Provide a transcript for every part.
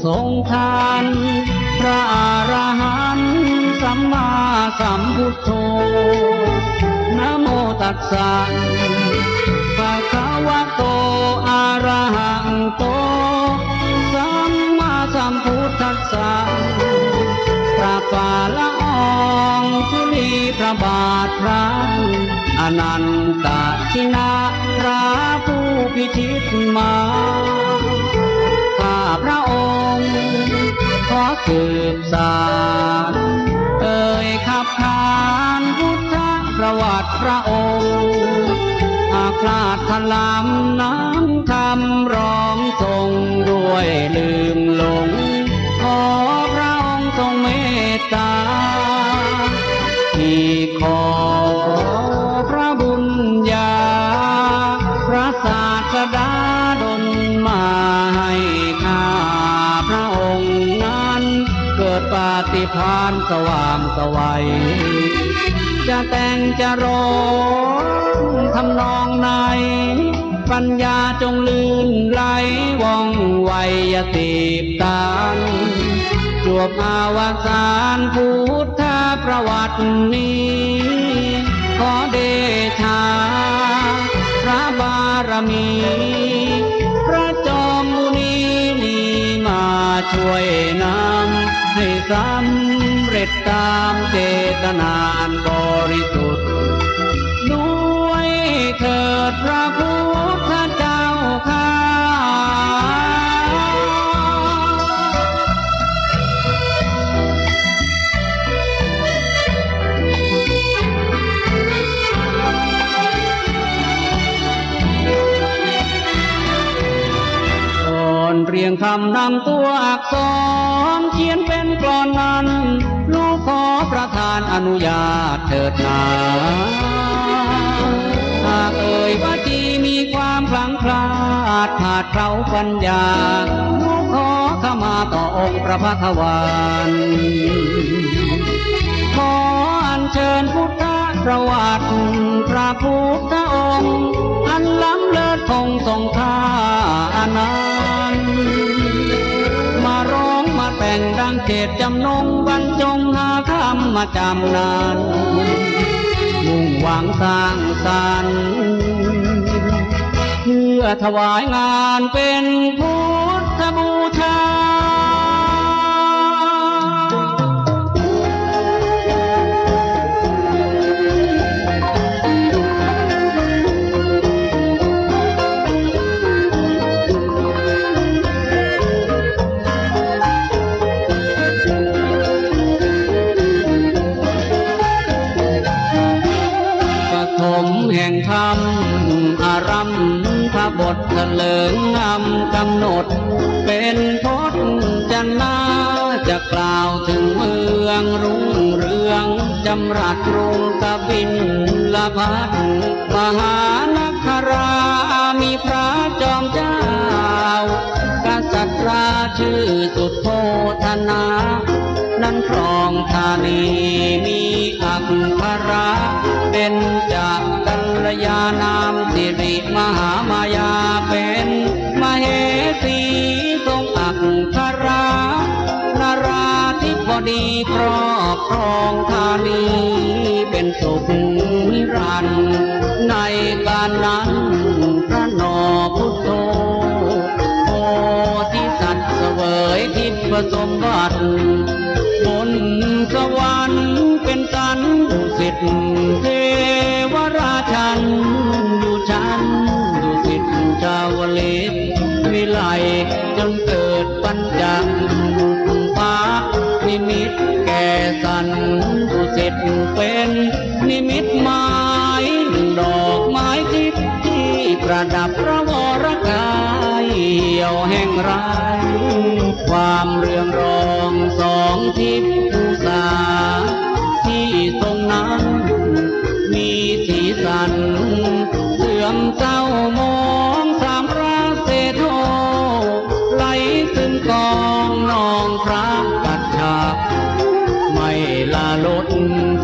ทรงทานพระอรหันต์สัมมาสัมพุทโธนะโมตัสสะภะคะวะโตอะระหังโตสัมมาสัมพุทธัสสะพระบาทละอองธุลีพระบาทพระอนันตชินะพระผู้พิชิตมาข้าพระองค์ขอสืบสานขับขานพุทธประวัติพระองค์อาพลาดทลำน้ำคำร้องทรงด้วยลืมหลงขอพระองค์ทรงเมตตาที่ขอพระบุญญาพระศาสดาดลมาให้ข้าพระองค์นั้นเกิดปาฏิภาณสว่างไสวจะแต่งจะร้องทำนองไหนปัญญาจงลื่นไหลว่องไวอย่าตีบตันจวบอาวสานพุทธประวัตินี้ขอเดชาพระบารมีพระจอมมุนีนี้มาช่วยนำให้สำเร็จตามเจตนาอันบริสุทธิ์ด้วยเถิดพระพุทธเจ้าข้าเรียงคำนำตัวอักษรเขียนเป็นกลอนนั้นลูกขอประทานอนุญาตเถิดนาหากว่าจีมีความพลังพลาดขาดเขาปัญญาลูกขอเข้ามาต่อองค์พระภควานขออัญเชิญพุทธประวัติพระพุทธองค์อันล้ำเลิศคงทรงค่าอนันต์มาร้องมาแต่งดังเจตจำนงบรรจงหาคำมาจำนานมุ่งหวังสร้างสรรค์เพื่อถวายงานเป็นพุทธบูชาแห่งธรรมอารัมพบทเถลิงนำกำหนดเป็นพจนาจะกล่าวถึงเมืองรุ่งเรืองจำรัดกรุงกบิลพัสมหานครามีพระจอมเจ้ากษัตริย์ชื่อสุดโทธนานั้นครองธานีมีอัคราเป็นจากกัลยานามสิริมหามายาเป็นมเหสีทรงอัครานาราธิบดีครอบครองธานีเป็นสุขนิรันดร์ในการนั้นพระนอพุทโธโพธิสัตว์เสวยทิพย์สมบัติบนสวรรค์เป็นสันดุสิตเทวราชันอยู่ชั้นดุสิตชาวลิตวิไลจนเกิดปัญจภานิมิตแก่สันดุสิตเป็นนิมิตหมายดอกไม้ทิพย์ที่ประดับพระวรกายเหี่ยวแห่งไรความเรืองรองสองทิพย์ภูษาที่ทรงนั้นมีสีสันเสื่อมเจ้ามองสามพระเศโธไหลซึ่งกองนองพระกัจฉาไม่ลาลด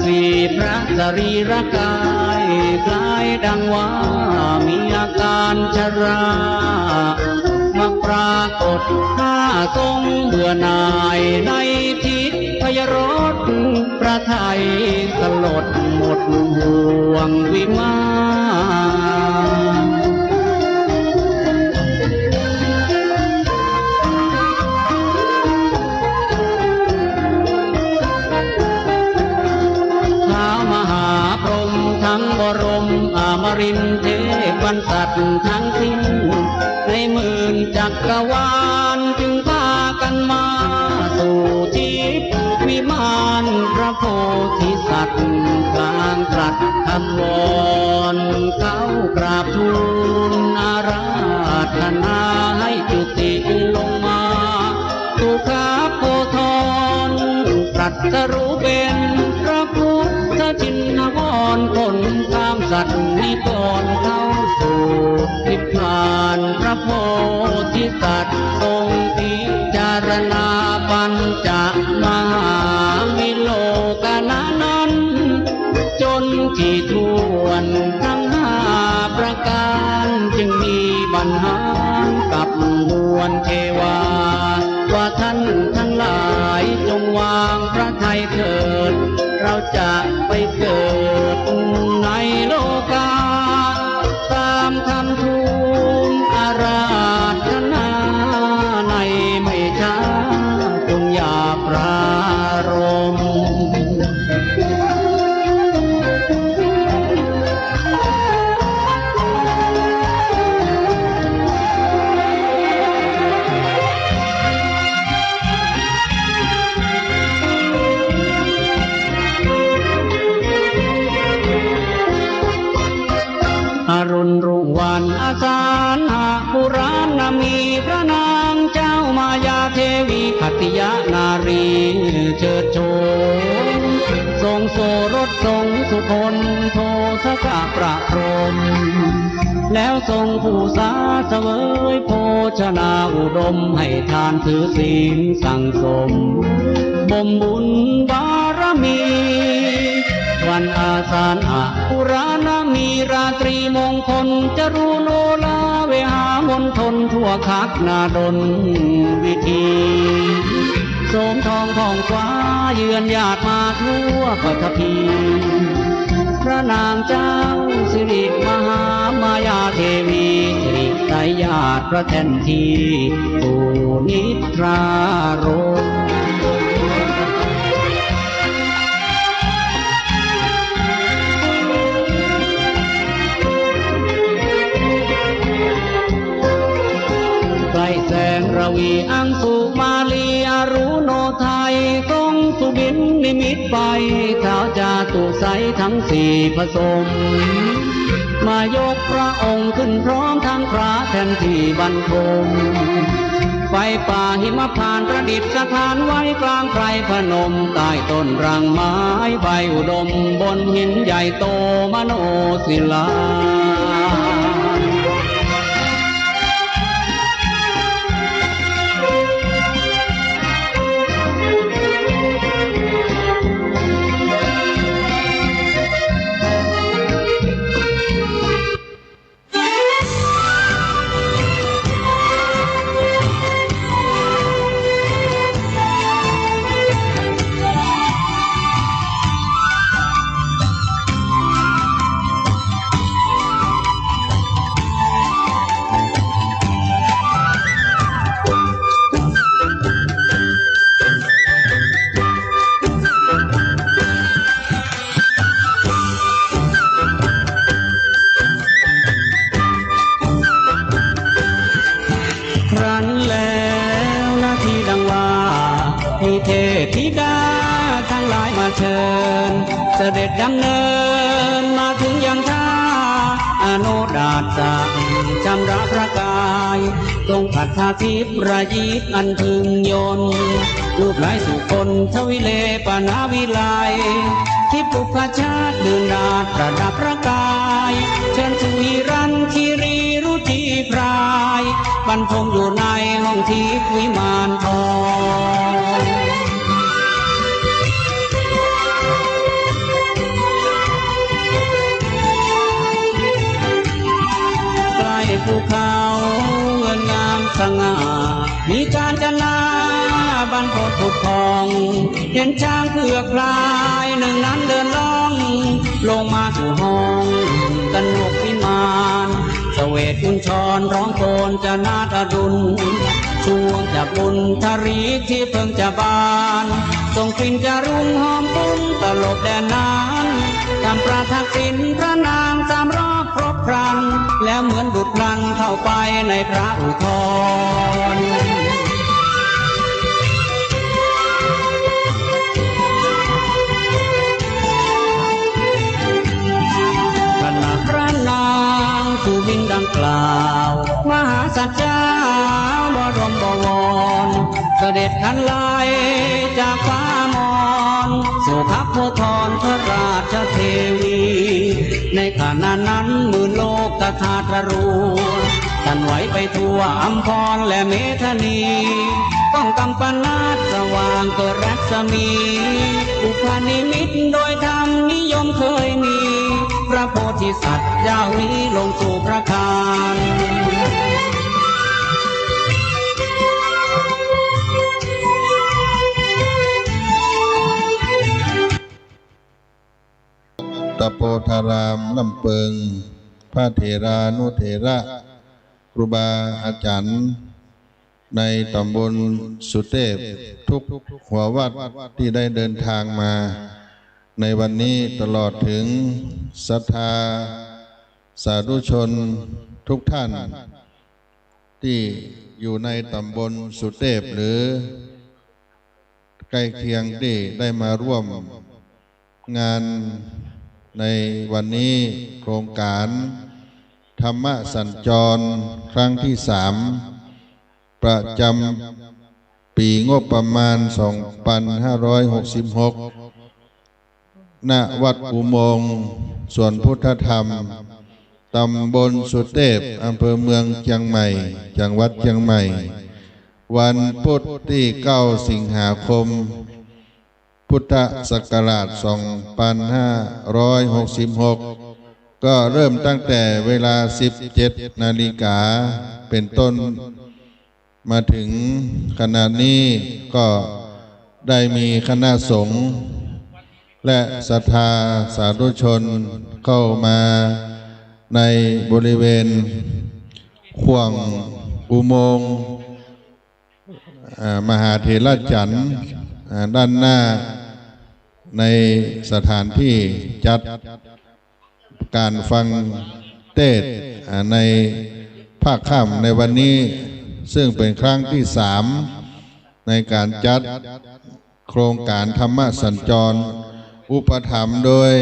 สีพระสรีระกายคล้ายดังว่ามีอาการชรามาปรากฏ5 ทรงเบื่อหน่ายในทิศพยรสพระไทยสลดหมดห่วงวิมานท้าวมหาพรหมทั้งบรมอมรินทร์เทพสัตว์ทั้งสิ้นในหมื่นจักรวาลจึงพากันมาสู่ทิพย์วิมานพระโพธิสัตว์กลางตรัสคำวอนเขากราบทูลอาราธนาให้จุติลงมาสุขาโพธรตรัสรู้เป็นพระพุทธชินวรคนข้ามสัตว์นิกรเข้าสู่นิพพานพระโพธิสัตว์ทรงพิจารณาปัญจมหาวิโลกนานั้นจนที่ทวนทั้งห้าประการจึงมีปัญหากับมวลเทวาว่าท่านทั้งหลายจงวางพระทัยเถิดเราจะไปเกิดในโลกาตามคำทูลอาราธนาในไม่ช้าจงอย่าปรารมอรุณรุ่งวันอาสาฬหะปุราณมีพระนางเจ้ามายาเทวีขัตติยานารีเชิดโฉมทรงโสรสทรงสุพลโทสกะประพรมแล้วทรงผู้สาเสวยโภชนาอุดมให้ทานถือศีลสั่งสมบ่มบุญบารมีวันอาสาฬหะปุราณมีราตรีมงคลจรุโนลาเวหามณฑลทั่วคักนาดลวิธีโสมทองทองฟ้าเยือนญาติมาทั่วปฐพีพระนางเจ้าสิริมหามายาเทวีสิริไสยญาติพระแทนทีผู้นิทรารมแสงระวีอังสุมาลีอรุโนไทยทรงสุบินนิมิตไปข่าวจาตุใสทั้งสี่ผสมมายกพระองค์ขึ้นพร้อมทั้งพระแทนที่บรรทมไฟป่าหิมพานต์ประดิษฐานไว้กลางไพรพนมใต้ต้นรังไม้ใบอุดมบนหินใหญ่โตมโนศิลาเทพธิดาทั้งหลายมาเชิญเสด็จดำเนินมาถึงยังท่าอนุดาตสั่งชำระพระกายทรงขัดทาทิพย์ระยิบอันพึงยนต์รูปหลายสุคนทวิเลปนาวิไลทิพย์ภชาติดื่นดาดประดับพระกายเชิญสุวิรันคีรีรุจิพรายบรรทมอยู่ในห้องทิพย์วิมานทองภูเขาเงินงามสง่ามีการจนา บรรพตผุดพองเห็นช้างเผือกพลายหนึ่งนั้นเดินล่องลงมาสู่ห้องกนกวิมานเสวตกุญชรร้องโกนจะนาฏดุลช่วงจากบุญทรีที่เพิ่งจะบานส่งกลิ่นจะรุ่งหอมปุ้งตลบแดนนานทำประทักษิณพระนางสามรอบครบครันแล้วเหมือนดุจพลันเข้าไปในพระอุทธรขณะพระนางสู่บินดังกล่าวมหาสัจจาบรมบวรเสด็จทันไลจากฟ้ามอนสู่พักโพธรพระราชเทวีในขณะนั้นหมื่นโลกตถาตรูสั่นไหวไปทั่วอัมพรและเมธานีต้องกำปนาตสว่างเกิดรัศมีอุปนิมิตโดยธรรมนิยมเคยมีพระโพธิสัตว์เจ้านี้ลงสู่พระคานตโปธารามลำเปิงพระเถรานุเถระครูบาอาจารย์ในตำบลสุเทพทุกหัววัดที่ได้เดินทางมาในวันนี้ตลอดถึงศรัทธาสาธุชนทุกท่านที่อยู่ในตำบลสุเทพหรือใกล้เคียงที่ได้มาร่วมงานในวันนี้โครงการธรรมสัญจรครั้งที่3ประจำปีงบประมาณ 2566 ณ วัดอุโมงค์สวนพุทธธรรมตำบลสุเทพอำเภอเมืองเชียงใหม่จังหวัดเชียงใหม่วันพุธที่9 สิงหาคมพุทธศักราช 2566 ก็เริ่มตั้งแต่เวลา 17 นาฬิกาเป็นต้นมาถึงขณะนี้ก็ได้มีคณะสงฆ์และศรัทธาสาธุชนเข้ามาในบริเวณขวงอุโมงค์มหาเถรจันทร์ด้านหน้าในสถานที่จัดการฟังเทศน์ในภาคค่ำในวันนี้ซึ่งเป็นครั้งที่3ในการจัดโครงการธรรมสัญจรอุปถัมภ์โดย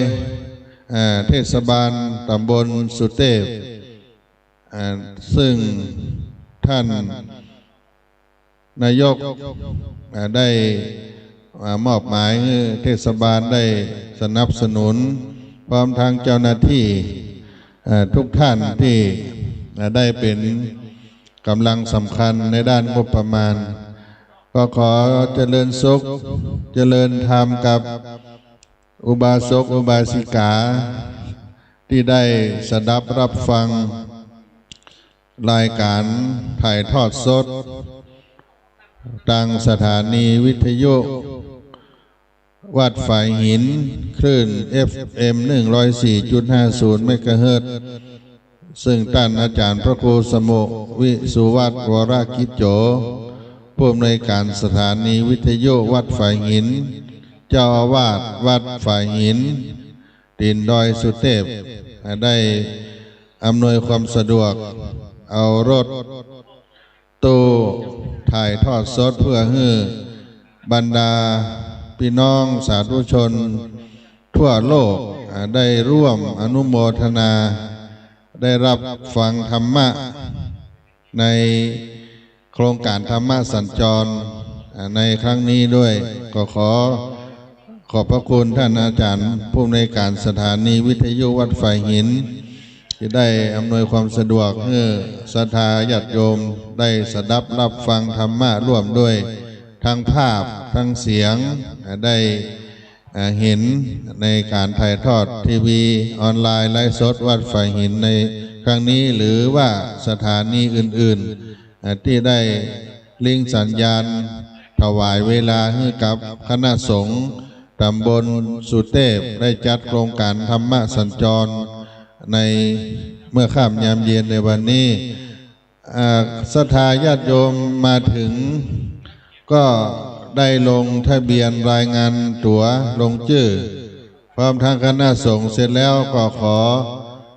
เทศบาลตำบลสุเทพซึ่งท่านนายกได้มอบหมายให้เทศบาลได้สนับสนุนพร้อมทางเจ้าหน้าที่ทุกท่านที่ได้เป็นกำลังสำคัญในด้านงบประมาณก็ขอเจริญสุขเจริญธรรมกับอุบาสกอุบาสิกาที่ได้สดับรับฟังรายการถ่ายทอดสดทางสถานีวิทยุวัดฝ่ายหินคลื่น FM 104.50 เมกะเฮิรตซ์ซึ่งท่านอาจารย์พระครูสมุวิสุวัฒน์วรกิจโจผู้อำนวยการสถานีวิทยุวัดฝ่ายหินเจ้าอาวาสวัดฝ่ายหินดินดอยสุเทพได้อำนวยความสะดวกเอารถตู้ถ่ายทอดสดเพื่อให้บรรดาพี่น้องสาธุชนทั่วโลกได้ร่วมอนุโมทนาได้รับฟังธรรมะในโครงการธรรมะสัญจรในครั้งนี้ด้วยก็ขอบพระคุณท่านอาจารย์ผู้อำนวยการสถานีวิทยุวัดฝ่ายหินที่ได้อำนวยความสะดวกให้ศรัทธาญาติโยมได้สดับรับฟังธรรมะร่วมด้วยทั้งภาพทั้งเสียงได้เห็นในการถ่ายทอดทีวีออนไลน์ไลฟ์สดวัดฝ่ายหินในครั้งนี้หรือว่าสถานีอื่นๆที่ได้ลิงก์สัญญาณ ถวายเวลาให้กับคณะสงฆ์ตำบลสุเทพได้จัดโครงการธรรมะสัญจรในเมื่อค่ำยามเย็นในวันนี้ศรัทธาญาติโยมมาถึงก็ได้ลงทะเบียนรายงานตั๋วลงชื่อพร้อมทางคณะสงฆ์เสร็จแล้วก็ขอ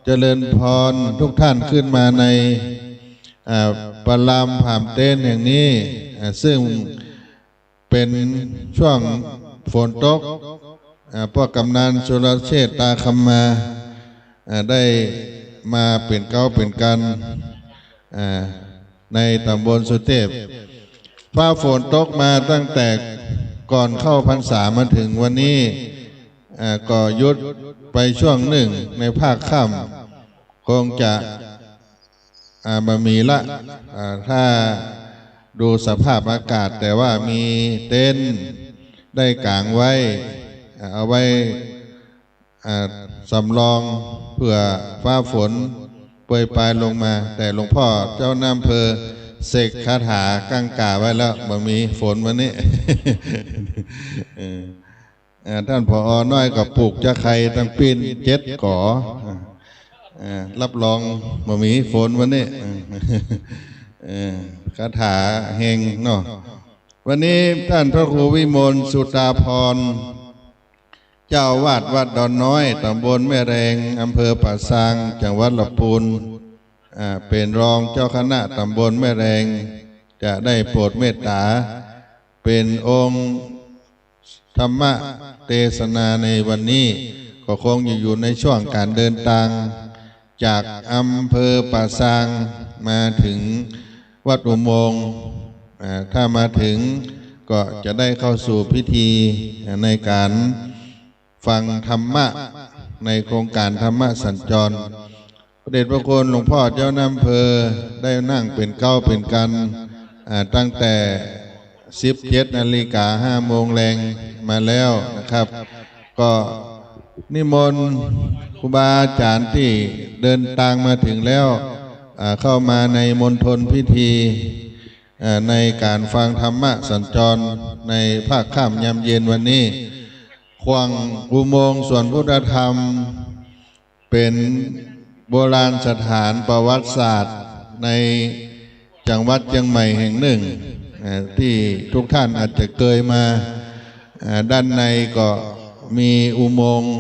เจริญพรทุกท่านขึ้นมาในปรามผามเต้นแห่งนี้ซึ่งเป็นช่วงฝนตกพวกกำนันสุรเชษฐ์ตาคำมาได้มาเป็นเก้าเป็นกันในตำบลสุเทพฟ้าฝนตกมาตั้งแต่ก่อนเข้าพรรษามาถึงวันนี้ก็หยุดไปช่วงหนึ่งในภาคค่ำคงจะมามีละถ้าดูสภาพอากาศแต่ว่ามีเต็นท์ได้กางไว้เอาไว้สำรองเพื่อฟ้าฝนโปรยปลายลงมาแต่หลวงพ่อเจ้าน้ำเพอเสกคาถากังกาไว้แล้วบ่มีฝนวันนี้ ท่านผอ.น้อยกับปลูกจะไข่ตั้งปีน7 ก่อรับรองบ่มีฝนวันนี้คาถาเฮงเนาะวันนี้ท่านพระครูวิมลสุตาพรเจ้าวาดวัดดอนน้อยตำบลแม่แรงอำเภอป่าซางจังหวัดลำพูนเป็นรองเจ้าคณะตำบลแม่แรงจะได้โปรดเมตตาเป็นองค์ธรรมเทศนาในวันนี้ก็คงอยู่ในช่วงการเดินทางจากอำเภอป่าซางมาถึงวัดอุโมงค์ถ้ามาถึงก็จะได้เข้าสู่พิธีในการฟังธรรมะในโครงการธรรมะสัญจรพระเดชพระคุณหลวงพ่อเจ้าอำเภอได้นั่งเป็นเก้าเป็นกันตั้งแต่17 นาฬิกา 5 โมงแรงมาแล้วนะครับก็นิมนต์ครูบาอาจารย์ที่เดินทางมาถึงแล้วเข้ามาในมณฑลพิธีในการฟังธรรมะสัญจรในภาคค่ำยามเย็นวันนี้ควงอุโมงค์ส่วนพุทธธรรมเป็นโบราณสถานประวัติศาสตร์ในจังหวัดเชียงใหม่แห่งหนึ่งที่ทุกท่านอาจจะเคยมาด้านในก็มีอุโมงค์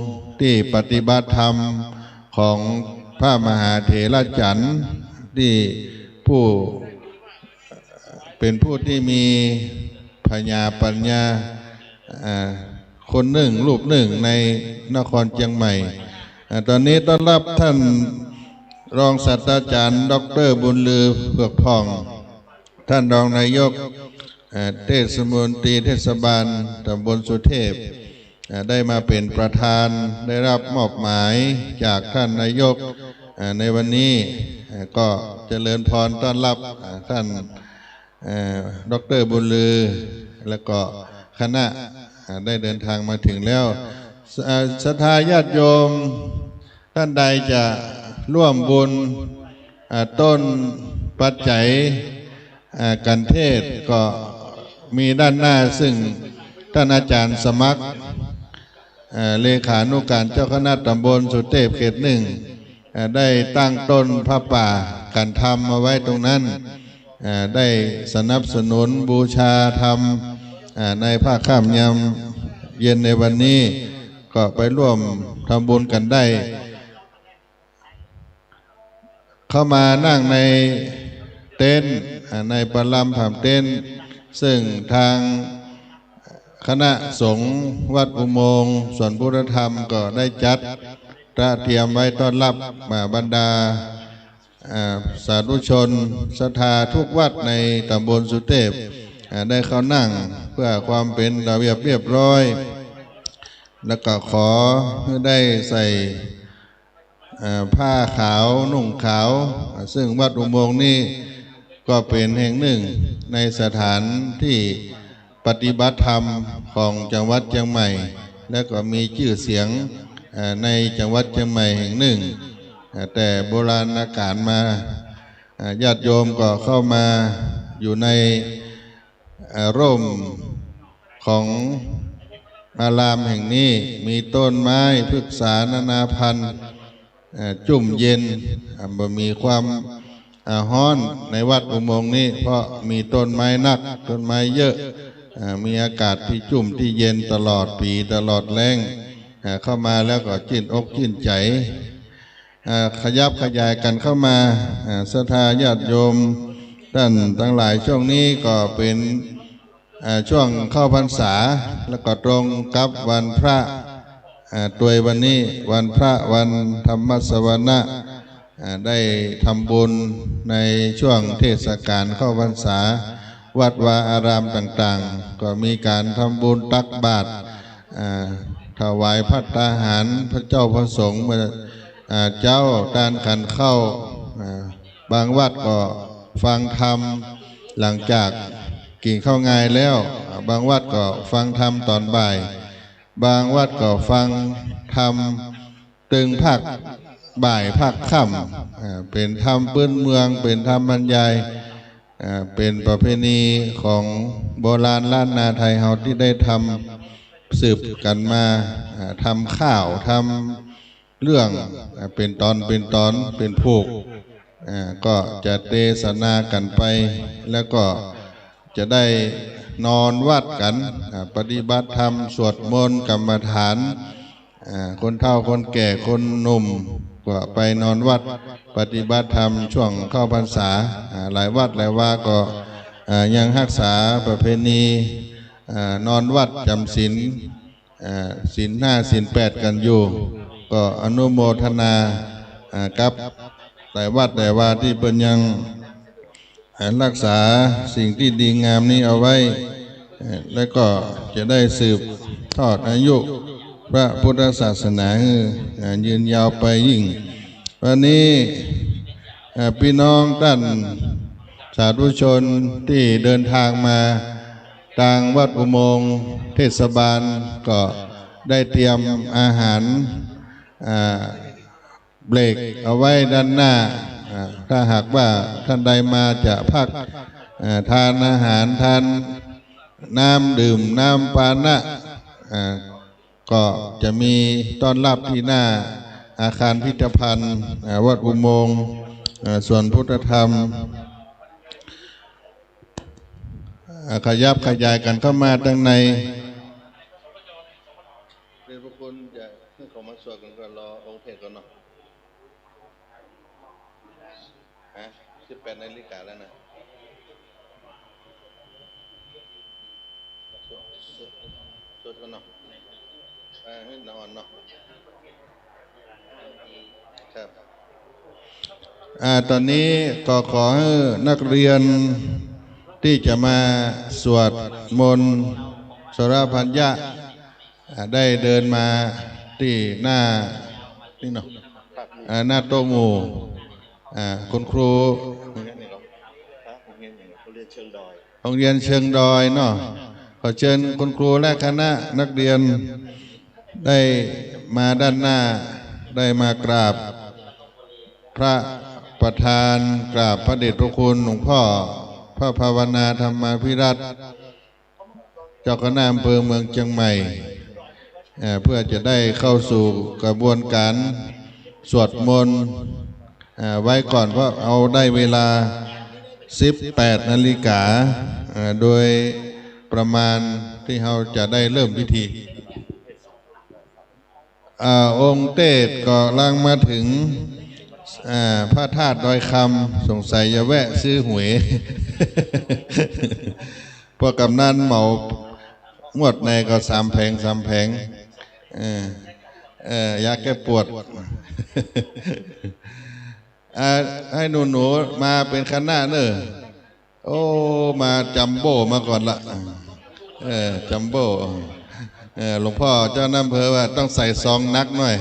ที่ปฏิบัติธรรมของพระมหาเถรจันทร์ที่เป็นผู้ที่มีปัญญาคนหนึ่งรูปหนึ่งในนครเชียงใหม่ตอนนี้ต้อนรับท่านรองศาสตราจารย์ดร.บุญลือเผือกผ่องท่านรองนายกเทศมนตรีเทศบาลตำบลสุเทพได้มาเป็นประธานได้รับมอบหมายจากท่านนายกในวันนี้ก็เจริญพรต้อนรับท่านดร.บุญลือแล้วก็คณะได้เดินทางมาถึงแล้วศรัทธาญาติโยมท่านใดจะร่วมบุญต้นปัจจัยกันเทศก็มีด้านหน้าซึ่งท่านอาจารย์สมัครเลขานุการเจ้าคณะตำบลสุเทพเขต 1ได้ตั้งต้นพระป่ากันธรรมมาไว้ตรงนั้นได้สนับสนุนบูชาธรรมในภาคค่ำยามเย็นในวันนี้ก็ไปร่วมทำบุญกันได้เข้ามานั่งในเต็นท์ในปรามผามเต็นท์ซึ่งทางคณะสงฆ์วัดอุโมงค์ส่วนพุทธธรรมก็ได้จัดตระเตรียมไว้ต้อนรับบรรดาสาธุชนศรัทธาทุกวัดในตำบลสุเทพได้เข้านั่งเพื่อความเป็นระเบียบเรียบร้อยแล้วก็ขอได้ใส่ผ้าขาวนุ่งขาวซึ่งวัดอุโมงค์นี้ก็เป็นแห่งหนึ่งในสถานที่ปฏิบัติธรรมของจังหวัดเชียงใหม่และก็มีชื่อเสียงในจังหวัดเชียงใหม่แห่งหนึ่งแต่โบราณกาลมาญาติโยมก็เข้ามาอยู่ใน ร่มของอารามแห่งนี้มีต้นไม้พฤกษานานาพันธุ์จุ่มเย็นบ่มีความฮ้อนในวัดอุโมงค์นี้เพราะมีต้นไม้นักต้นไม้เยอะมีอากาศที่จุ่มที่เย็นตลอดปีตลอดแล้งเข้ามาแล้วก็ชื่นอกชื่นใจขยับขยายกันเข้ามาศรัทธาญาติโยมท่านทั้งหลายช่วงนี้ก็เป็นช่วงเข้าพรรษาแล้วก็ตรงกับวันพระตัวยวันนี้วันพระวันธรรมสวนะได้ทำบุญในช่วงเทศกาลเข้าพรรษาวัดวาอารามต่างๆก็มีการทำบุญตักบาตรถวายภัตตาหารพระเจ้าพระสงฆ์เจ้าด้านขันเข้าบางวัดก็ฟังธรรมหลังจากกินข้าวงายแล้วบางวัดก็ฟังธรรมตอนบ่ายบางวัดก็ฟังธรรมตึงภาคบ่ายภาคค่ำเป็นธรรมพื้นเมืองเป็นธรรมบรรยายเป็นประเพณีของโบราณล้านนาไทยเฮาที่ได้ทำสืบกันมาทำข้าวทำเรื่องเป็นตอนเป็นผูกก็จะเทศนากันไปแล้วก็จะได้นอนวัดกันปฏิบัติธรรมสวดมนต์กรรมฐานคนเฒ่าคนแก่คนหนุ่มก็ไปนอนวัดปฏิบัติธรรมช่วงเข้าพรรษาหลายวัดหลายว่าก็ยังรักษาประเพณีนอนวัดจำศีลศีล5ศีล8กันอยู่ก็อนุโมทนากับหลายวัดหลายว่าที่เป็นยังรักษาสิ่งที่ดีงามนี้เอาไว้แล้วก็จะได้สืบทอดอายุพระพุทธศาสนายืนยาวไปยิ่งวันนี้พี่น้องท่านสาธุชนที่เดินทางมาทางวัดอุโมงค์เทศบาลก็ได้เตรียมอาหารเบรกเอาไว้ด้านหน้าถ้าหากว่าท่านใดมาจะพักทานอาหารทานน้ำดื่มน้ำปานะก็จะมีต้อนรับที่หน้าอาคารพิพิธภัณฑ์วัดอุโมงค์ส่วนพุทธธรรมขยับขยายกันเข้ามาตั้งในเรียนพระคุณจะขึ้นของมาสวดกันก็รอองค์เทศก่อนเนาะ18 นาฬิกาแล้วนะสวดกันเนาะให้นอนเนาะครับตอนนี้ก็ขอให้นักเรียนที่จะมาสวดมนต์สรพัญญะได้เดินมาที่หน้านี่เนาะหน้าโต๊ะหมู่คุณครูโรงเรียนเชิงดอยเนาะขอเชิญคุณครูและคณะนักเรียนได้มาด้านหน้าได้มากราบพระประธานกราบพระเดชพระคุณหลวงพ่อพระภาวนาธรรมาภิรัตน์เจ้าคณะอำเภอเมืองเชียงใหม่เพื่อจะได้เข้าสู่กระบวนการสวดมนต์ไว้ก่อนเพราะเอาได้เวลา18 นาฬิกาโดยประมาณที่เราจะได้เริ่มพิธีองค์เทศก็ล่างมาถึงพระธาตุดอยคำสงสัยจะแวะซื้อหวย พวกกำนันเหมางวดในก็3 แผงยาแก้ปวด ให้หนูมาเป็นคณะเนอะโอ้มาจัมโบ้มาก่อนละจัมโบ้หลวงพ่อเจ้าน้ำเพอว่าต้องใส่ซองนักหน่อย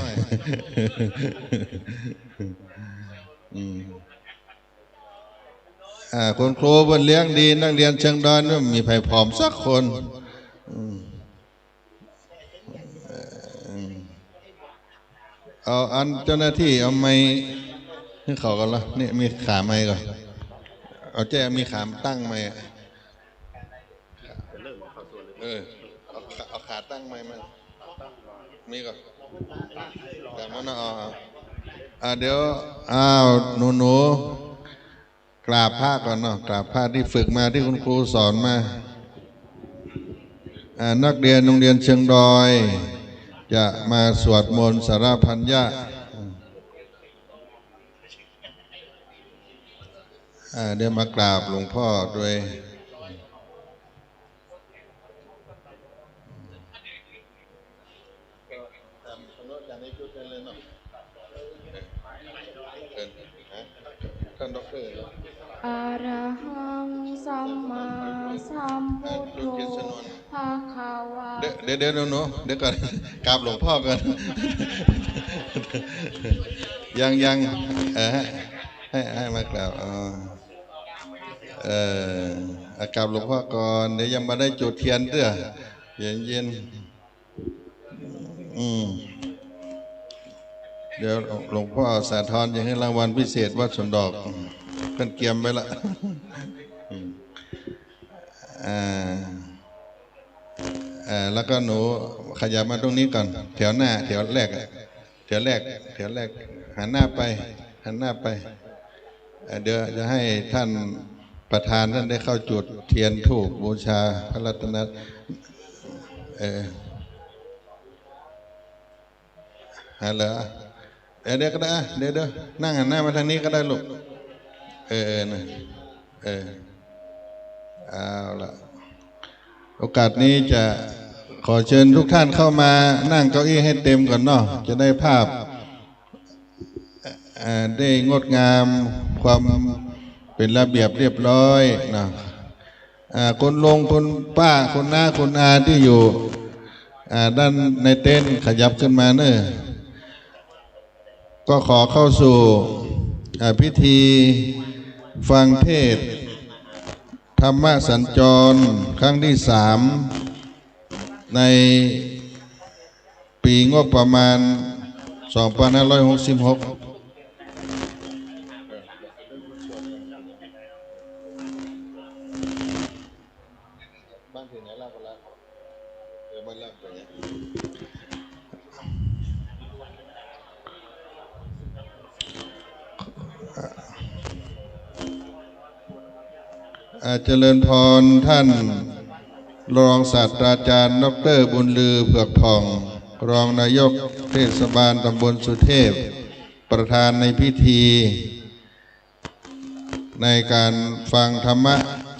คนครูบนเลี้ยงดีนักเรียนเชิงดอยนี่มีไผ่ผอมสักคนเอาอันเจ้าหน้าที่เอาไม้ให้เขากันละนี่มีขาไม้ก่อนเอาแจ้มีขามตั้งไม้ข เอาขาตั้งไม้มามีก่อนแต่มันเอาเดี๋ยวหนูกราบพระก่อนเนาะกราบพระที่ฝึกมาที่คุณครูสอนมานักเรียนโรงเรียนเชียงดอยจะมาสวดมนต์สารพันยะเดี๋ยวมากราบหลวงพ่อด้วยท่านดอกเตอร์อะระหังสัมมาสัมพุทโธภะคะวะเดี๋ยวหนูเดี๋ยวก่อนกราบหลวงพ่อก่อนยังให้มากราบกราบหลวงพ่อก่อนเดี๋ยวยังมาได้จุดเทียนเด้อเย็นเดี๋ยวหลวงพ่อสาธรยังให้รางวัลพิเศษวัดสวนดอกกันเกียมไปละแล้วก็หนูขยับมาตรงนี้ก่อนแถวหน้าแถวแรกหันหน้าไปเดี๋ยวจะให้ท่านประธานท่านได้เข้าจุดเทียนธูปบูชาพระรัตนตรัยเหรอเดี๋ยวก็ได้เดี๋ยวนั่งหันหน้ามาทางนี้ก็ได้ลูกเอาละโอกาสนี้จะขอเชิญทุกท่านเข้ามานั่งเก้าอี้ให้เต็มก่อนเนาะจะได้ภาพได้งดงามความเป็นระเบียบเรียบร้อยนะคนลงคนป้าคนน้าคนอาที่อยู่ด้านในเต็นท์ขยับขึ้นมาเนอะก็ขอเข้าสู่พิธีฟังเทศธรรมสัญจรครั้งที่3ในปีงบประมาณ2566เจริญพรท่านรองศาสตราจารย์ดร.บุญลือเผือกผ่องรองนายกเทศบาลตำบลสุเทพประธานในพิธีในการฟังธรรมะ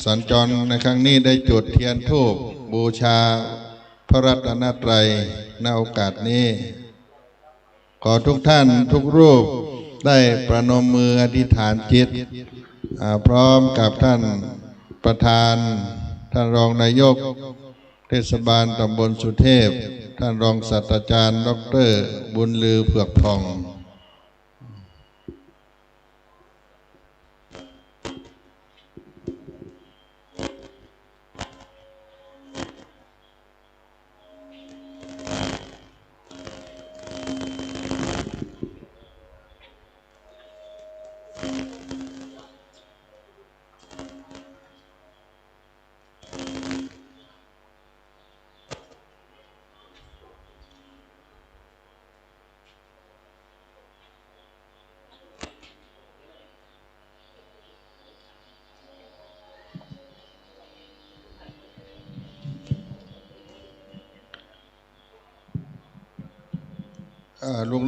สัญจรในครั้งนี้ได้จุดเทียนธูปบูชาพระรัตนตรัยณโอกาสนี้ขอทุกท่านทุกรูปได้ประนมมืออธิษฐานจิตพร้อมกับท่านประธานท่านรองนายกเทศบาลตำบลสุเทพท่านรองศาสตราจารย์ดร.บุญลือเผือกผ่อง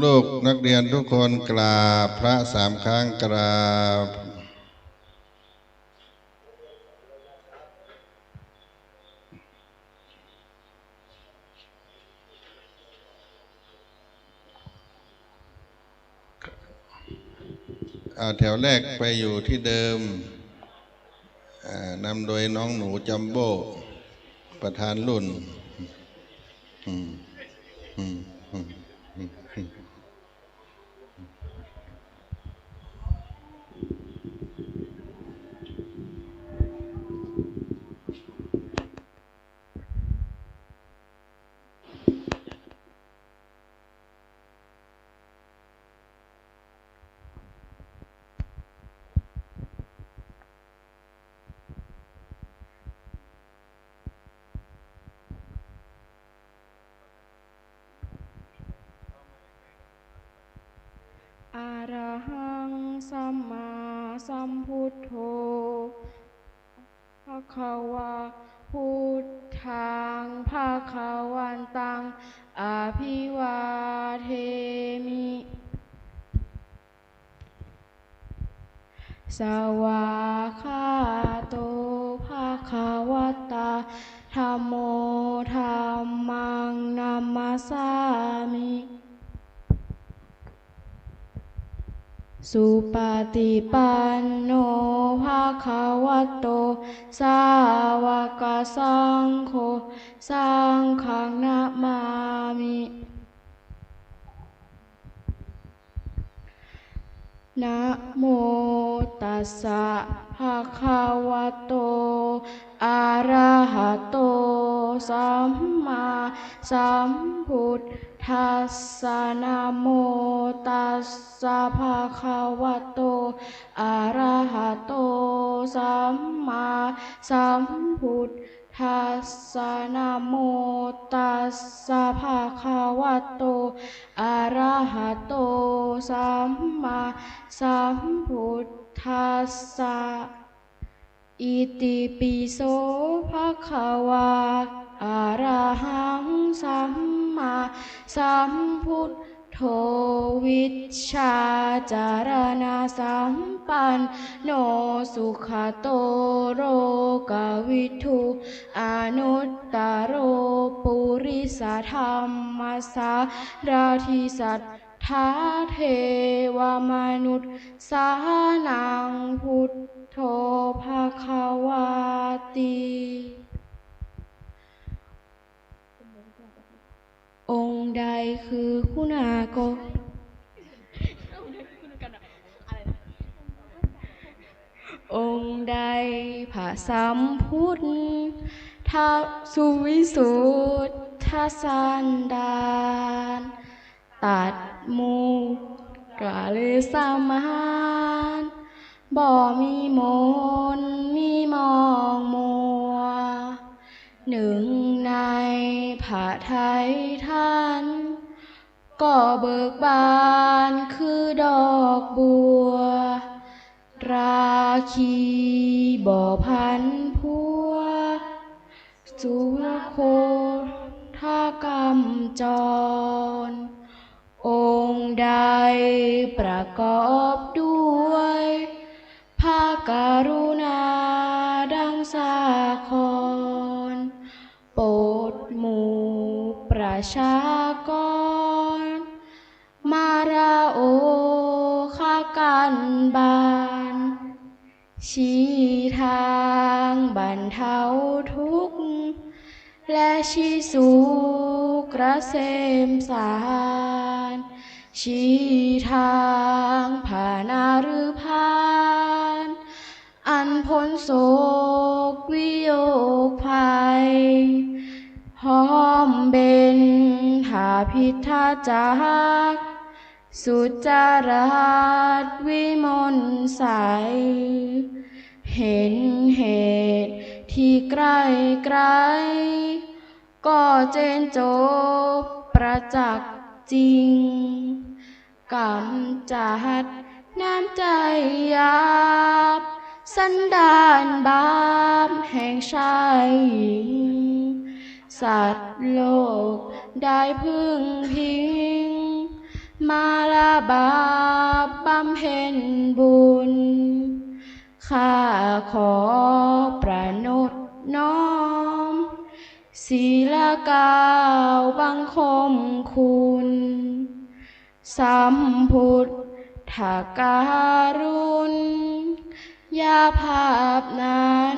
ลูกนักเรียนทุกคนกราบพระ3 ครั้งกราบแถวแรกไปอยู่ที่เดิมนำโดยน้องหนูจัมโบ้ประธานรุ่น หังสัมมาสัมพุทโธภะคะวะพุทธังภะคะวันตังอะภิวาเทมิสวากขาโตภะคะวะตาธัมโมธัมมังนัมมัสสามิสุปฏิปันโนภะคะวะโตสาวกสังโฆสังฆังนะมามินะโมตัสสะภะคะวะโตอะระหะโตสัมมาสัมพุทธัสสะนะโมตัสสะภะคะวะโตอะระหะโตสัมมาสัมพุทธัสสะนะโมตัสสะภะคะวะโตอะระหะโตสัมมาสัมพุทธัสสะอิติปิโสภะคะวะอะระหังสัมมาสัมพุทโธวิชชาจารณะสัมปันโนสุขโตโรกวิทูอนุตตโรปุริสธรรมสารทิสัทธาเทวมนุษย์สานังพุทโธภควาติองค์ใดคือคุณากรองค์ใดพระสัมพุทธสุวิสุทธสันดานตัดมูกะเลสมานบ่มีมนมีมองมัวหนึ่งในพระไทยท่านก็เบิกบานคือดอกบัวราคีบ่อพันพัวสุโคทากรรมจรองค์ใดประกอบด้วยพระกรุณาดังสาครโปรดหมู่ประชากรมาราโอคากันบานชี้ทางบรรเทาทุกข์และชี้สู่เกษมสารชี้ทางผ่านาฤพานอันพ้นโศกวิโยคภัยพร้อมเบญหาพิทาจักสุจารัสวิมลใสเห็นเหตุที่ใกล้ไกลก็เจนจบประจักษ์จริงกำจัดน้ำใจหยาบสันดานบาปแห่งชายหญิงสัตว์โลกได้พึ่งพิงมาลาบาปบำเพ็ญบุญข้าขอประนตน้อมศีลกาวบังคมคุณสัมพุทธการุณยาภาพนั้น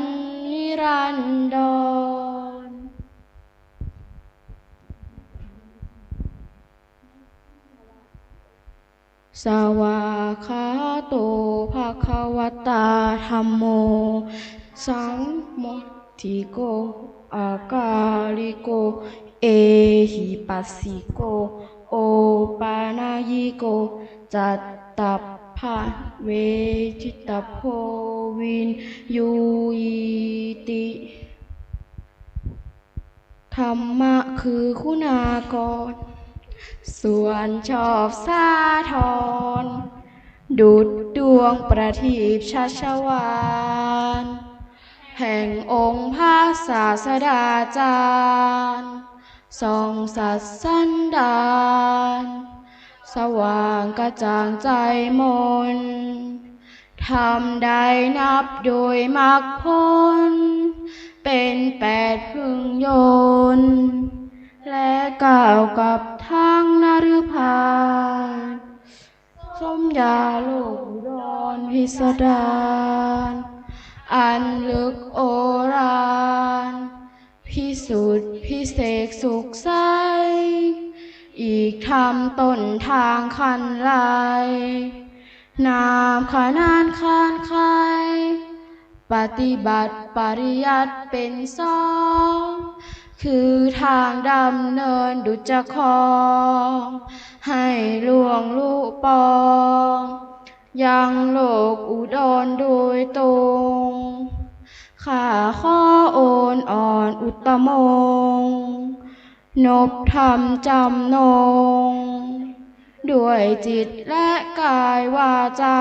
นิรันดรสวากขาโตภควตาธัมโมสังโฆทิโกอากาลิโกเอหิปัสสิโกโอปานายิโกจัตตัปภะเวทิตาโพวินยูยิติธรรมะคือคุณากรส่วนชอบสาธร ดุจดวงประทีปชัชวาลแห่งองค์พระศาสดาจารย์ส่องสัตย์สันดานสว่างกระจ่างใจมนทำได้นับโดยมรรคผลเป็น8พึงยนต์และก้าวกับทางนฤพานสมญาโลกอุดรพิสดารอันลึกโอฬารพิสุทธิ์พิเศษสุขใสอีกทำต้นทางคันไลนามขนานคานไขปฏิบัติปริยัติเป็นสองคือทางดำเนินดุจคองให้ล่วงลุปองยังโลกอุดรโดยตรงข้าขอโอนอ่อนอุตมงนบธรรมจำนงด้วยจิตและกายวาจา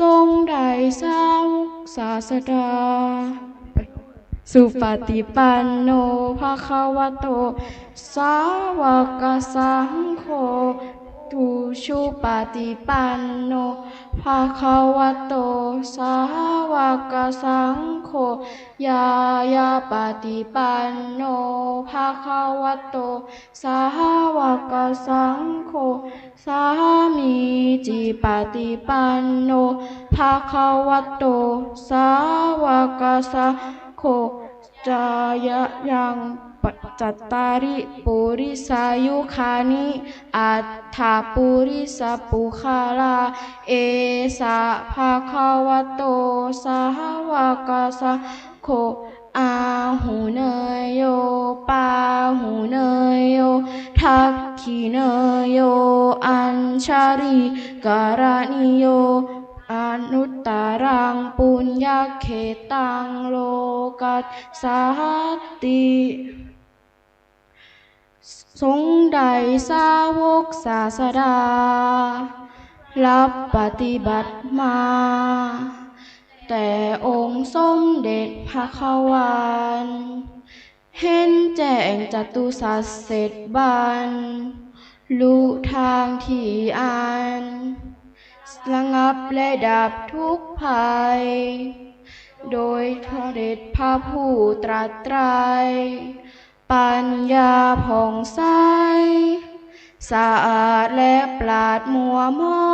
ทรงได้สาวกศาสดาสุปฏิปันโนภควโตสาวกสังโฆทุชุปฏิปันโนภควโตสาวกสังโฆยายาปฏิปันโนภควโตสาวกสังโฆสามีจิปฏิปันโนภควโตสาวกสังโฆจายะยังจัตตาริปุริสายุคานิอัตถาปุริสปุคาลาเอสะภะคะวะโตสาวกสังโฆอาหูเนยโยปาหูเนยโยทักขิเนยโยอัญชาริการณิโยอนุตตรังปุญญเขตังโลกัสสาติทรงได้สาวกศาสดารับปฏิบัติมาแต่องค์สมเด็จพระขวานเห็นแจ้งจตุสัจเสร็จบันรู้ทางที่อ่านระงับและดับทุกภัยโดยพระเดชพระผู้ตรัสไตรปัญญาผ่องใสสะอาดและปราดมัวมอ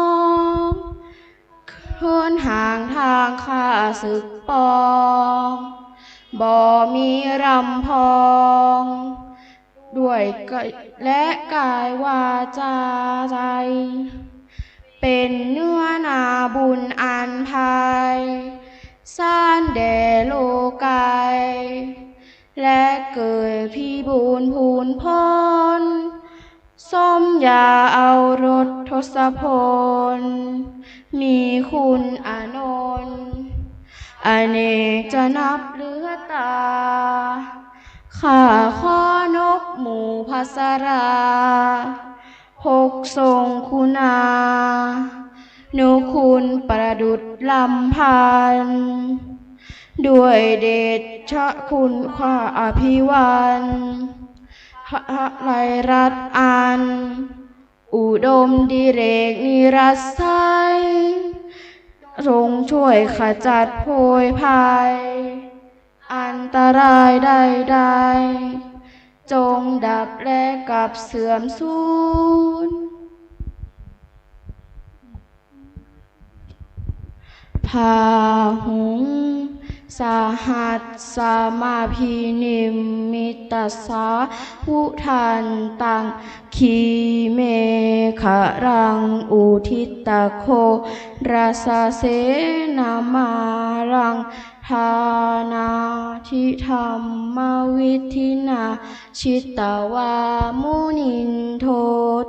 งเหินห่างทางข้าศึกปองบ่มีรำพองด้วยและกายวาจาใจเป็นเนื้อนาบุญอันภายสานแด่โลกายและเกิดพิบูลพูนพ้นสมญาเอารสทศพลมีคุณอานนท์อเนกจะนับเหลือตาข้าขอนบหมู่ภัสราพกทรงคุณานุคุณประดุจลำพันด้วยเดชะคุณข้าอภิวันพระไลรัตอันอุดมดิเรกนิรัสไสทรงช่วยขจัดโพยภัยอันตรายใดๆจงดับและกับเสื่อมสูญพาหุงสหัสสมาพินิมมิตสาวุทันตังคีเมขรังอุทิตะโคราสเสนามารังทานาทิธรรมวิธินาชิตวามุนินโท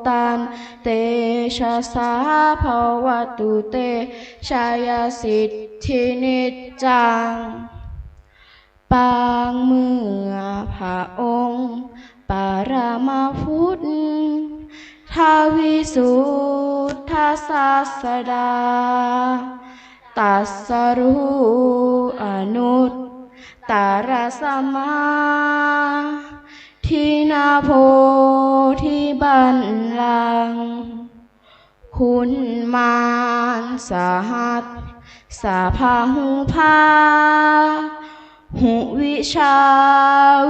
ตันเตชะสาภวตุเตชายสิทธินิจจังปางเมื่อพระองค์ป ปารามาพุทธทาวิสุทธาศาสดาตัสสรู้อนุตตรสัมมาทินาโพธิบัลลังก์คุณมารสหัสสาพาหุภาหุวิชา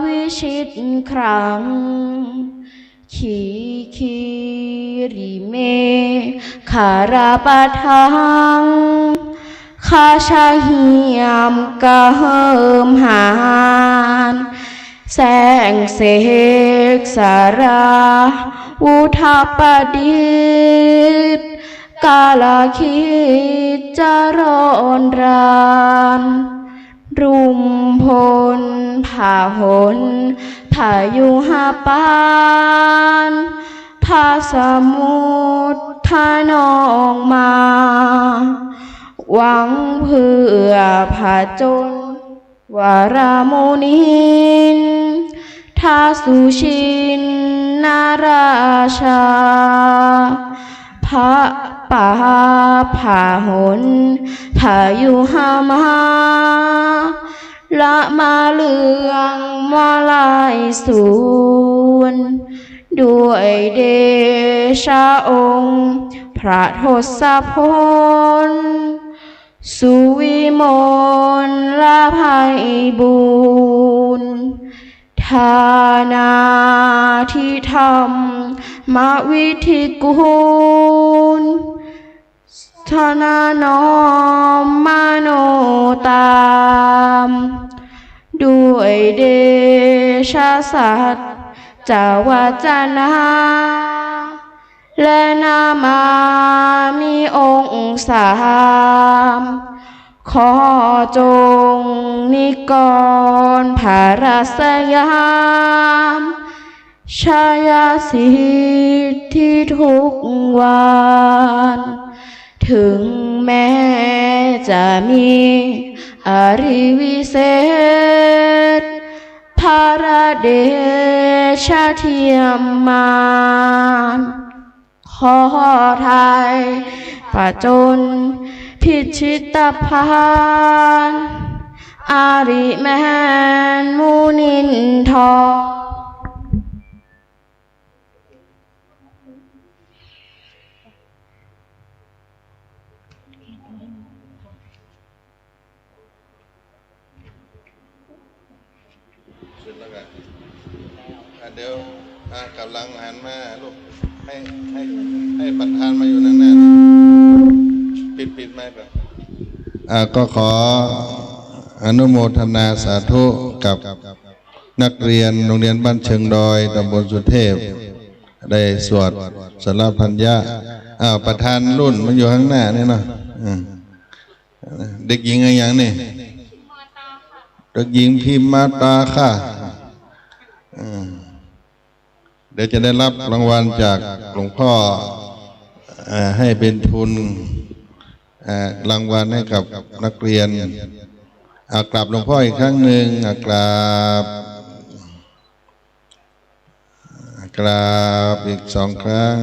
วิชิตครังขีคีริเมคาราปะทังคาชาหิยมกะเหิมหานแสงเสกสาราอุทัปปดิษฐ์กาลคิดจารอนรานรุมพลผาหนพายุหาปานพาสมุทรทานองมาหวังเพื่อผาจนวารามนินทาสุชินนาราชาพระป่าผาหนพายุหามาละมาเลืองมาลายสูนด้วยเดชะองค์พระทศพลสุวิมลละภัยบุญทานาทิธรรมมวิธิกุลธนาน้อมมโนตามด้วยเดชะสัตย์จาวาจนาและนามามีองค์สามขอจงนิกรภาราสยามชายาสิทธิทุกวันถึงแม้จะมีอริวิเศษพาราเดชะเทียมมานขอไทยประจนพิชิตพานอาริแมนมุนินทองเดี๋ยวกำลังหันมาลูกให้ประธานมาอยู่นั่นน่ะปิดไมค์ก่อนก็ขออนุโมทนาสาธุกับนักเรียนโรงเรียนบ้านเชิงดอยตำบลสุเทพได้สวดสารพันยะประธานรุ่นมันอยู่ข้างหน้านี่เนาะเด็กหญิงอะไรอย่างนี่เด็กหญิงพิมมาตาค่ะเดี๋ยวจะได้รับรางวัลจากหลวงพ่อให้เป็นทุนรางวัลให้กับนักเรียนกราบหลวงพ่ออีกครั้งหนึ่งกราบอีก2 ครั้ง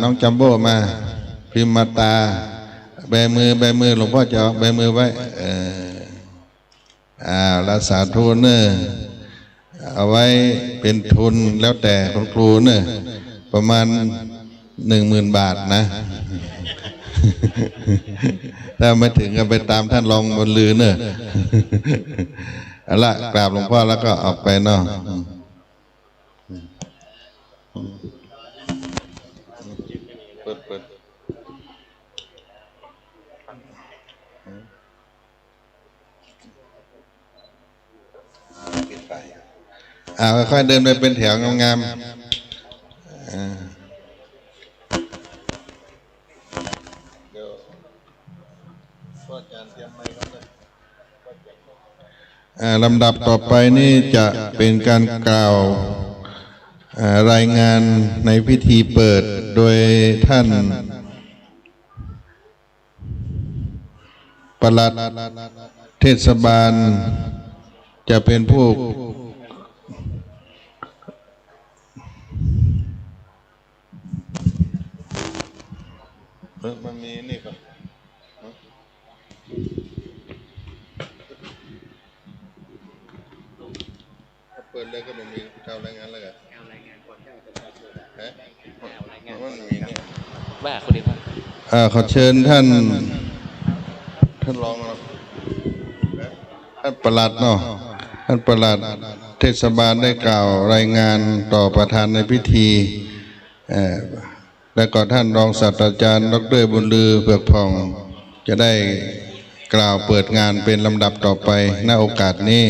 น้องจัมโบ้มาพิมมาตาแบมือหลวงพ่อจะแบมือไว้รักษาทุนเนอะเอาไว้เป็นทุนแล้วแต่คุณครูเนอะประมาณ10,000 บาทนะถ้าไม่ถึงก็ไปตามท่านรองบนลือเนอะเอาละกราบหลวงพ่อแล้วก็ออกไปเนาะเปิดค่อยๆเดินไปเป็นแถวงามๆเดี๋ยวพ่ออาจารย์เตรียมไมค์ก่อนเลยลำดับต่อไปนี่จะเป็นการกล่าวรายงานในพิธีเปิดโดยท่าน ปลัดเทศบาลจะเป็นผู้มันมีนี่ครับเปิดเลยก็มันมีเจ้ารายงานแล้วกันมันมีนี่ว่าคนนี้ว่าขอเชิญท่านรองท่านปลัดเนาะท่านปลัดเทศบาลได้กล่าวรายงานต่อประธานในพิธีและก็ท่านรองศาสตราจารย์ดร.บุญลือเผือกผ่องจะได้กล่าวเปิดงานเป็นลำดับต่อไปณโอกาสนี้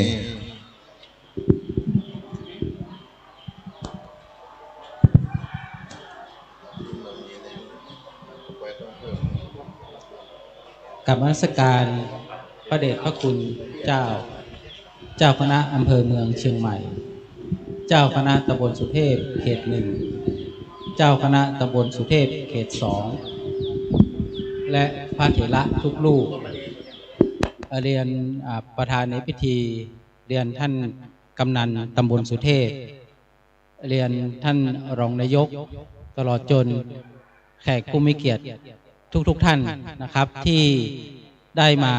กับนมัสการพระเดชพระคุณเจ้าคณะอำเภอเมืองเชียงใหม่เจ้าคณะตำบลสุเทพเขต 1เจ้าคณะตำบลสุเทพเขต 2และพระเถระทุกรูปเรียนประธานในพิธีเรียนท่านกำนันตำบลสุเทพเรียนท่านรองนายกตลอดจนแขกผู้มีเกียรติทุกท่านนะครับที่ได้มา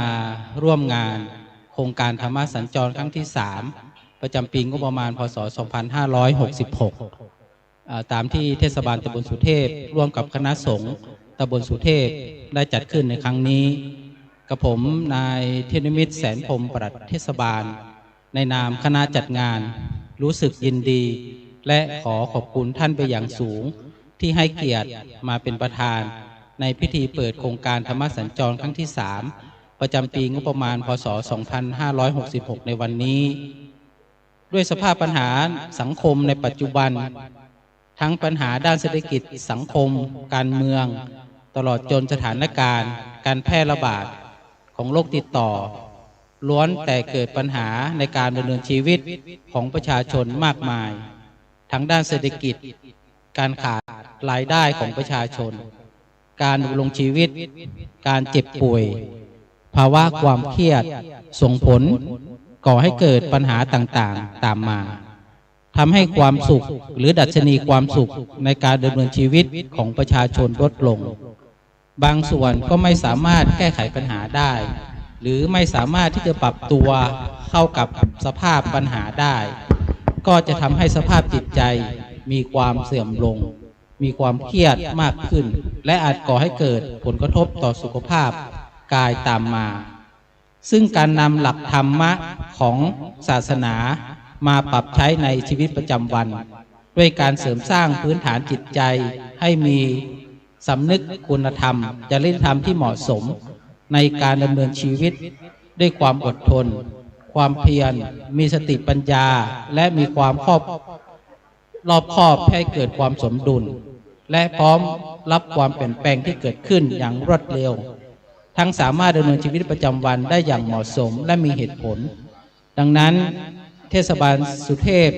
ร่วมงานโครงการธรรมสัญจรครั้งที่3ประจำปีงบประมาณพ.ศ. 2566ตามที่เทศบาลตำบลสุเทพร่วมกับคณะสงฆ์ตำบลสุเทพได้จัดขึ้นในครั้งนี้กับผมนายเทพนิมิตรแสนพรหมปลัดเทศบาลในนามคณะจัดงานรู้สึกยินดีและขอขอบคุณท่านไปอย่างสูงที่ให้เกียรติมาเป็นประธานในพิธีเปิดโครงการธรรมสัญจรครั้งที่3ประจำปีงบประมาณพ.ศ. 2566ในวันนี้ด้วยสภาพปัญหาสังคมในปัจจุบันทั้งปัญหาด้านเศรษฐกิจสังคมการเมืองตลอดจนสถานการณ์การแพร่ระบาดของโรคติดต่อล้วนแต่เกิดปัญหาในการดำเนินชีวิตของประชาชนมากมายทั้งด้านเศรษฐกิจการขาดรายได้ของประชาชนการดำรงชีวิตการเจ็บป่วยภาวะความเครียดส่งผลก่อให้เกิดปัญหาต่างๆตามมาทำให้ความสุขหรือดัชนีความสุขในการดำเนินชีวิตของประชาชนลดลงบางส่วนก็ไม่สามารถแก้ไขปัญหาได้หรือไม่สามารถที่จะปรับตัวเข้ากับสภาพปัญหาได้ก็จะทำให้สภาพจิตใจมีความเสื่อมลงมีความเครียดมากขึ้นและอาจก่อให้เกิดผลกระทบต่อสุขภาพกายตามมาซึ่งการนำหลักธรรมะของศาสนามาปรับใช้ในชีวิตประจำวันด้วยการเสริมสร้างพื้นฐานจิตใจให้มีสำนึกคุณธรรมจริยธรรมที่เหมาะสมในการดำเนินชีวิตด้วยความอดทนความเพียรมีสติปัญญาและมีความรอบคอบให้เกิดความสมดุลและพร้อมรับความเปลี่ยนแปลงที่เกิดขึ้นอย่างรวดเร็วทั้งสามารถดำเนินชีวิตประจำวันได้อย่างเหมาะสมและมีเหตุผลดังนั้นเทศบาลสุเทพ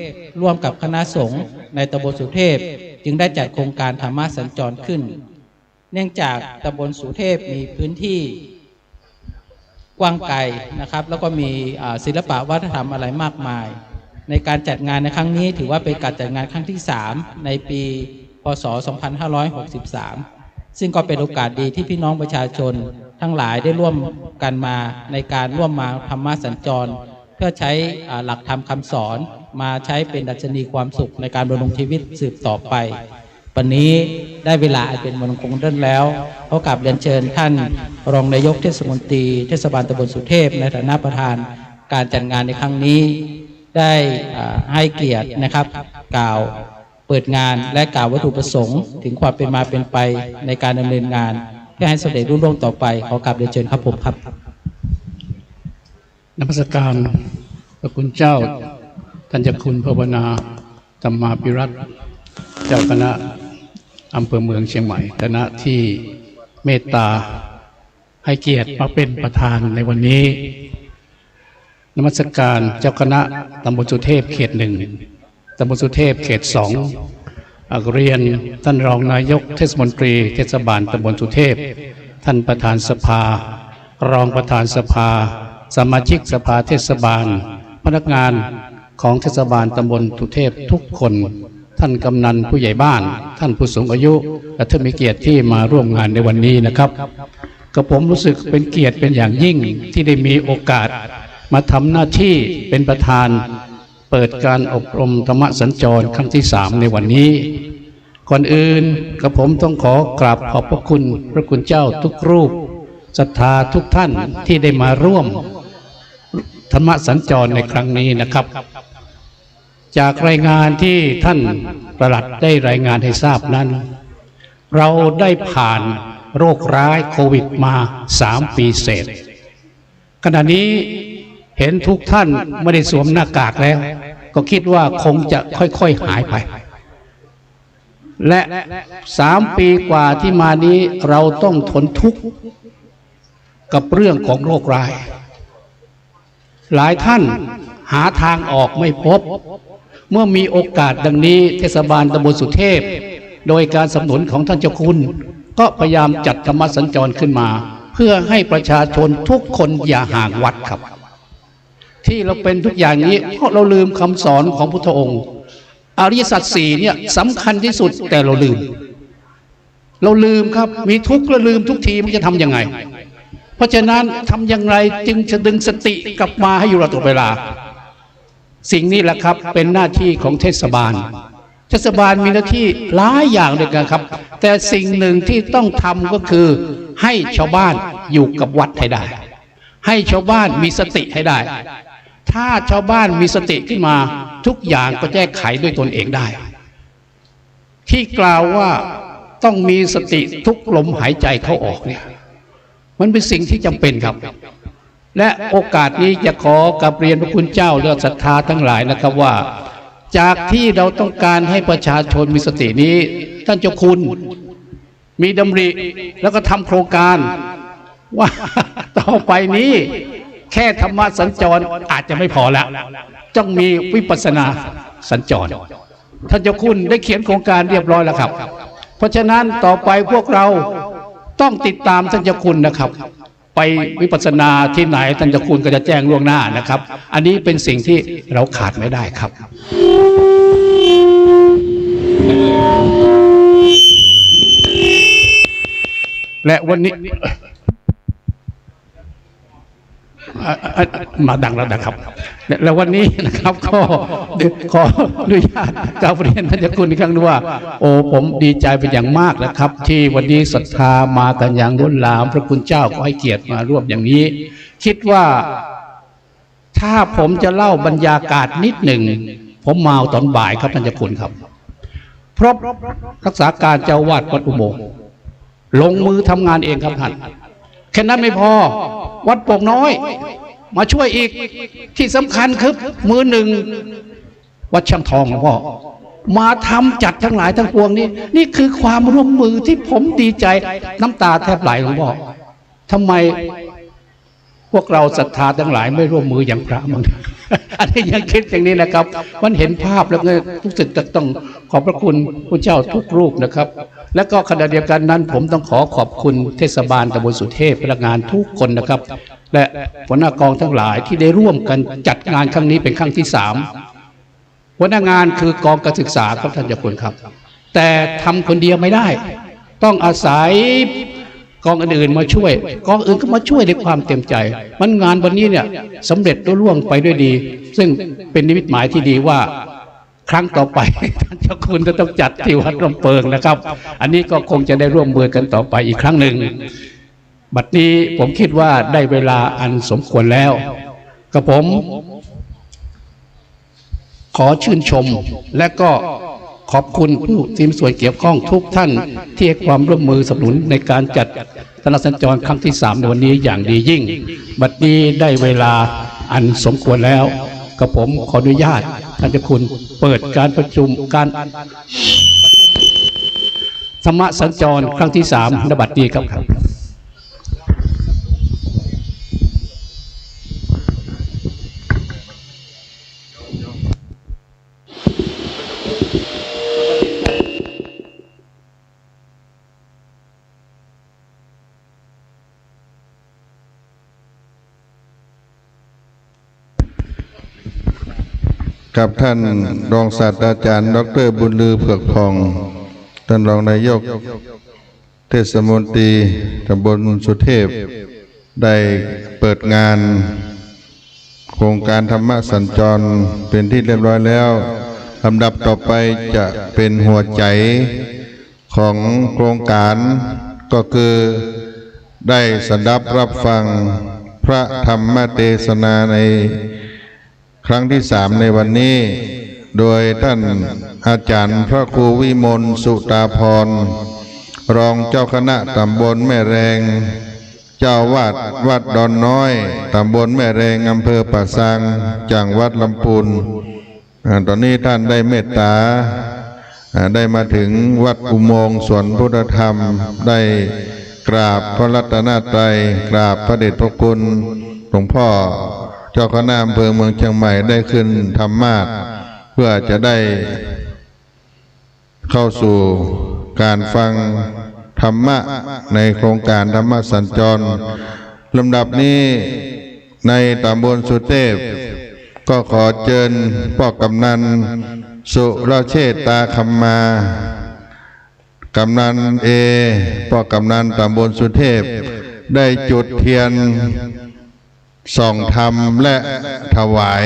ร่วมกับคณะสงฆ์ในตำบลสุเทพจึงได้จัดโครงการธรรมสัญจรขึ้นเนื่องจากตำบลสุเทพมีพื้นที่กว้างไกลนะครับแล้วก็มีศิลปะวัฒนธรรมอะไรมากมายในการจัดงานในครั้งนี้ถือว่าเป็นการจัดงานครั้งที่3ในปีพ.ศ. 2563ซึ่งก็เป็นโอกาสดีที่พี่น้องประชาชนทั้งหลายได้ร่วมกันมาในการร่วมมาธรรมสัญจรเพื่อใช้หลักธรรมคำสอนมาใช้เป็นดัชนีความสุขในการดำรงชีวิตสืบต่อไปวันนี้ได้เวลาเป็นมงคลเดินแล้วขอกราบเรียนเชิญท่านรองนายกเทศมนตรีเทศบาลตำบลสุเทพในฐานะประธานการจัดงานในครั้งนี้ได้ให้เกียรตินะครับกล่าวเปิดงานและกล่าววัตถุประสงค์ถึงความเป็นมาเป็นไปในการดำเนินงานเพื่อให้สำเร็จรุ่งเรืองต่อไปขอกราบเรียนเชิญครับผมครับนมัสการพระคุณเจ้าท่านเจ้าคุณภาวนาธรรมาภิรัตน์เจ้าคณะอำเภอเมืองเชียงใหม่คณะที่เมตตาให้เกียรติมาเป็นประธานในวันนี้นมัสการเจ้าคณะตำบลสุเทพเขต 1ตำบลสุเทพเขต 2เรียนท่านรองนายกเทศมนตรีเทศบาลตำบลสุเทพท่านประธานสภา รองประธานสภาสมาชิกสภาเทศบาลพนักงานของเทศบาลตำบลสุเทพทุกคนท่านกำนันผู้ใหญ่บ้านท่านผู้สูงอายุและท่านมีเกียรติที่มาร่วมงานในวันนี้นะครับก็ผมรู้สึกเป็นเกียรติเป็นอย่างยิ่งที่ได้มีโอกาสมาทำหน้าที่เป็นประธานเปิดการอบรมธรรมสัญจรครั้งที่3ในวันนี้ก่อนอื่นกระผมต้องขอกราบขอบพระคุณพระคุณเจ้าทุกรูปศรัทธาทุกท่านที่ได้มาร่วมธรรมสัญจรในครั้งนี้นะครับจากรายงานที่ท่านปลัดได้รายงานให้ทราบนั้นเราได้ผ่านโรคร้ายโควิดมา3 ปีเศษขณะนี้เห็นทุกท่านไม่ได้สวมหน้ากากแล้วก็คิดว่าคงจะค่อยๆหายไปและ3 ปีกว่าที่มานี้เราต้องทนทุกข์กับเรื่องของโรคร้ายหลายท่านหาทางออกไม่พบเมื่อมีโอกาสดังนี้เทศบาลตำบลสุเทพโดยการสนับสนุนของท่านเจ้าคุณก็พยายามจัดธรรมสัญจรขึ้นมาเพื่อให้ประชาชนทุกคนอย่าห่างวัดครับที่เราเป็นทุกอย่างนี้เพราะเราลืมคำสอนของพุทธองค์อริยสัจ4เนี่ยสำคัญที่สุดแต่เราลืมครับมีทุกข์แล้วลืมทุกทีมันจะทำยังไงเพราะฉะนั้นทำอย่างไรจึงจะดึงสติกลับมาให้อยู่ตลอดเวลาสิ่งนี้แหละครับเป็นหน้าที่ของเทศบาลมีหน้าที่หลายอย่างด้วยกันครับแต่สิ่งหนึ่งที่ต้องทำก็คือให้ชาวบ้านอยู่กับวัดให้ได้ให้ชาวบ้านมีสติให้ได้ถ้าชาวบ้านมีสติขึ้นมาทุกอย่างก็แก้ไขด้วยตนเองได้ที่กล่าวว่าต้องมีสติทุกลมหายใจเข้าออกเนี่ยมันเป็นสิ่งที่จำเป็นครับและโอกาสนี้จะขอกราบเรียนพระคุณเจ้าและศรัทธาทั้งหลายนะครับว่าจากที่เราต้องการให้ประชาชนมีสตินี้ท่านเจ้าคุณมีดำริแล้วก็ทำโครงการว่าต่อไปนี้แค่ธรรมะสัญจรอาจจะไม่พอแล้วต้องมีวิปัสสนาสัญจรท่านเจ้าคุณได้เขียนโครงการเรียบร้อยแล้วครับเพราะฉะนั้นต่อไปพวกเราต้องติดตามท่านเจ้าคุณนะครับไปวิปัสสนาที่ไหนท่านเจ้าคุณก็จะแจ้งล่วงหน้านะครับอันนี้เป็นสิ่งที่เราขาดไม่ได้ครับและวันนี้มาดังแล้วนะครับแล้ววันนี้นะครับก็ขออนุญาตกราบเรียนท่านเจ้าคุณอีกครั้งนึงว่าโอ้ผมดีใจเป็นอย่างมากนะครับที่วันนี้ศรัทธามากันอย่างล้นหลามพระคุณเจ้าก็ให้เกียรติมาร่วมอย่างนี้คิดว่าถ้าผมจะเล่าบรรยากาศนิดหนึ่งผมมาตอนบ่ายครับท่านเจ้าคุณครับเพราะรักษาการเจ้าวาดวัดอุโมงค์ลงมือทำงานเองครับท่านแค่นั้นไม่พอวัดโป่งน้อยมาช่วยอีกที่สำคัญคือมือหนึ่งวัดช่างทองหลวงพ่อมาทำจัดทั้งหลายทั้งปวงนี้นี่คือความร่วมมือที่ผมดีใจน้ำตาแทบไหลหลวงพ่อทำไมพวกเราศรัทธาทั้งหลายไม่ร่วมมืออย่างพระมั้งอันนี้ยังคิดอย่างนี้นะครับมันเห็นภาพแล้วก็รู้สึกจะต้องขอบพระคุณพระเจ้าทุกรูปนะครับและก็ขณะเดียวกันนั้นผมต้องขอบคุณเทศบาลตำบลสุเทพพนักงานทุกคนนะครับและหัวหน้ากองทั้งหลายที่ได้ร่วมกันจัดงานครั้งนี้เป็นครั้งที่3หัวหน้างานคือกองการศึกษาครับท่านเจ้าคุณครับแต่ทำคนเดียวไม่ได้ต้องอาศัยกองอื่นมาช่วยกองอื่นก็มาช่วยในความเต็มใจมันงานวันนี้เนี่ยสำเร็จรุ่ร่วงไปด้วยดีซึ่งเป็นนิมิตหมายที่ดีว่าครั้งต่อไปท่านเจ้าคุณจะต้องจัดที่วัดลำเปิงนะครับอันนี้ก็คงจะได้ร่วมมือกันต่อไปอีกครั้งหนึ่งบัดนี้ผมคิดว่าได้เวลาอันสมควรแล้วกระผมขอชื่นชมและก็ขอบคุณผู้ที่มีส่วนเกี่ยวข้องทุกท่านที่ให้ความร่วมมือสนับสนุนในการจัดธรรมสัญจรครั้งที่3ในวันนี้อย่างดียิ่งบัดนี้ได้เวลาอันสมควรแล้วกระผมขออนุญาตท่านเจ้าคุณเปิดการประชุมการธรรมสัญจรครั้งที่3ณบัดนี้ครับ กับท่านรองศาสตราจารย์ดร.บุญลือเผือกพองท่านรองนายกเทศมนตรีตำบลสุเทพได้เปิดงานโครงการธรรมะสัญจรเป็นที่เรียบร้อยแล้วลำดับต่อไปจะเป็นหัวใจของโครงการก็คือได้สดับรับฟังพระธรรมเทศนาในครั้งที่3ในวันนี้โดยท่านอาจารย์พระครูวิมลสุตาพรรองเจ้าคณะตำบลแม่แรงเจ้าวาดวัดดอนน้อยตำบลแม่แรงอำเภอป่าซางจังหวัดลำพูนตอนนี้ท่านได้เมตตาได้มาถึงวัดอุโมงค์สวนพุทธธรรมได้กราบพระรัตนตรัยกราบพระเดชพระคุณหลวงพ่อเจ้าคณะอำเภอเมืองเชียงใหม่ได้ขึ้นธรรมาสน์เพื่อจะได้เข้าสู่การฟังธรรมะในโครงการธรรมสัญจรลำดับนี้ในตำบลสุเทพก็ขอเชิญพ่อกำนันสุรเชษตาคำมากำนันพ่อกำนันตำบลสุเทพได้จุดเทียนส่องธรรมและถวาย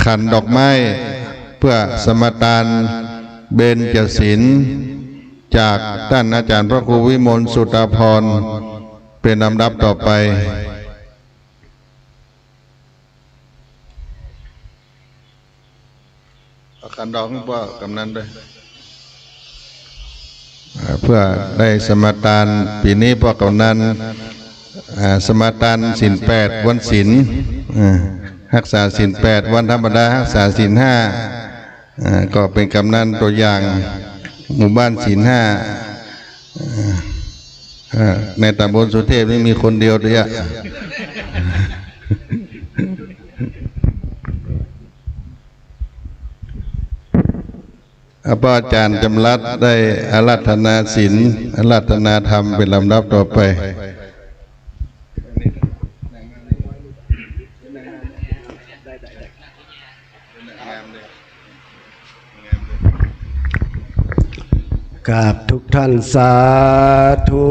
ขันดอกไม้เพื่อสมทานเบญจศีลจากท่านอาจารย์พระครูวิมลสุตาพรเป็นลำดับต่อไปขันดอกให้พ่อกำนันด้วยเพื่อได้สมทานปีนี้พ่อกำนันสมทานศีล8วันศีลรักษาศีล8วันธรรมดารักษาศีล5ก็เป็นกำนันตัวอย่างหมู่บ้านศีล5ในตำบลสุเทพนี่มีคนเดียวเลยพระอาจารย์จำรัดได้อาราธนาศีลอาราธนาธรรมเป็นลำดับต่อไปกราบทุกท่านสาธุ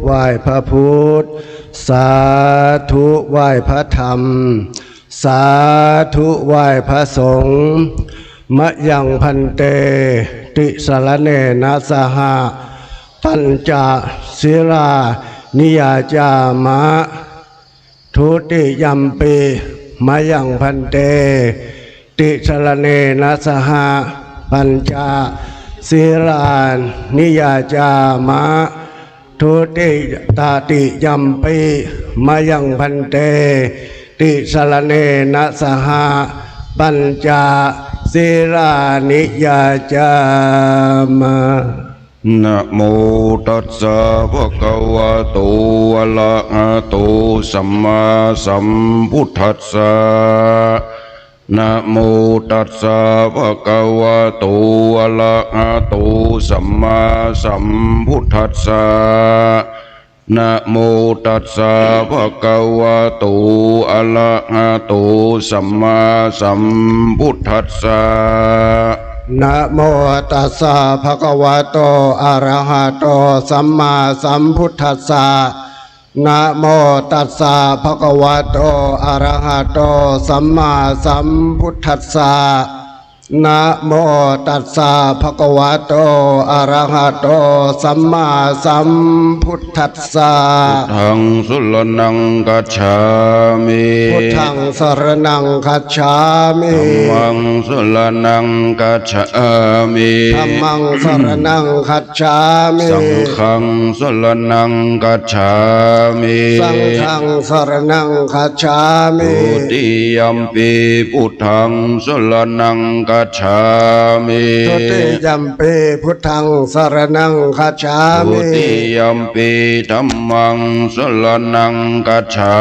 ไหว้พระพุทธสาธุไหว้พระธรรมสาธุไหว้พระสงฆ์มะยังพันเตติสรเนนะสหะปัญจศีลานิยาจามะทุติยัมปิมะยังพันเตติสรเนนะสหะปัญจศีลานิยาจามะทุติตาติยัมปิมะยังพันเตติสรเนนะสหะปัญจศีลานิยาจามะนะโมตัสสะภะคะวะโตอะระหะโตสัมมาสัมพุทธัสสะนะโมตัสสะภะคะวะโตอะระหะโตสัมมาสัมพุทธัสสะนะโมตัสสะภะคะวะโตอะระหะโตสัมมาสัมพุทธัสสะนะโมตัสสะภะคะวะโตอะระหะโตสัมมาสัมพุทธัสสะนะโมตัสสะภะคะวะโตอะระหะโตสัมมาสัมพุทธัสสะนะโมตัสสะภะคะวะโตอะระหะโตสัมมาสัมพุทธัสสะพุทธังสุรนังกัจฉามิพุทธังสรณังคัจฉามิธัมมังสุรนังกัจฉามิธัมมังสรณังคัจฉามิสังฆังสุรนังกัจฉามิสังฆังสรณังคัจฉามิทุติยัมปิพุทธังสุรนังกั กัจฉามิ ทุติยัมปิพุทธังสรณังคัจฉามิ ทุติยัมปิธัมมังสรณังกัจฉา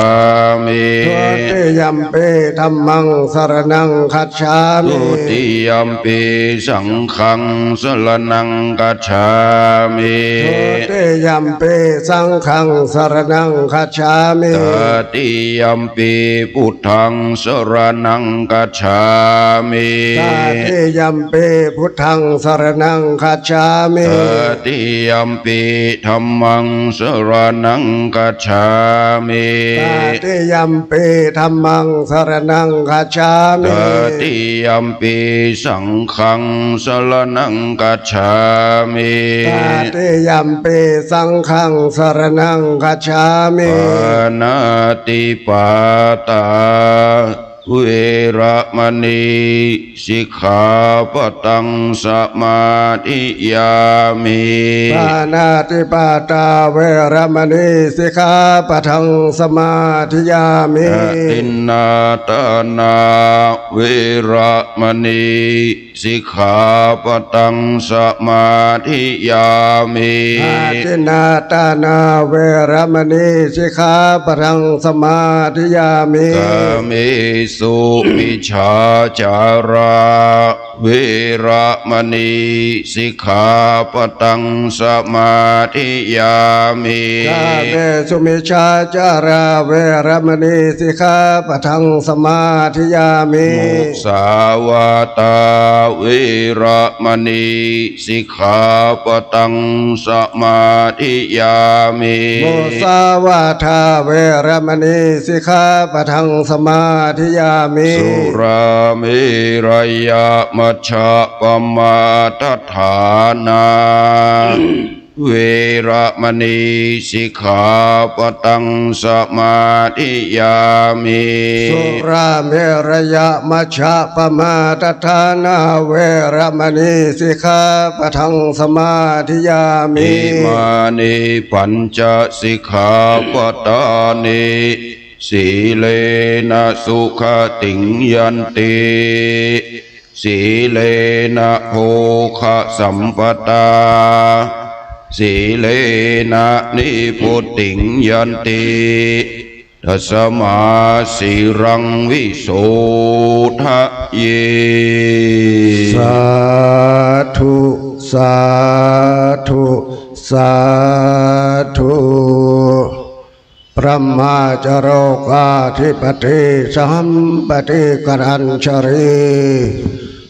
มิ ทุติยัมปิธัมมังสรณังคัจฉามิ ทุติยัมปิสังฆังสรณังกัจฉามิ ทุติยัมปิสังฆังสรณังคัจฉามิ ตติยัมปิพุทธังสรณังกัจฉามิ ตติยัมปิพุทธังสรณังคัจฉามิ ตติยัมปิธัมมังสรณังกัจฉามิ ตติยัมปิธัมมังสรณังคัจฉา ต มิ ติยัมปิสังฆังสรณังกัจฉามิ ตติยัมปิสังฆังสรณังคัจฉามิ ปานาติปาตาเวระมณีสิกขาปตังสมาธิยามิ ปานาติปาตาเวรมณีสิกขาปะทังสมาธิยามิ ตินนาตานาเวระมณีสิกขาปตังสมาธิยามิ อาทินนาตานาเวรมณีสิกขาปะทังสมาธิยามิ กาเมสุมิชาจาราเวระมณีสิกขาปตังสมาธิยามิ กาเมสุมิชาจาราเวรมณีสิกขาปะทังสมาธิยามิ มุสาวาตาเวระมณีสิกขาปตังสมาธิยามิ โมสาวาทาเวรมณีสิกขาปะทังสมาธิยามิ สุราเมรยะมัชฌะปมาทัฏฐานาเวระมณีสิกขาปตังสมาธิยามิ สุราเมรยะมัชฌะปมาทัฏฐานาเวรมณีสิกขาปะทังสมาธิยามิ อิมานิปัญจสิกขาปตานิสีเลนะสุขติงยันติสีเลนะโภคะสัมปตาสีเลนะนิพุตติงยันติทัสมาสีรังวิโสทะเย สาธุสาธุสาธุพระมาจโรกาธิปติสัมปติกรัญชรี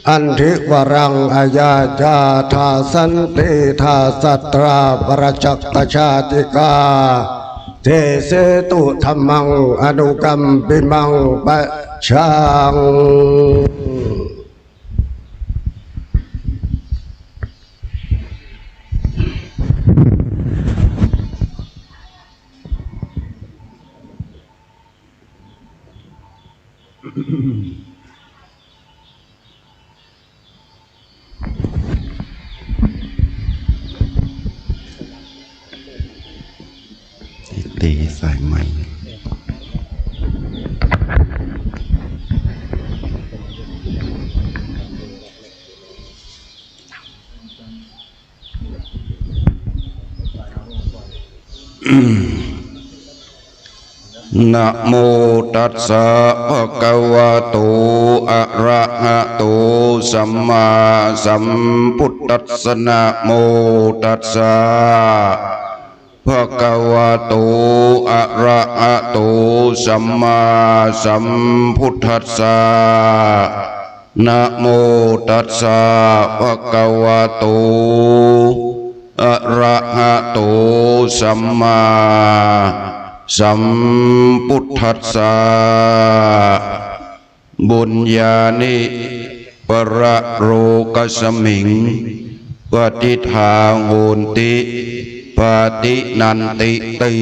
อันทิวรังอาญาจาธาสันติธาสัตราปรจักตชาติกาเทเสตุธรรมังอนุกัมปิมังปะชังตีสายใหม่นะโมตัสสะภะคะวะโตอะระหะโตสัมมาสัมพุทธัสสะนะโมตัสสะภะคะวะโตอะระหะโตสัมมาสัมพุทธัสสะนะโมตัสสะภะคะวะโตอะระหะโตสัมมาสัมพุทธัสสะบุญญาณิประโรกสมิงปฏิทาโหนติปฏินันติตี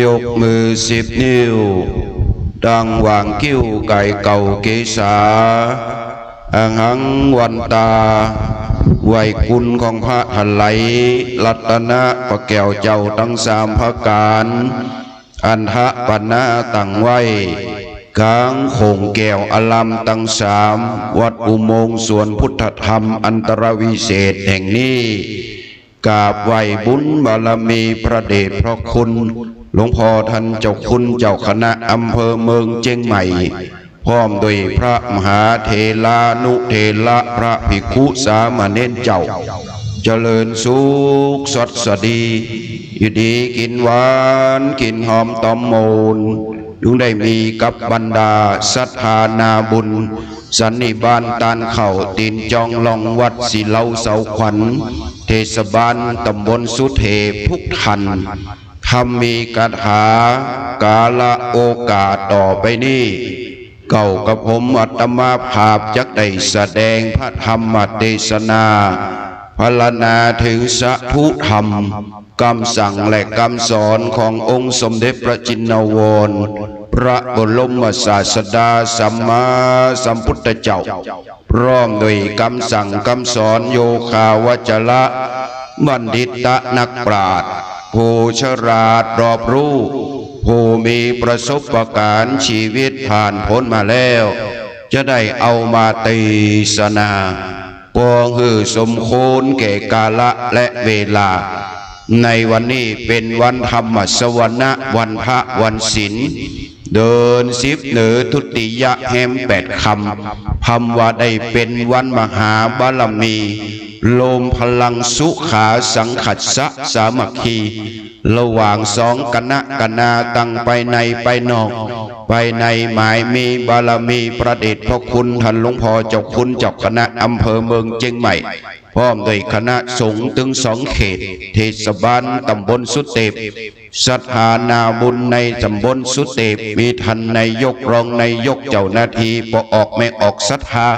ยกมือ10 นิ้วดังวางคิ้วไก่เก่าเกษาอังหังวันตาไหวคุณของพระหันไหลรัตนะพระแก้วเจ้าทั้ง3 พระการอันทะปันนาตั้งไว้ กลางโขงแก้วอลัมตั้งสามวัดอุโมงค์สวนพุทธธรรมอันตรวิเศษแห่งนี้กราบไหว้บุญบารมีพระเดชพระคุณหลวงพ่อท่านเจ้าคุณเจ้าคณะอำเภอเมืองเชียงใหม่พร้อมด้วยพระมหาเทลานุเทระพระภิกขุสามเณรเจ้าเจริญสุขสดสดีอยู่ดีกินหวานกินหอมตอมโมนจึงได้มีกับบรรดาศรัทธานาบุญสันนิบาตตานเข่าตีนจองลองวัดศิเลาเสาขวัญเทศบาลตำบลสุเทพทุกท่านทำมีคาถากาละโอกาสต่อไปนี้เก่ากับผมอัตมาภาพจักได้แสดงพระธรรมเทศนาพรรณนาถึงสัพพุธรรมคำสั่งและคำสอนขององค์สมเด็จพระจินวรพระบรมศาสดาสัมมาสัมพุทธเจ้าพร้อมด้วยคำสั่งคำสอนโยคาวจระบัณฑิตนักปราชญ์ผู้ฉลาดรอบรู้ผู้มีประสบการณ์ชีวิตผ่านพ้นมาแล้วจะได้เอามาตีสนาปองคือสมควรแก่กาละและเวลาในวันนี้เป็นวันธรรมสวนะวันพระวันศีลเดิน10เหนือทุติยะแหม8คำพำว่าได้เป็นวันมหาบารมีโลมพลังสุขาสังขัสสะสามัคคีระหว่างสองคณะกนาตั้งไปในไปนอกไปในหมายมีบารมีประเดชพระคุณท่านหลวงพ่อเจ้าคุณเจ้าคณะอำเภอเมืองเชียงใหม่พร้อมด้วยคณะสงฆ์ถึง2 เขตเทศบาลตำบลสุเทพศรัทธานาบุญในตำบลสุเทพมีท่านนายกรองนายกเจ้าหน้าที่พอออกไม่ออกศรัทธา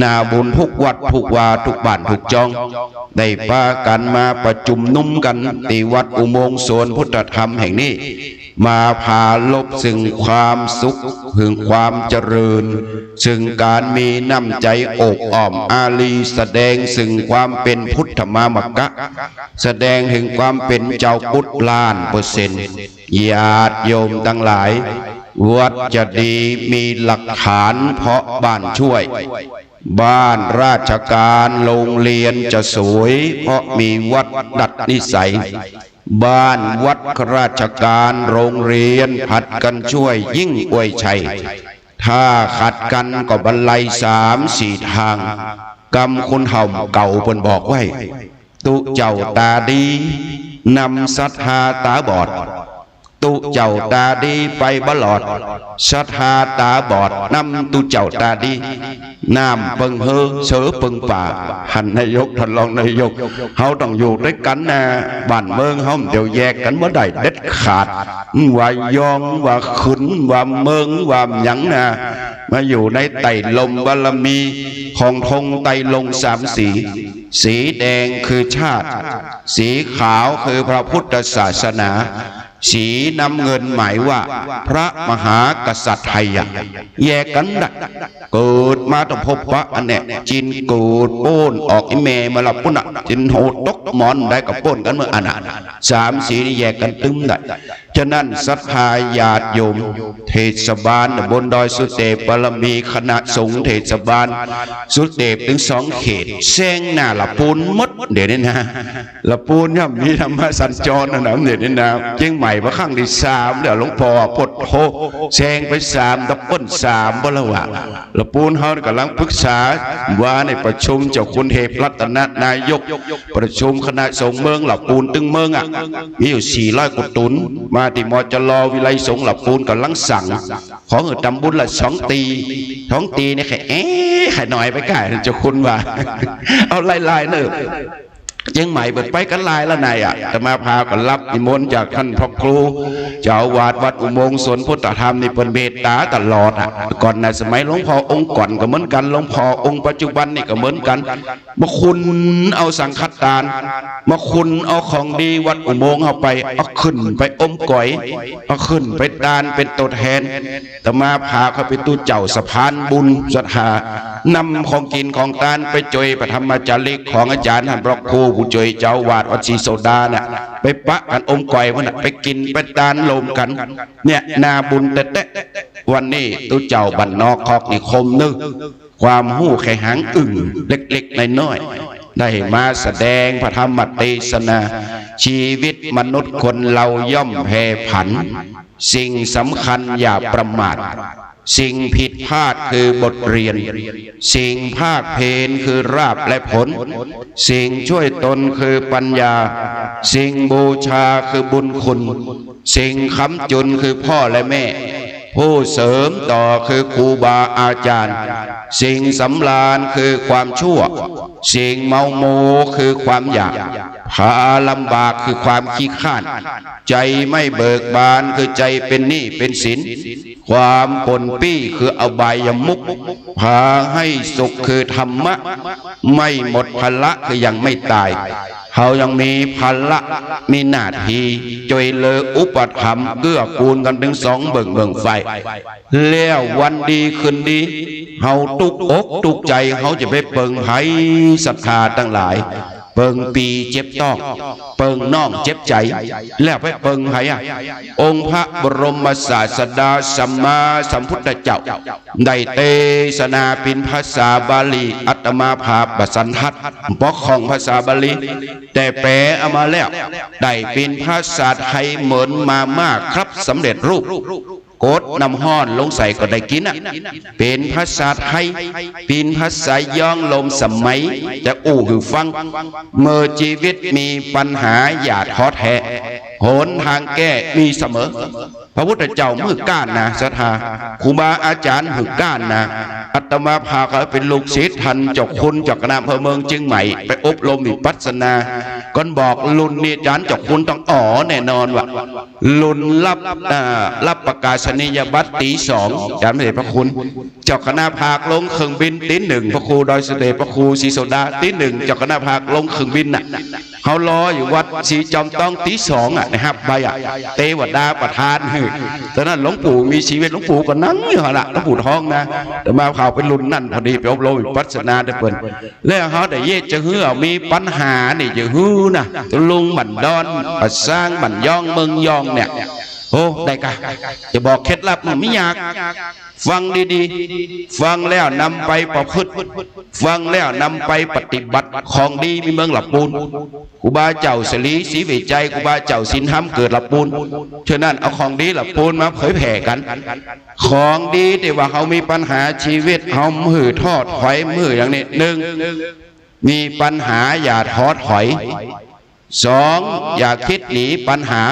นาบุญทุกวัดทุกวาทุกบ้านทุกจองได้พากันมาประชุมนุมกันที่วัดอุโมงค์สวนพุทธธรรมแห่งนี้มาพาลบซึ่งความสุขถึงความเจริญซึ่งการมีน้ำใจโอบอ้อมอารีแสดงซึ่งความเป็นพุทธมามกะแสดงถึงความเป็นเจ้าพุทธ1,000,000ญาติโยมทั้งหลายวัดจะดีมีหลักฐานเพราะบ้านช่วยบ้านราชการโรงเรียนจะสวยเพราะมีวัดดัดนิสัยบ้านวัดราชการโรงเรียนผัดกันช่วยยิ่งอวยชัยถ้าขัดกันก็บรรลัย3-4 ทางกรรมคุณเห่าเก่าเพิ่นบอกไว้ตุเจ้าตาดีนำศรัทธาตาบอดตุเจ้าตาดีไปบลอดศรัทธาตาบอดนำตุเจ้าตาดีน้ำเปิงเฮอเสือเปิงป่าหันนายกท่านรองนายกเขาต้องอยู่ด้วยกันนะบ้านเมืองเขาเดี๋ยวแยกกันเมื่อใดเด็ดขาดว่ายองว่าขุนว่าเมืองว่าหยังนะมาอยู่ในไต่ลมบารมีของธงไต่ลง3 สีสีแดงคือชาติสีขาวคือพระพุทธศาสนาสีน้ำเงินหมายว่าพระมหากษัตริย์ไทยแยกกันได้เกิดมาต้องพบพระอันเนี้ยจินกูดโป้นออกอิเมมาลับปุ่นจินโหดตกหมอนได้กับป้นกันเมื่ออันนั้น3 สีนี่แยกกันตึ้มได้ฉะนั้นศรัทธาญาติโยมเทศบาลบนดอยสุเทพบารมีคณะสงฆ์เทศบาลสุเทพถึง2 เขตแซงหน้าละปูนมดเดี๋ยวนี้นะละปูนย่อมมีธรรมสัญจรนะเดี๋ยวนี้นะเชียงใหม่มาครั้งที่3เดี๋ยวหลวงพ่อปดโพแซงไป3ตะเปิ้ล3บ่ละวะละปูนเขากำลังปรึกษาว่าในประชุมเจ้าคุณเทพรัตนนายกประชุมคณะสงฆ์เมืองละปูนตึงเมืองมีอยู่400 กุตุนมาที่มจรวิไลสงฆ์ละปูนกำลังสั่งของตำบุญละ2 ตี2 ตีนี่แค่หน่อยไปก่เจ้าคุณว่าเอาลายๆเนอะเชียงใหม่เปิดไปกันลายละนายจะมาพากันรับนิมนต์จากท่านพระครูเจ้าวาดวัดอุโมงค์สวนพุทธธรรมนี่เป็นเมตตาตลอดก่อนในสมัยหลวงพ่อองค์ก่อนก็เหมือนกันหลวงพ่อองค์ปัจจุบันนี่ก็เหมือนกันมาคุณเอาสังฆทานมาคุณเอาของดีวัดอุโมงค์เอาไปเอาขึ้นไปอมก๋อยเอาขึ้นไปทานเป็นตัวแทนแต่มาพาเขาไปตู้เจ้าสะพานบุญศรัทธานำของกินของทานไปจอยพระธรรมจาริกของอาจารย์ท่านพระครูผู้ช่วยเจ้าวาดวัดศรีโสดาเนี่ยไปปะกันอมก๋อยมันไปกินไปทานลมกันเนี่ยนาบุญแต่ วันนี้ตู้เจ้าบันนอกคอกนิคมนึกความหู้แข่หางอึ่งเล็กๆน้อยๆได้มาแสดงพระธรรมเทศนาชีวิตมนุษย์คนเราย่อมแผ่ผันสิ่งสำคัญอย่าประมาทสิ่งผิดพลาดคือบทเรียนสิ่งภาคเพนคือราบและผลสิ่งช่วยตนคือปัญญาสิ่งบูชาคือบุญคุณสิ่งค้ำจุนคือพ่อและแม่ผู้เสริมต่อคือครูบาอาจารย์สิ่งสำราญคือความชั่วสิ่งเมาโมคือความอยากพาลำบากคือความขี้ข้านใจไม่เบิกบานคือใจเป็นหนี้เป็นสินความปนปี้คืออบายมุขพาให้สุขคือธรรมะไม่หมดภาระคือยังไม่ตายเขายังมีภาระมีหน้าที่จอยเลออุปถัมภ์เกื้อกูลกันถึงสองเบิ่งไฟแล้ววันดีคืนดีเขาตุกอกตุกใจเขาจะไปเปิงไผ่ศรัทธาทั้งหลายเปิงปีเจ็บต้องเปิงน้องเจ็บใจแล้วไปเปิงไผ่องค์พระบรมศาสดาสัมมาสัมพุทธเจ้าได้เทศนาเป็นภาษาบาลีอัตมาภาพบสันทัดปกของภาษาบาลีแต่แปลเอามาแล้วได้เป็นภาษาไทยเหมือนมามากครับสำเร็จรูปโกดนำห้อนลงใส่ก็ได้กินเป็นภาษาไทยเป็นภาษาย่องลมสมัยจะหูฟังเมื่อชีวิตมีปัญหาอย่าท้อแท้หนทางแก้มีเสมอพระพุทธเจ้ามือก้านนะศรัทธาครูบาอาจารย์มือก้านนะอัตมาภาก็เป็นลูกศิษย์ทันเจ้าคุณเจ้าคณะอำเภอเมืองเชียงใหม่ไปอบรมวิปัสสนาก่อนบอกรุ่นนี้อาจารย์เจ้าคุณต้องแน่นอนว่ารุ่นรับประกาศนียบัตรตี2อาจารย์ไม่ได้พระคุณเจ้าคณะภาคลงเครื่องบินตี 1พระครูดอยสุเทพพระครูศรีโสดาตี 1เจ้าคณะภาคลงเครื่องบินน่ะเขารออยู่วัดศรีจอมต้องตี 2นะครับใบเทวดาประทานตอนนั้นหลวงปู่มีชีวิตหลวงปู่ก็นั่งอยู่ละหลวงปู่ท้องนะแต่มาข่าวเป็นรุ่นนั่นพอดีไปอบรมวิปัสสนาได้เปิดแล้วเขาได้เยจะฮือมีปัญหานี่จะฮือนะตะลุงบันดอนปัสสร้างบันย่องเมืองย่องเนี่ยโอ้ได้กะจะบอกเคล็ดลับมันไม่ยากฟังดีๆฟังแล้วนำไปประพฤติฟังแล้วนำไปปฏิบัติของดีมีเมืองหลับปูนครูบาเจ้าสลีศรีวิจัยครูบาเจ้าสินธรรมเกิดหลับปูนฉะนั้นเอาของดีหลับปูนมาเผยแผ่กันของดีที่ว่าเขามีปัญหาชีวิตเขามือทอดถอยมืออย่างนี้1มีปัญหาอย่าท้อถอย2อย่าคิดหนีปัญหา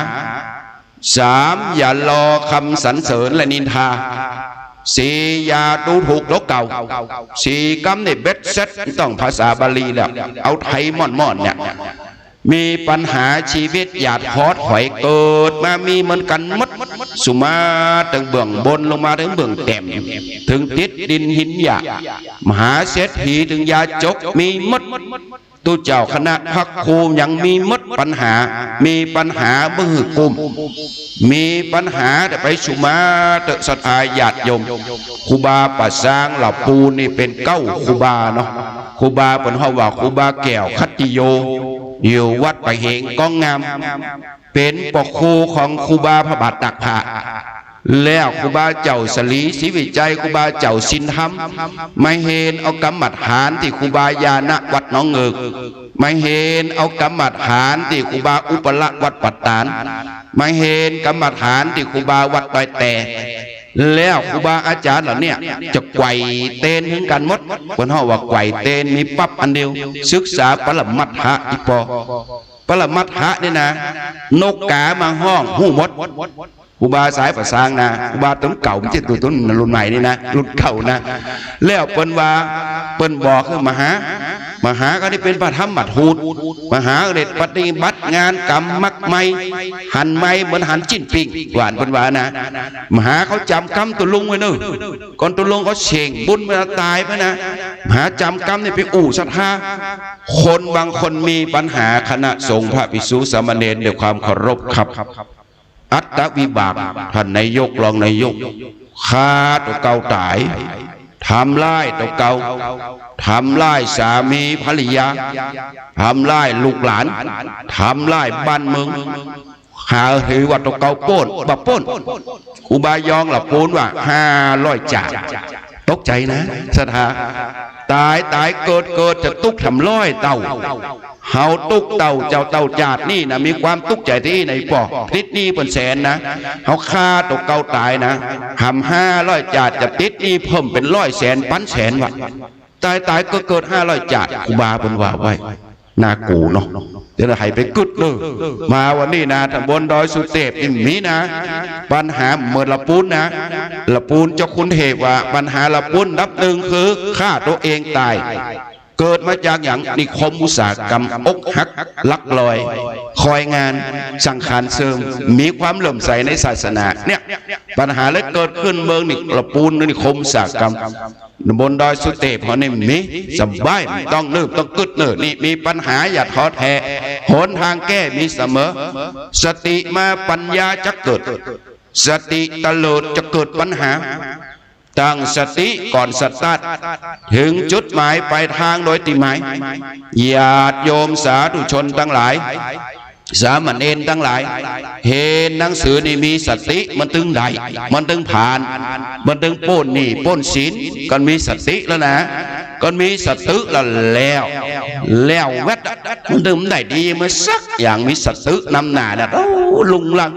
3อย่ารอคำสรรเสริญและนินทา4อย่าดูถูกโลกเก่า4กำในเบ็ดเซ็ตต้องภาษาบาลีแล้วเอาไทยม่อนเนี่ยมีปัญหาชีวิตอย่าท้อถอยเกิดมามีเหมือนกันมัดสุมาถึงเบื้องบนลงมาถึงเบื้องแต้มถึงติดดินหินหยามหาเศรษฐีถึงยาจกมีมัดตู้เจ้าคณะพักครูยังมีมัดปัญหามีปัญหามือกุมมีปัญหาแต่ไปสุมาเตสัตอาญาติโยมครูบาปัสสางเหล่าปูนี่เป็นเก้าครูบาเนาะครูบาเป็นเขาว่าครูบาแก้วคัตติโยอยู่วัดไปเหงก้องงามเป็นปกครูของครูบาพระบาทตักผาแล้วครูบาเจ้าสลีศรีวิจัยครูบาเจ้าสินธรรมไม่เห็นเอากรรมฐานที่ครูบายานะวัดน้องเงิกไม่เห็นเอากรรมฐานที่ครูบาอุปละวัดปัตตานไม่เห็นกรรมฐานที่ครูบาวัดดอยแต่แล้วครูบาอาจารย์เหล่านี้จะไกวเต้นถึงกันหมดคนเขาว่าไกวเต้นมีปั๊บอันเดียวศึกษาปรมัตถะอีปอปรมัตถะนี่นะนกกามาห้องหูมดครูบาสายประสางนะครูบาต้นเก่าไม่ใช่ตัวต้นรุ่นใหม่นี่นะรุ่นเก่านะแล้วเปิ้นว่าเปิ้นบอกคือมหาก็ได้เป็นพระธรรมบัตรหูดมหาเด็ดปฏิบัติงานกรรมมักไม่หันไม่เหมือนหันจิ้นปิ้งหวานเปิ้นว่านะมหาเขาจำกรรมตัวลุงไว้เนอะก่อนตัวลุงเขาเฉ่งบุญเวลาตายไปนะมหาจำกรรมนี่ไปอู่ศรัทธาคนบางคนมีปัญหาคณะสงฆ์พระภิกษุสามเณรด้วยความเคารพครับอัตตวิบากท่านนายกรองนายกฆ่าตัวเก่าตายทำร้ายตัวเก่าทำร้ายสามีภรรยาทำร้ายลูกหลานทำร้ายบ้านเมือง หาถือว่าตกเกาป้นบะป้นครูบายองหลับปูนว่า500 จาดตกใจนะสถาตายเกิดจะตุกทำร้อยเต่าเฮาตุกเต่าเจ้าเต่าจาดนี่นะมีความตุกใจที่ในปอกติดนี่เป็นแสนนะเฮาฆ่าตกเกาตายนะทำ500 จาดจะติดนี่เพิ่มเป็น100 แสนปันแสนวะตายก็เกิด500 จาดครูบาเป็นว่าไว้นากูเนาะเดี๋ยวให้ไปกึดเลยมาวันนี้นะบนดอยสุเทพนี่มีนะปัญหาเมื่อละปูนนะละปูนเจ้าคุณเทพว่าปัญหาละปูนนับหนึ่งคือฆ่าตัวเองตายเกิดมาจากอย่างนิคมอุตสาหกรรมอกหักลักลอยคอยงานสังขารเสริมมีความเลื่อมใสในศาสนาเนี่ยปัญหาเลยเกิดขึ้นเมืองนิละปูนนิคมอุตสาหกรรมบนดอยสุเทพเขาเนี่ยมีสบายต้องนึกต้องกึดเนินี่มีปัญหาอย่าท้อแท้หนทางแก้มีเสมอสติมาปัญญาจะเกิดสติตลอดจะเกิดปัญหาตั้งสติก่อนสตาร์ทถึงจุดหมายปลายทางโดยติหมายญาติโยมสาธุชนทั้งหลายสามเณรทั้งหลายเห็นหนังสือนี่มีสติมันตึงใดมันตึงผ่านมันตึงป้นนี่ป้นศีลก็มีสติแล้วนะก็มีสติแล้วแวดมันตึงได้ดีมาสักอย่างมีสตินำหน้าเนี่ยลุงลัง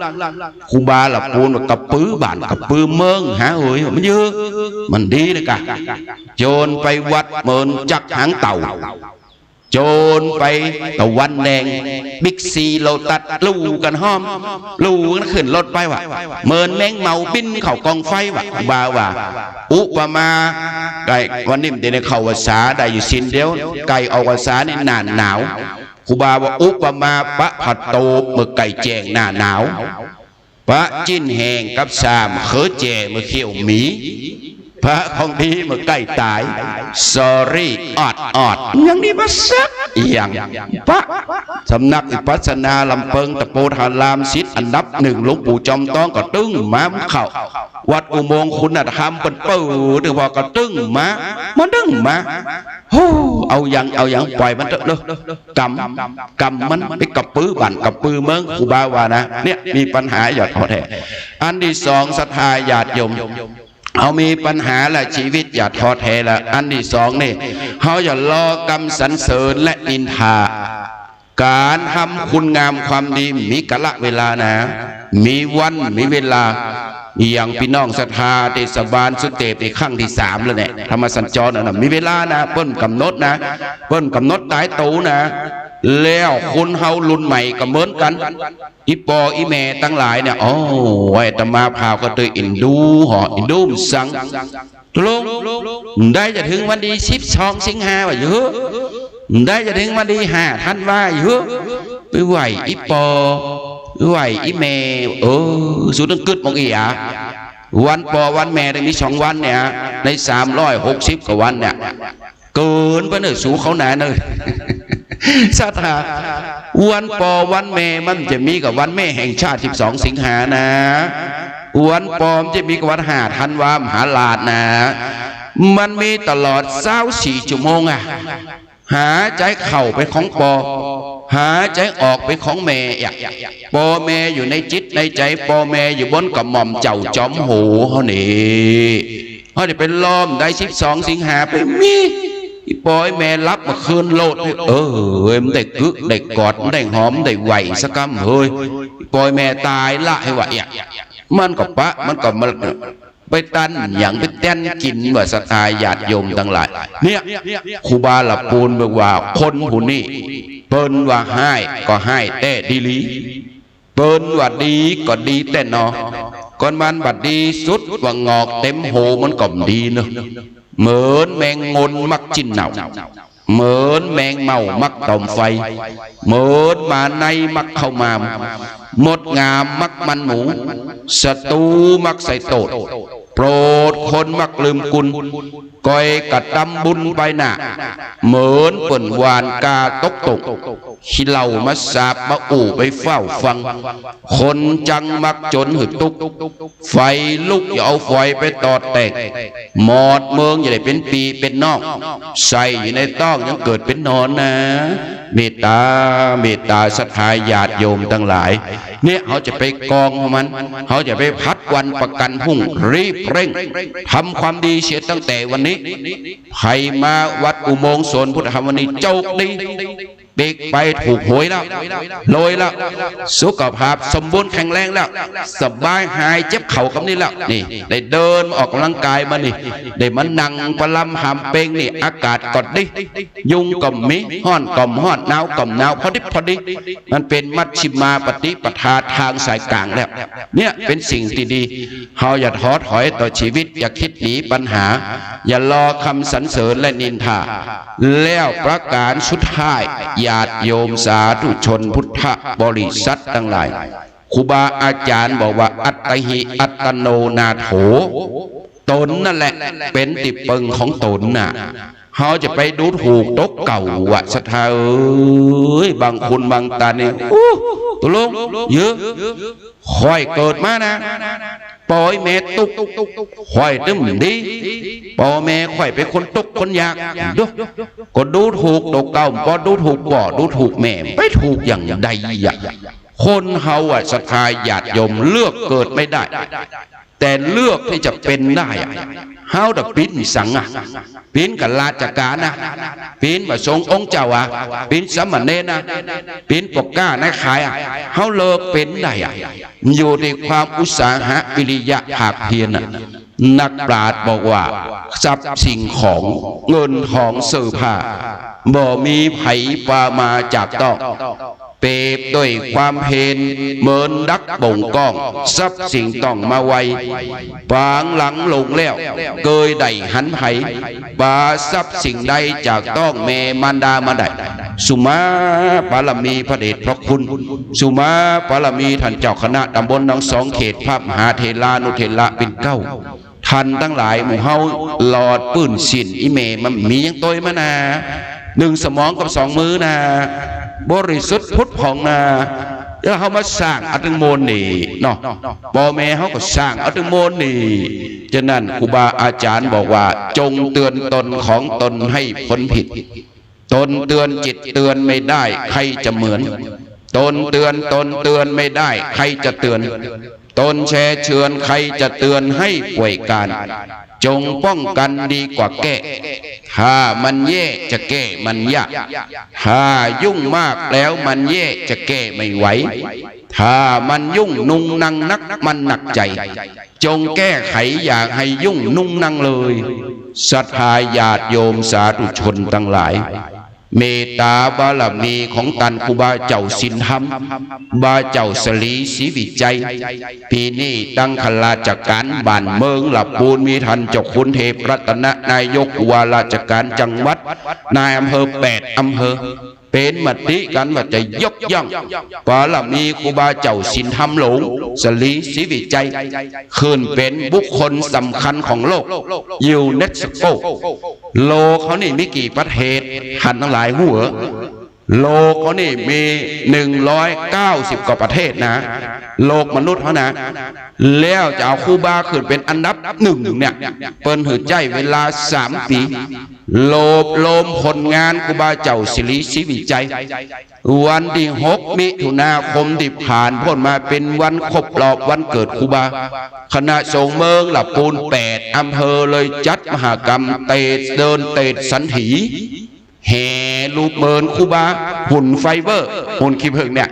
ครูบาละปูนกับปื้อบ้านกับปื้อเมืองหาเอ้ยมันเยอะมันดีเลยกะโจรไปวัดเมินจักหางเต่าโจรไปตะวันแดงบิ๊กซีโลตัดลู่กันห้อมลู่กันขึ้นรถไปว่ะเมินแมงเมาบินเข่ากองไฟว่ะบาว่าอุปมาไก่วันนี้มันได้เข้าภาษาได้อยู่สิ้นเดียวไก่ออกภาษาในหนาวครูบาว่าอุปมาปะผัดโตเมื่อไก่แจงหนาวปะจิ้นแหงกับสามเขอแจเมื่อเขี้ยวหมีพระของพี่เมื่อใกล้ตาย sorry อดยังนี่มาสักอย่างพระสำนักอิปัสนาลำเปิงตะโพธารามศิษย์อันดับ1หลวงปู่จอมต้องก็ตึ้งมาเข่าวัดอุโมงค์คุณธรรมเป็นเปิดถึงว่าก็ตึ้งมามันตึ้งมาเอาอย่างปล่อยมันเถอะเลยกรรมมันไปกับปื้อบั่นกับปื้อเมืองครูบาวานะเนี่ยมีปัญหาอย่าท้อแท้อันที่2ศรัทธาญาติโยมเอามีปัญหาและชีวิตอย่าท้อแท้ละอันที่2นี่เขาอย่ารอกรรมสรรเสริญและนินทาการทำคุณงามความดีมีกาลเวลานะมีวันมีเวลาอย่างพี่น้องศรัทธาเทศบาลสุเทพในครั้งที่3แล้วเนี่ยธรรมสัญจรนะมีเวลานะเปิ้นกำหนดนะเปิ้นกำหนดตายตูนะแล้วคุณเฮารุ่นใหม่ก็เหมือนกันอีปออีแม่ตั้งหลายเนี่ยโอ้ยแต่มาพาวก็ตัวอินดูหออินดูมสังลงได้จะถึงวันดี12 สิงหาว่าเยอะได้จะถึงวันดี5 ธันวาเยอะไปไหวอีปอไหวอีแม่สุดต้องกึดมองอีอ่ะวันปอวันแม่ได้มี2 วันเนี่ยใน360 กว่าวันเนี่ยเกินไปเนอะสูเขาหนาเนอะศรัทธาวันปอวันแม่มันจะมีกับวันแม่แห่งชาติ12 สิงหานะวันปอมจะมีกับวัน5 ธันวามหาลาดนะมันมีตลอด24 ชั่วโมงอ่ะหาใจเข่าไปของปอหาใจออกไปของแม่ปอแม่อยู่ในจิตในใจปอแม่อยู่บนกระหม่อมเจ้าจอมโหเขานี่เขาจะเป็นล้อมได้12 สิงหาไปมีปอยแม่รับมาคืนโลดมันได้กึกได้กอดได้หอมได้ไหวสักคำเฮ้ยปอยแม่ตายละให้ไหวมันก็ปะมันก็มาไปตันอย่างไปเต้นกินว่าศรัทธาญาติโยมทั้งหลายเนี่ยครูบาละปูนบอกว่าคนผู้นี้เปิ้นว่าให้ก็ให้แต่ดีลีเปิ้นว่าดีก็ดีแต่นอก่อนมันบัดดีสุดว่างอกเต็มโหมันก็ดีเนอะเหมือนแมงงนมักจิ้นเหนาเหมือนแมงเมามักตอมไฟเหมือนมาในมักเข้ามาหมดงามมักมันหมูศัตรูมักใส่โตดโปรดคนมักลืมกุลก้อยกัดดำบุญไปหน้าเหมือนเปิ่นวานกาตกขี้เหล่ามาสาบมาอู่ไปเฝ้าฟังคนจังมักจนหึกตุกไฟลุกอย่าเอาไฟไปตอดแตกหมอดเมืองอย่าได้เป็นปีเป็นนอกใส่อยู่ในต้องยังเกิดเป็นนอนนะเมตตาศรัทธาญาติโยมทั้งหลาย เนี่ยเขาจะไปกองมันเขาจะไปพัดวันประกันพรุ่งรีบเร่งทำความดีเสียตั้งแต่วันนี้ใครมาวัดอุโมงค์สวนพุทธธรรมวันนี้โชคดีเด็กไปถูกหวยแล้วรวยแล้วสุขภาพสมบูรณ์แข็งแรงแล้วสบายหายเจ็บเข่ากับนี่แล้วนี่ได้เดินออกกำลังกายมานี่ได้มันนั่งปลำหามเปงนี่อากาศกดดิยุงก่อมมีห้อนก่อมห้อนหนาวก่อมหนาวพอดีมันเป็นมัชฌิมาปฏิปทาทางสายกลางแล้วเนี่ยเป็นสิ่งที่ดีเราอย่าท้อถอยต่อชีวิตอย่าคิดหนีปัญหาอย่ารอคำสรรเสริญและนินทาแล้วประการสุดท้ายญาติโยมสาธุชนพุทธบริษัททั้งหลายครูบาอาจารย์บอกว่าอัตหิอัตโนนาโถตนนั่นแหละเป็นติเปิงของตนน่ะเขาจะไปดูถูกตกเก่าวะสถาเอ้ยบางคนบางตาเนี่ยตัวลงเยอะค่อยเกิดมานะปล่อยแม่ตุกค่อยตึ้มดีปอแม่ค่อยเป็นคนตุกคนยากดูก็ดูถูกตกเก่าพอดูถูกบ่ดูถูกแม่ไม่ถูกอย่างใดอย่างคนเฮาอ่ะศรัทธาญาติโยมเลือกเกิดไม่ได้แต่เลือกที่จะเป็นได้เฮาแต่ปิ้นสังอ่ะปิ้นกับราชการนะปิ้นมาทรงองค์เจ้าอ่ะปิ้นสมณเณรนะปิ้นปกก้าในขายอ่ะเฮาเลิกเป็นได้อ่ะอยู่ในความอุตสาหะวิริยะภาคเพียรน่ะนักปราชญ์บอกว่าทรัพย์สิ่งของเงินทองเสื้อผ้าบ่มีไผปามาจากต้องเปรียบด้วยความเพลินเหมือนดักบ่งก้องทรัพย์สิ่งต้องมาไวปางหลังลงแล้วเกยได้หันไผ่บาทรัพย์สิ่งใดจากต้องเมมารดามาได้สุมาบารมีพระเดชพระคุณสุมาบารมีท่านเจ้าคณะตำบลหนองสองเขตพระมหาเถรานุเถระเป็นเก้าท่านทั้งหลายหมู่เฮาหลอดปื้นสินอิเมมันมียังตัวมานาหนึ่งสมองกับสองมือนะบริสุทธิ์พุทธผ่องนะแล้วเขามาสร้างอัตโมนนี่เนาะพ่อแม่เขาก็สร้างอัตโมนนี่ฉะนั้นครูบาอาจารย์บอกว่าจงเตือนตนของตนให้พ้นผิดตนเตือนจิตเตือนไม่ได้ใครจะเหมือนตนเตือนไม่ได้ใครจะเตือนตนแช่เชือนใครจะเตือนให้ป่วยการจงป้องกันดีกว่าแก้ถ้ามันแย่จะแก้มันยากถ้ายุ่งมากแล้วมันแย่จะแก้ไม่ไหวถ้ามันยุ่งนุ่งนังนักมันหนักใจจงแก้ไขอย่าให้ยุ่งนุ่งนังเลยศรัทธาญาติโยมสาธุชนทั้งหลายเมตตาบารมีของตันครูบาเจ้าสินธรรมบาเจ้าสลีศรีวิจัยปีนี้ตั้งขราชการบ้านเมืองหลับปูนมีทันเจ้าคุณเทพรัตนนายกว่าราชการจังหวัดนายอำเภอ8อำเภอเป็นมติกันว่าจะยกย่องบารมีครูบาเจ้าสินธรรมหลวงสลีศรีวิจัยขึ้นเป็นบุคคลสำคัญของโลกยูเนสโกโลกเขานี่มีกี่ประเทศหันทั้งหลายหัวโลกเขานี่มี190กว่าประเทศนะโลกมนุษย์เขานะแล้วจะเอาครูบาขึ้นเป็นอันดับ1เนี่ยเปิ้นหือใจเวลา3 ปีโลมผลงานครูบาเจ้าศิริศรีวิจัยวันที่6 มิถุนาคมที่ผ่านพ้นมาเป็นวันครบรอบวันเกิดครูบาคณะสงฆ์เมืองหลับปูน8อำเภอเลยจัดมหกรรมเตะเดินเตะสันถีแห่ลูกเมินครูบาหุ่นไฟเบอร์หุ่นขี้ผึ้งเนี่ย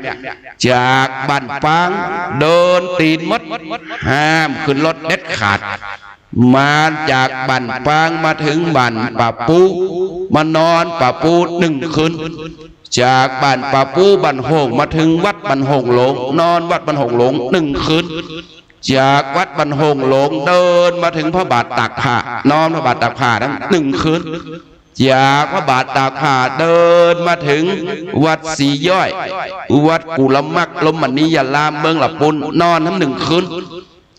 จากบ้านปางเดินตีนมดห้ามขึ้นรถเด็ดขาดมาจากบ้านปางมาถึงบ้านป่าปูมานอนป่าปู1 คืนจากบ้านป่าปูบ้านโฮงมาถึงวัดบ้านโฮงหลงนอนวัดบ้านโฮงหลง1 คืนจากวัดบ้านโฮงหลงเดินมาถึงพระบาทตากผ้านอนพระบาทตากผ้านั้น1 คืนจากพระบาทตากผ้าเดินมาถึงวัดสีย่อยวัดกุลมักลมมณียลามเมืองหลับปุนนอนทั้ง1 คืน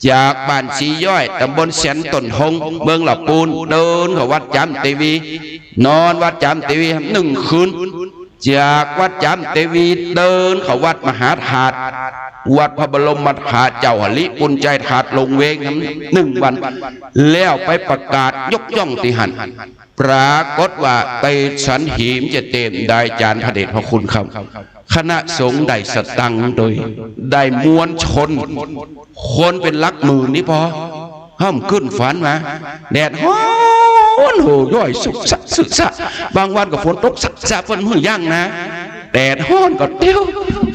จากบ้านสีย่อยตำบลเสียนต้นหงเมืองหลับปูนเดินเข้าวัดจามเทวีนอนวัดจามเทวี1 คืนจากวัดจามเทวีเดินเข้าวัดมหาธาตุ วัดพระบรมธาตุเจ้าหลิปุญใจถาดลงเวง1 วันแล้วไปประกาศยกย่องติหันปรากฏว่าไปสันหิมจะเต็มได้จานพระเดชพระคุณครับคณะสงฆ์ได้สตังโดยได้มวลชนคนเป็นลักหมื่นนี่พอห้ามขึ้นฝันมาแดดฮ้อนโหย่อยสุกสักสึกสะบางวันก็ฝนตกสักสะฝนมือย่างนะแดดฮ้อนก็เตี้ยว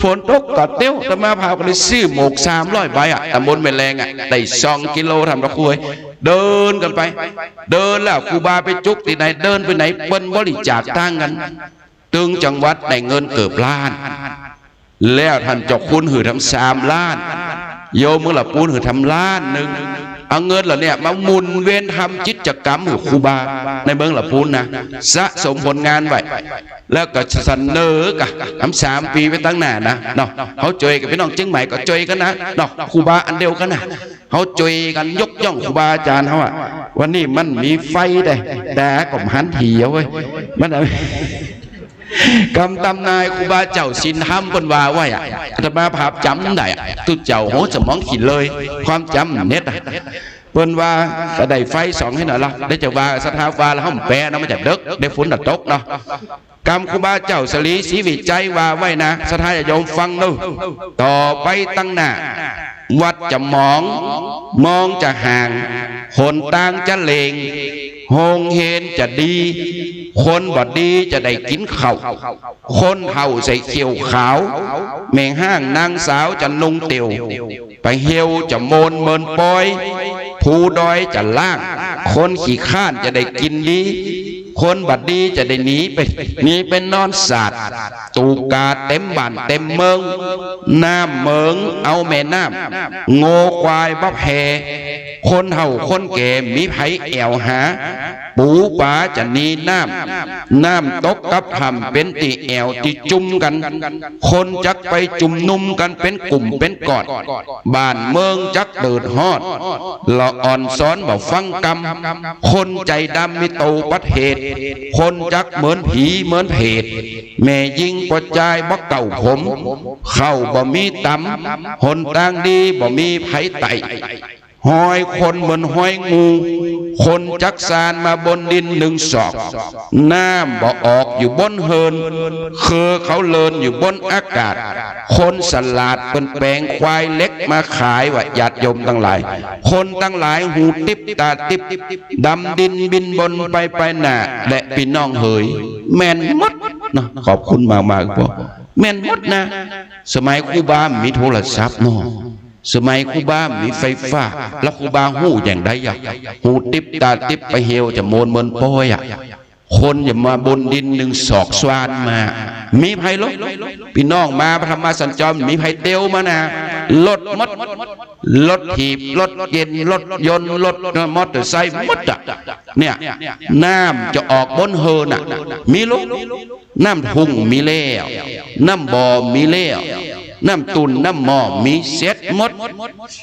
ฝนตกก็เตี้ยวแต่มาพากันเลยซื้อหมก300 ใบอ่ะตำบลแม่แรงอ่ะได้2 กิโลทำตะคุยเดินกันไปเดินแล้วครูบาไปจุกที่ไหนเดินไปไหนเปิ้นบริจาคตั้งกันตึงจังหวัดได้เงินเกือบล้านแล้วท่านเจ้าคุณหือทำ3 ล้านโยมเมื่อละปูนหือทำล้านหนึ่งเอาเงินเหล่านี้มาหมุนเวียนทำกิจกรรมหือครูบาในเมืองละปูนนะสะสมผลงานไว้แล้วก็เสนอกะ3 ปีไปตั้งหน้านะเนาะเขาจอยกับพี่น้องเชียงใหม่ก็จอยกันนะเนาะครูบาอันเดียวกันนะเขาจอยกันยกย่องครูบาอาจารย์เขาอ่ะวันนี้มันมีไฟได้แต่ก็หันถี่เอาไว้มันกำตำนายครูบาเจ้าสินห้ำบนว่าไว้อะแต่มาภาพจำได้ตุเจ้าโหสมองขีดเลยความจำเน็ตเปิ้นว่าก็ได้ไฟ2ให้หน่อยละได้จะว่าสถาฟ้าแล้วห้องแปรนะมันจะเด็กได้ฝนตกเนาะกรรมครูบาเจ้าสลีศรีวิจัยว่าไว้นะสถาโยมฟังนู่ต่อไปตั้งหน้าวัดจะมองจะห่างหนต่างจะเลงหงเห็นจะดีคนบดดีจะได้กินข้าวคนเห่าใส่เขียวขาวแม่ห้างนางสาวจะนุ่งเตียวไปเหี่ยวจะโมนเมินปอยผู้ดอยจะล่างคนขี้ข้านจะได้กินดีคนบัดดีจะได้หนีเป็นนอนสาดตูกาเต็มบ้านเต็มเมืองน้ำเมืองเอาแม่น้ำโง่ควายบับแห่คนเห่าคนแก่มีไผแอวหาปูป่าจะนีน้ำตกกับทำเป็นตีแอวตีจุ่มกันคนจักไปจุ่มนุ่มกันเป็นกลุ่มเป็นกอดบ้านเมืองจักเดือดฮอดละอ่อนซ้อนบ่ฟังกรรมคนใจดำมีโตประเทศคนจักเหมือนผีเหมือนเพศแม่ยิงปะจายบ่เก่าผมเข้าบ่มีตำหนต่างดีบ่มีไผไตหอยคนเหมือนหอยงูคนจักสานมาบนดิน1 ศอกน้ำบ่ออกอยู่บนเฮินคือเขาเลินอยู่บนอากาศคนสลาดเป็นแปลงควายเล็กมาขายว่าญาติโยมทั้งหลายคนทั้งหลายหูติบตาติบดำดินบินบนไปหน้าและพี่น้องเฮยแม่นมดนะขอบคุณมากๆพ่อแม่นมดนะสมัยครูบามีโทรศัพท์เนาะสมัยครูบามีไฟฟ้าแล้วครูบาหูอย่างใดอ่ะหูติบตาติบไปเหี่ยวจะโมนเมินป้อยอ่ะคนอย่ามาบนดิน1 ศอกสวานมามีไผลบพี่น้องมาธรรมสัญจรมีไผเตียวมานะรถมดรถถีบรถเย็นรถยนต์รถมอเตอร์ไซค์มดอ่ะเนี่ยน้ำจะออกบนเฮินอ่ะมีลูกน้ำทุ่งมีเลี้ยวน้ำบ่อมีเลี้ยวน้ำตุนน้ำหม้อมีเซ็ตมด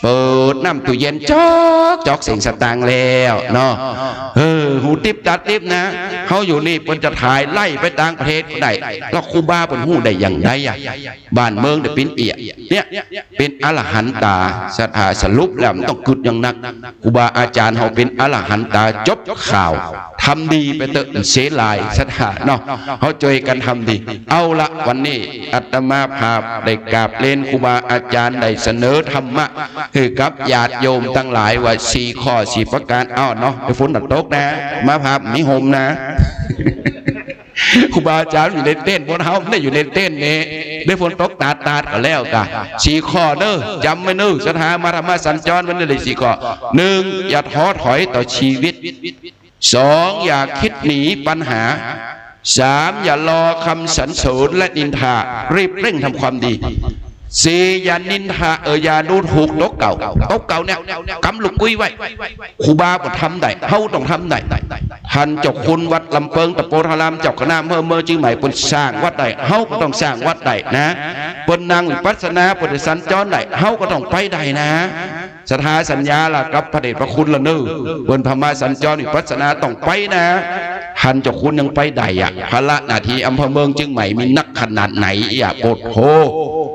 เปิดน้ำตู้เย็นจอกเสียงสตางค์แล้วเนาะหูติบตัดติบนะเขาอยู่นี่เพิ่นจะถ่ายไล่ไปต่างประเทศได้แล้วครูบาเป็นหูได้อย่างไรอ่ะบ้านเมืองได้เป็นเอียเนี่ยเป็นอรหันตาสรุปแล้วต้องกึดอย่างนักครูบาอาจารย์เขาเป็นอรหันตาจบข่าวทำดีไปเตอะเสียลายสถาเนาะเขาช่วยกันทำดีเอาละวันนี้อาตมาภาพได้กราบเล่นครูบาอาจารย์ได้เสนอธรรมะคือกับญาติโยมทั้งหลายว่า4 ข้อ4 ประการอ้อเนาะไปฝนตกนะมาภาพมีโฮมนะครูบาอาจารย์อยู่ในเต้นบนเฮาไม่ได้อยู่ในเต้นนี่ได้ฝนตกตาดก็แล้วกัน4 ข้อเด้อจำไว้เด้อสถามาธรรมสัญจรวันนี้ได้4 ข้อ 1. อย่าท้อถอยต่อชีวิต 2. อย่าคิดหนีปัญหา 3. อย่ารอคำสรรเสริญและนินทารีบเร่งทำความดี 4. อย่านินทาอย่าดูถูกโต๊ะเก่าเนี่ยกำลูกกุ้ยไว้ครูบาก็ทำได้เฮาต้องทำได้ท่านเจ้าคุณวัดลำเปิงตะโพธารามเจ้าคณะเมื่อจึงใหม่ปนสร้างวัดได้เฮาก็ต้องสร้างวัดได้นะปนนางวิปัสสนาปนสัญจรได้เฮาก็ต้องไปได้นะสถาสัญญาล่ะกับพระเดชพระคุณละเนื้อปนพม่าสัญจรวิปัสสนาต้องไปนะ ท่านเจ้าคุณยังไปได้อะภาระหน้าที่อำเภอเมืองเชียงใหม่มีนักขนาดไหนอย่าโปดโห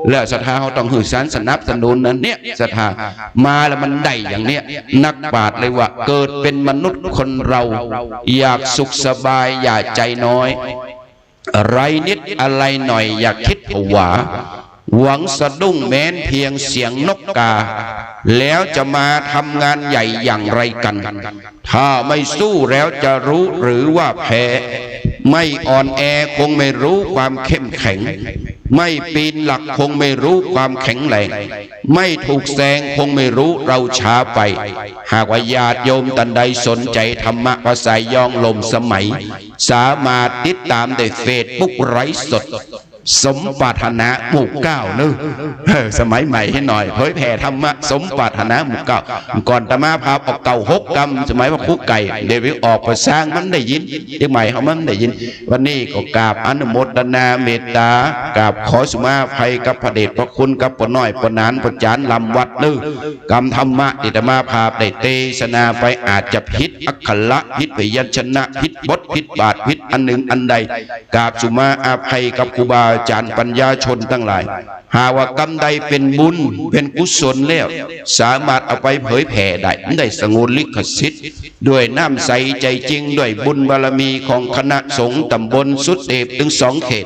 และศรัทธาเขาต้องหือสารสนับสนุนนั้นเนี่ยศรัทธามาแล้วมันได้อย่างเนี้ยนักปราชญ์เลยว่าเกิดเป็นมนุษย์คนเราอยากสุขสบายอย่าใจน้อยอะไรนิดอะไรหน่อยอย่าคิดผวาหวังสะดุ้งแม้นเพียงเสียงนกกาแล้วจะมาทำงานใหญ่อย่างไรกันถ้าไม่สู้แล้วจะรู้หรือว่าแพ้ไม่อ่อนแอคงไม่รู้ความเข้มแข็งไม่ปีนหลักคงไม่รู้ความแข็งแรงไม่ถูกแซงคงไม่รู้เราช้าไปหากว่าญาติโยมตันใดสนใจธรรมะภาษายองลมสมัยสามารถติดตามในเฟซบุ๊กไร้สดสมปรารถนาหมู่เก้านึสมัยใหม่ให้หน่อยเผยแผ่ธรรมะสมปรารถนาหมู่เก้าก่อนตมาพาออกเก่า6 กรรมสมัยว่าคุกไก่เดวิออกไปสร้างมันได้ยินเด็กใหม่เขามันได้ยินวันนี้ก็กราบอนุโมทนาเมตตากราบขอสุมาภัยกับพระเดชพระคุณกับปน้อยปนานปจานลำวัดกรรมธรรมะที่ตมาพาได้เทศนาไปอาจจะผิดอักขระผิดพยัญชนะผิดบทผิดบาทผิดอันหนึ่งอันใดกราบสุมาอาภัยกับครูบาอาจารย์ปัญญาชนทั้งหลายหาว่ากรรมใดเป็นบุญเป็นกุศลแล้วสามารถเอาไปเผยแผ่ได้สงวนลิขสิทธิ์ด้วยน้ำใสใจจริงด้วยบุญบารมีของคณะสงฆ์ตำบลสุดเดชถึง2 เขต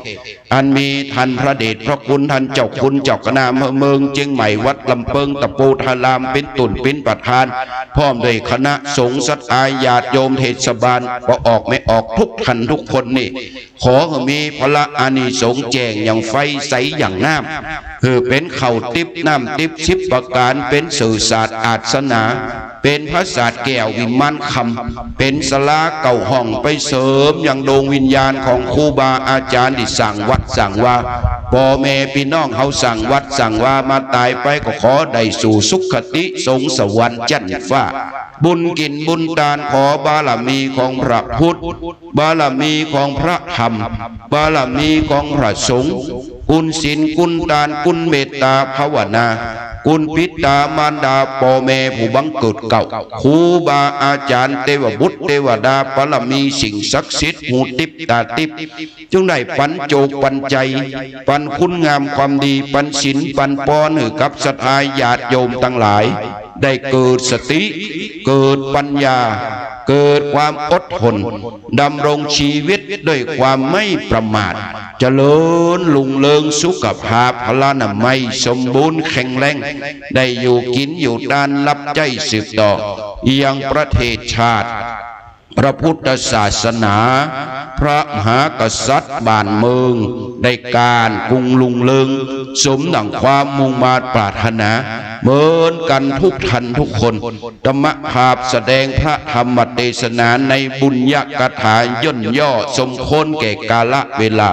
อันมีท่านพระเดชพระคุณท่านเจ้าคุณเจ้าคณะอำเภอเมืองเชียงใหม่วัดลำเพิงตะปูทารามเป็นตุ่นเป็นประธานพร้อมด้วยคณะสงฆ์ศรัทธาญาติโยมเทศบาลก็ออกไม่ออกทุกท่านทุกคนนี่ขอให้มีพระอานิสงส์แจ้งอย่างไฟใสอย่างงามคือเป็นเข่าติบน้ำติบ10 ประการเป็นสื่อศาสตร์อาสนาเป็นพระศาสตร์แก้ววิมานคำเป็นศาลาเก่าห้องไปเสริมอย่างดวงวิญญาณของครูบาอาจารย์ที่สั่งวัดสั่งว่าพ่อแม่พี่น้องเขาสั่งวัดสั่งว่ามาตายไปก็ขอได้สู่สุขติสงสวรรค์จันทร์ฟ้าบุญกินบุญทานขอบารมีของพระพุทธบารมีของพระธรรมบารมีของพระสงฆ์กุลศีลกุลทานกุลเมตตาภาวนากุลปิตามารดาพ่อแม่ผู้บังเกิดเก่าครูบาอาจารย์เทวบุตรเทวดาบารมีสิ่งศักดิ์สิทธิ์หูติบตาติบจงได้ปันโจกปันใจปันคุณงามความดีปันศีลปันป้อนให้กับศรัทธาญาติโยมทั้งหลายได้เกิดสติเกิดปัญญาเกิดความอดทนดำรงชีวิตด้วยความไม่ประมาทเจริญรุ่งเรืองสุขภาพพลานามัยสมบูรณ์แข็งแรงได้อยู่กินอยู่ด้านรับใจสืบต่อยังประเทศชาติพระพุทธศาสนาพระมหากษัตริย์บ้านเมืองได้การกรุงลุงเรืองสมดังความมุ่งมา่ปรารถนาเหมือนกันทุกท่านทุกคนธรรมภาพแสดงพระธรรมเทศนาในบุญญกถาย่นย่อสมควรแก่กาลเวลา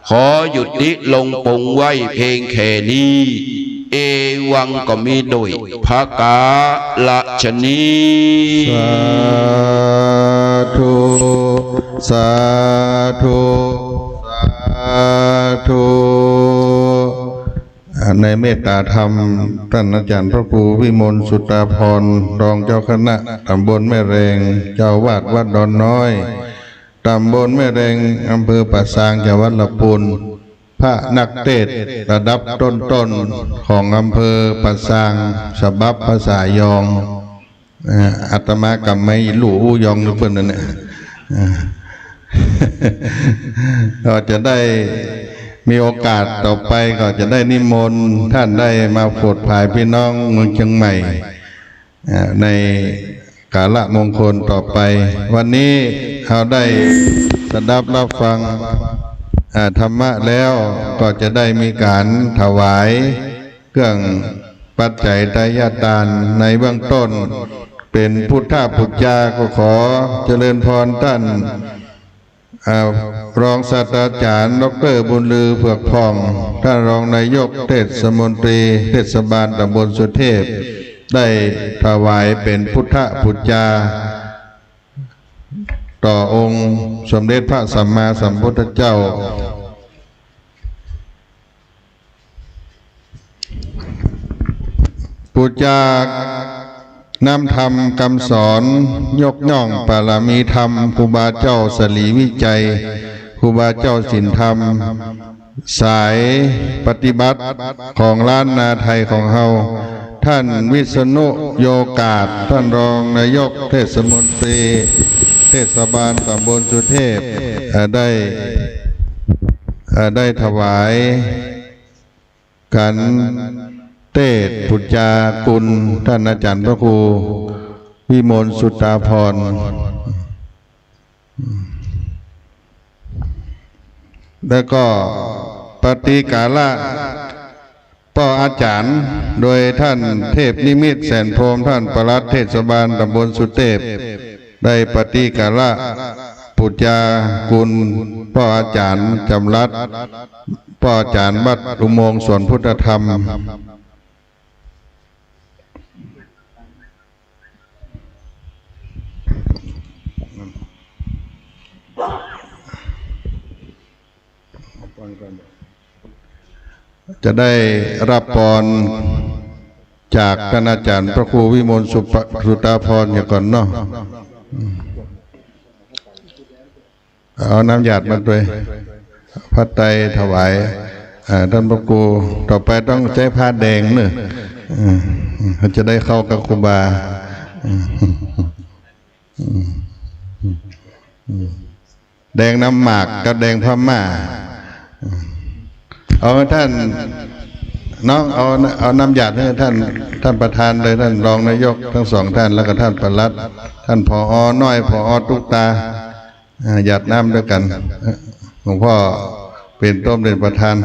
ขอหยุดนิลงปงไว้เพลงแค่นี้เอวังก็มีโดยภากาละชนีสาธุสาธุสาธุในเมตตาธรรมท่านอาจารย์พระครูวิมลสุตาพรรองเจ้าคณะตำบลแม่แรงเจ้าวาดวัดดอนน้อยตำบลแม่แรงอำเภอป่าซางจังหวัดลำพูนพระนักเทศระดับต้นๆของอำเภอป่าซางฉบับภาษายองอาตมากับไม่หลู่ยองหรือเปล่าเนี่ยก็จะได้มีโอกาสต่อไปก็จะได้นิมนต์ท่านได้มาโปรดภายพี่น้องเมืองเชียงใหม่ในกาลมงคลต่อไปวันนี้เราได้สดับรับฟังธรรมะแล้วก็จะได้มีการถวายเครื่องปัจจัยทายาทานในเบื้องต้นเป็นพุทธปุจจาก็ขอเจริญพรท่านรองศาสตราจารย์ดร.บุญลือเผือกพองท่านรองนายกเทศมนตรีเทศบาลตำบลสุเทพได้ถวายเป็นพุทธปุจจาต่อองค์สมเด็จพระสัมมาสัมพุทธเจ้าปุจจา นำธรรมคำสอนยกย่องบารมีธรรมครูบาเจ้าสลีวิจัยครูบาเจ้าศีลธรรมสายปฏิบัติของล้านนาไทยของเฮาท่านวิษณุโยกาศท่านรองนายกเทศมนตรีเทศบาลตำบลสุเทพได้ถวายกันเตศปุจจากุลท่านอาจารย์พระครูวิมลสุตตาภรณ์แล้วก็ปฏิกาละป้ออาจารย์โดยท่านเทพนิมิตแสนพรหมท่านปลัดเทศบาลตำบลสุเทพได้ปฏิกาละปุจจากุลป้ออาจารย์จำรัดป้ออาจารย์วัดอุโมงค์สวนพุทธธรรมจะได้รับพรจากท่านอาจารย์พระครูวิมลสุตตาภรณ์อย่างก่อนเนาะเอาน้ำหยาดมาด้วยพระไตรถวายท่านพระครูต่อไปต้องใช้ผ้าแดงเนอะจะได้เข้ากับครูบาแดงน้ำหมากกับแดงพม่าเอาท่านน้องเอาน้ำหยาดให้ท่านประธานเลยท่านรองนายกทั้งสองท่านแล้วก็ท่านปลัดท่านผอ.น้อยผอ.ตุ๊กตาหยาดน้ำด้วยกันหลวงพ่อเป็นต้มเป็นประธาน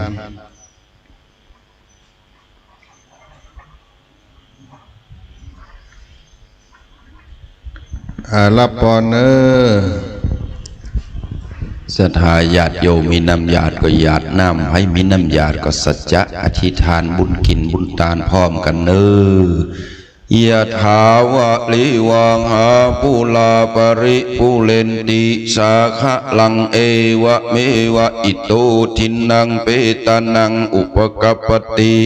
รับพรศรัทธาญาติโยมมีน้ำญาติก็ญาติน้ำให้มีน้ำญาติก็สัจจะอธิษฐานบุญกินบุญทานพร้อมกันยะถาวะลิวังหาปุลาปริปุเรนติสาคะลังเอวะเมวะอิโตทินังเปตานังอุปกัปปติ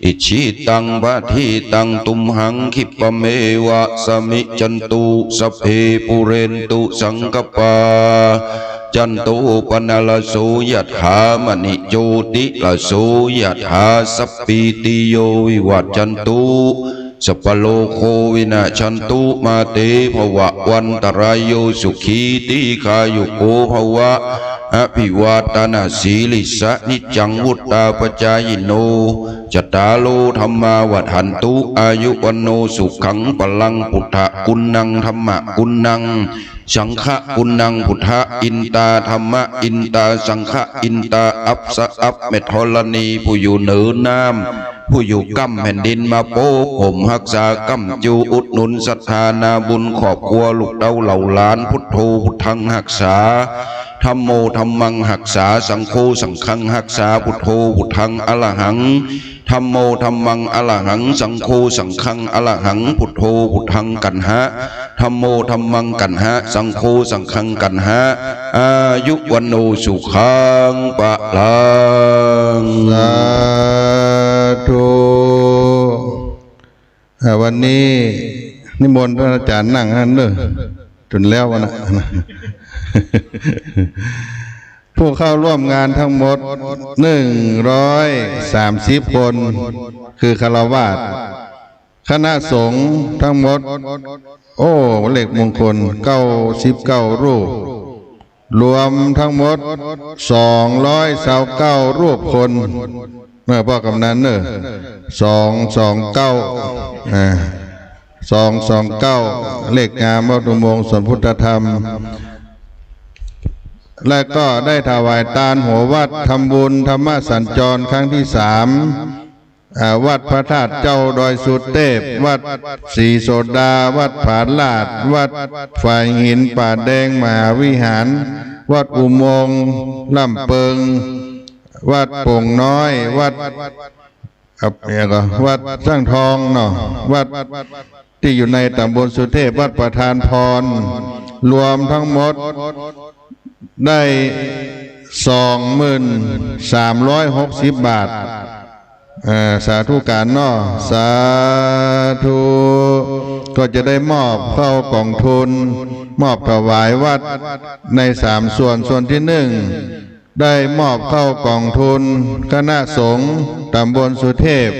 อิชิตังปะทิตังตุมหังคิปะเมวะสมิจันตุสัพเพปุเรนตุสังกปาจันตุปนาลโสยถามณิโยติลโสยถาสัพพิติโยวิวัจจันตุสัพพโลโควินาชันตุมาเตภวะวันตรายโยสุขีติขายุโกภวะอภิวาตนาสีลิสะนิจังวุตตาปจายโนจตาโลธรรมาวัฏันตุอายุวันโนสุขังปลังพุทธกุณังธรรมะกุณังสังฆะกุณังพุทธอินตาธรรมะอินตาสังฆะอินตาอัปสะอัปเมธรณีผู้อยู่เหนือน้ำผู้อยู่กำแผ่นดินมาโปผมหักษากำจูอุดหนุนศรัทธานาบุญขอบครัวลูกเต้าเหล่าหลานพุทโธพุทธังหักษาธัมโมธัมมังหักษาสังโฆสังฆังหักษาพุทโธพุทธังอรหังธัมโมธัมมังอรหังสังโฆสังฆังอรหังพุทโธพุทธังกันหะธัมโมธัมมังกันหะสังโฆสังฆังกันหะอายุวันโนสุขังปะลังสาธุวันนี้นิมนต์ท่านอาจารย์นั่งนั่นเนอะจนแล้วนะผู้เข้าร่วมงานทั้งหมด130 คนคือฆราวาสคณะสงฆ์ทั้งหมดเลขมงคล99 รูปรวมทั้งหมด229 รูปคนเมื่อพ่อกำนัน229เลขงามวัดอุโมงค์สวนพุทธธรรมและก็ได้ถวายทานหัววัดทำบุญธรรมสัญจรครั้งที่3วัดพระธาตุเจ้าดอยสุเทพวัดศรีโสดาวัดผาลาดวัดฝ่ายหินป่าแดงมหาวิหารวัดอุโมงค์ลำเปิงวัดโป่งน้อยวัดวัดสร้างทองเนาะวัดที่อยู่ในตำบลสุเทพวัดประธานพรรวมทั้งหมดได้ 2360 บาท สาธุการเนาะสาธุก็จะได้มอบเข้ากองทุนมอบถวายวัดใน3 ส่วนที่1ได้มอบเข้ากองทุนคณะสงฆ์ตำบลสุเทพ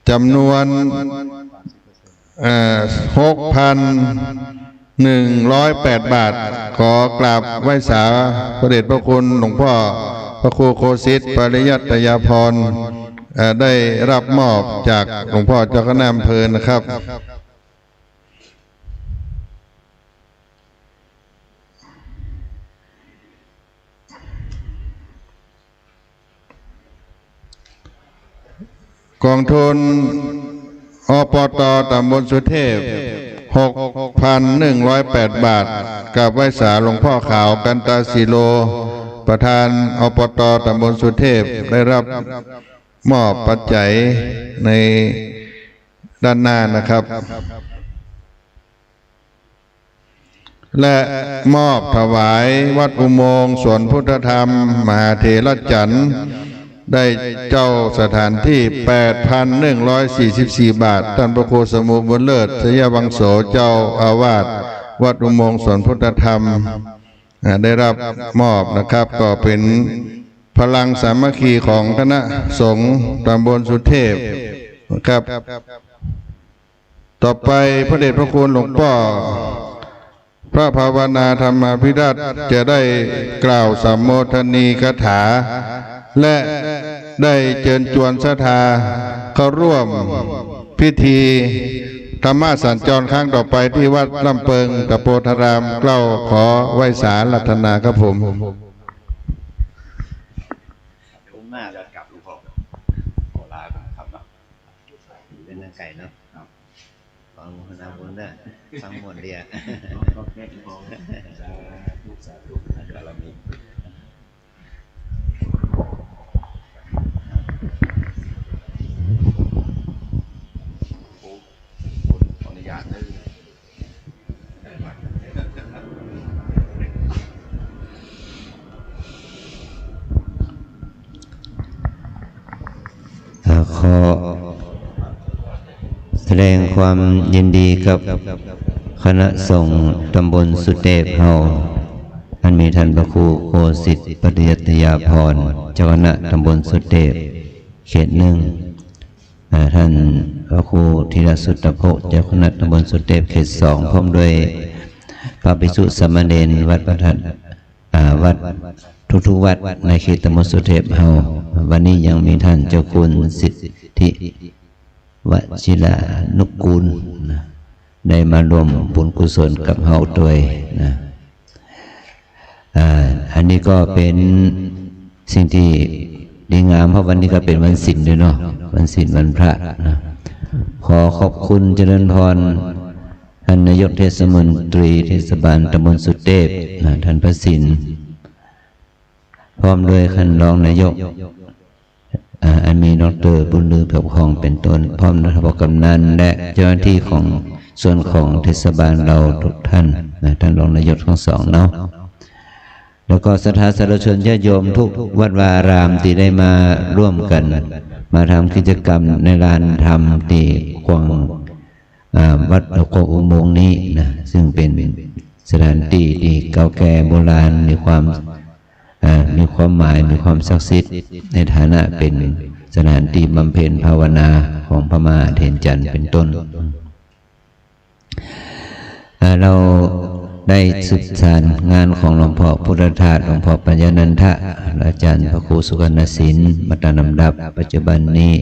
จำนวน6,108 บาทขอกราบไหว้สาพระเดชพระคุณหลวงพ่อพระครูโคสิทธิ์ปริยัตยาภรณ์ได้รับมอบจากหลวงพ่อเจ้าคณะอำเภอนะครับกองทุนอปต.ตำบลสุเทพ 6,108 บาทกับไหว้สาหลวงพ่อขาวกันตาสีโลประธานอปต.ตำบลสุเทพได้รับมอบปัจจัยในด้านหน้านะครับและมอบถวายวัดอุโมงค์สวนพุทธธรรมมหาเถรจันทร์ได้เจ้าสถานที่ 8,144 บาทท่านพระครูสมุบุญเลิศชยวังโสเจ้าอาวาสวัดอุโมงค์สวนพุทธธรรมได้รับมอบนะครับก็เป็นพลังสามัคคีของคณะสงฆ์ตำบลสุเทพนะครับต่อไปพระเดชพระคุณหลวงพ่อพระภาวนาธรรมาภิรัตน์จะได้กล่าวสัมโมทนีคาถาและได้เชิญชวนศรัทธาเข้าร่วมพิธีธรรมสัญจรครั้งต่อไปที่วัดลำเปิงตะโพธารามเกล้าขอไหว้สารัตนาครับผมน่าจะกลับหลวงพ่อขอลาครับเนาะเป็นนางไก่เนาะฟังพนาบุญเนี่ยฟังหมดเดียเรามีขออนุญาตนะขอแสดงความยินดีกับคณะสงฆ์ตำบลสุเทพเฮาอันมีท่านพระครูโคสิทธิ์ปริยัตยาภรณ์เจ้าคณะตำบลสุเทพเขต1ท่านพระครูธีรสุตตโภเจ้าคณะตำบลสุเทพเขต2พร้อมด้วยพระภิกษุสามเณรวัดประทัดวัดทุกๆวัดในเขตตำบลสุเทพเฮาวันนี้ยังมีท่านเจ้าคุณสิทธิวชิรานุกูลได้มารวมบุญกุศลกับเฮาด้วยนะอันนี้ก็เป็นสิ่งที่ดีงามเพราะวันนี้ก็เป็นวันศีลด้วยเนาะวันศีลวันพระนะขอขอบคุณเจริญพรท่านนายกเทศมนตรีเทศบาลตำบลสุเทพนะท่านประสิทธิ์พร้อมด้วยท่านรองนายกอันมีดร.บุญลือเผือกทองเป็นต้นพร้อมด้วยกำนันและเจ้าหน้าที่ของส่วนของเทศบาลเราทุกท่านนะท่านรองนายกทั้งสองเนาะแล้วก็ศรัทธาสาธุชนญาติโยมทุกวัดวาอารามที่ได้มาร่วมกันมาทำกิจกรรมในลานธรรมที่กวางวัดโคกอุโมงค์นี้นะซึ่งเป็นสถานที่ที่เก่าแก่โบราณมีความหมายมีความศักดิ์สิทธิ์ในฐานะเป็นสถานที่บำเพ็ญภาวนาของพระมหาเถรจันทร์เป็นต้นเราได้ศึกษางานของหลวงพ่อพุทธทาสหลวงพ่อปัญญานันทะอาจารย์พระครูสุกนศิลป์มาตามลำดับปัจจุบันนี้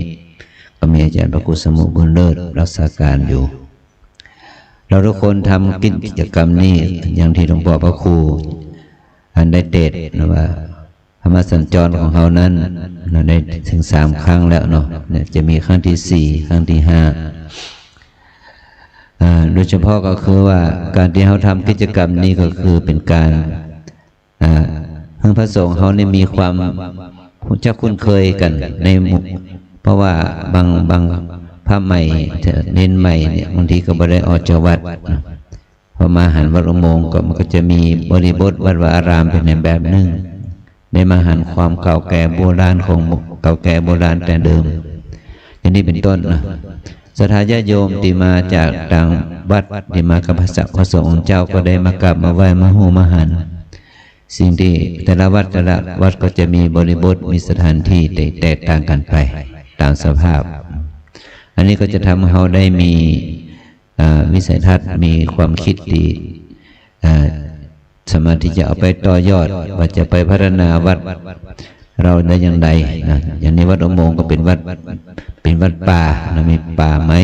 ก็มีอาจารย์พระครูสมุบุญเลิศรักษาการอยู่เราทุกคนทำกิจกรรมนี้อย่างที่หลวงพ่อพระครูอันได้เตดนะว่าธรรมสัญจรของเขานั้นได้ถึง3 ครั้งแล้วเนาะจะมีครั้งที่4ครั้งที่5โดยเฉพาะก็คือว่าการที่เขาทำกิจกรรมนี้ก็คือเป็นการเพื่อพระสงฆ์เขาเนี่ยมีความจะคุ้นเคยกันในหมู่เพราะว่าบางพระใหม่เน้นใหม่เนี่ยบางทีก็ไม่ได้ออกจากวัดพอมาหันวัดอุโมงค์ก็มันก็จะมีบริบทวัดวาอารามเป็นในแบบหนึ่งในมาหันความเก่าแก่โบราณของเก่าแก่โบราณแต่เดิม อย่างนี้เป็นต้นนะศรัทธาญาติโยมที่มาจากต่างวัดที่มากับพระสงฆ์เจ้าก็ได้มากราบมาไหว้มาโหมาหันสิ่งที่แต่ละวัดก็จะมีบริบทมีสถานที่แตกต่างกันไปตามสภาพอันนี้ก็จะทำให้เราได้มีวิสัยทัศน์มีความคิดดีสามารถที่จะเอาไปต่อยอดว่าจะไปพัฒนาวัดเราได้อย่างไรนะอย่างนี้วัดอุโมงค์ก็เป็นวัดป่านะมีป่าไม้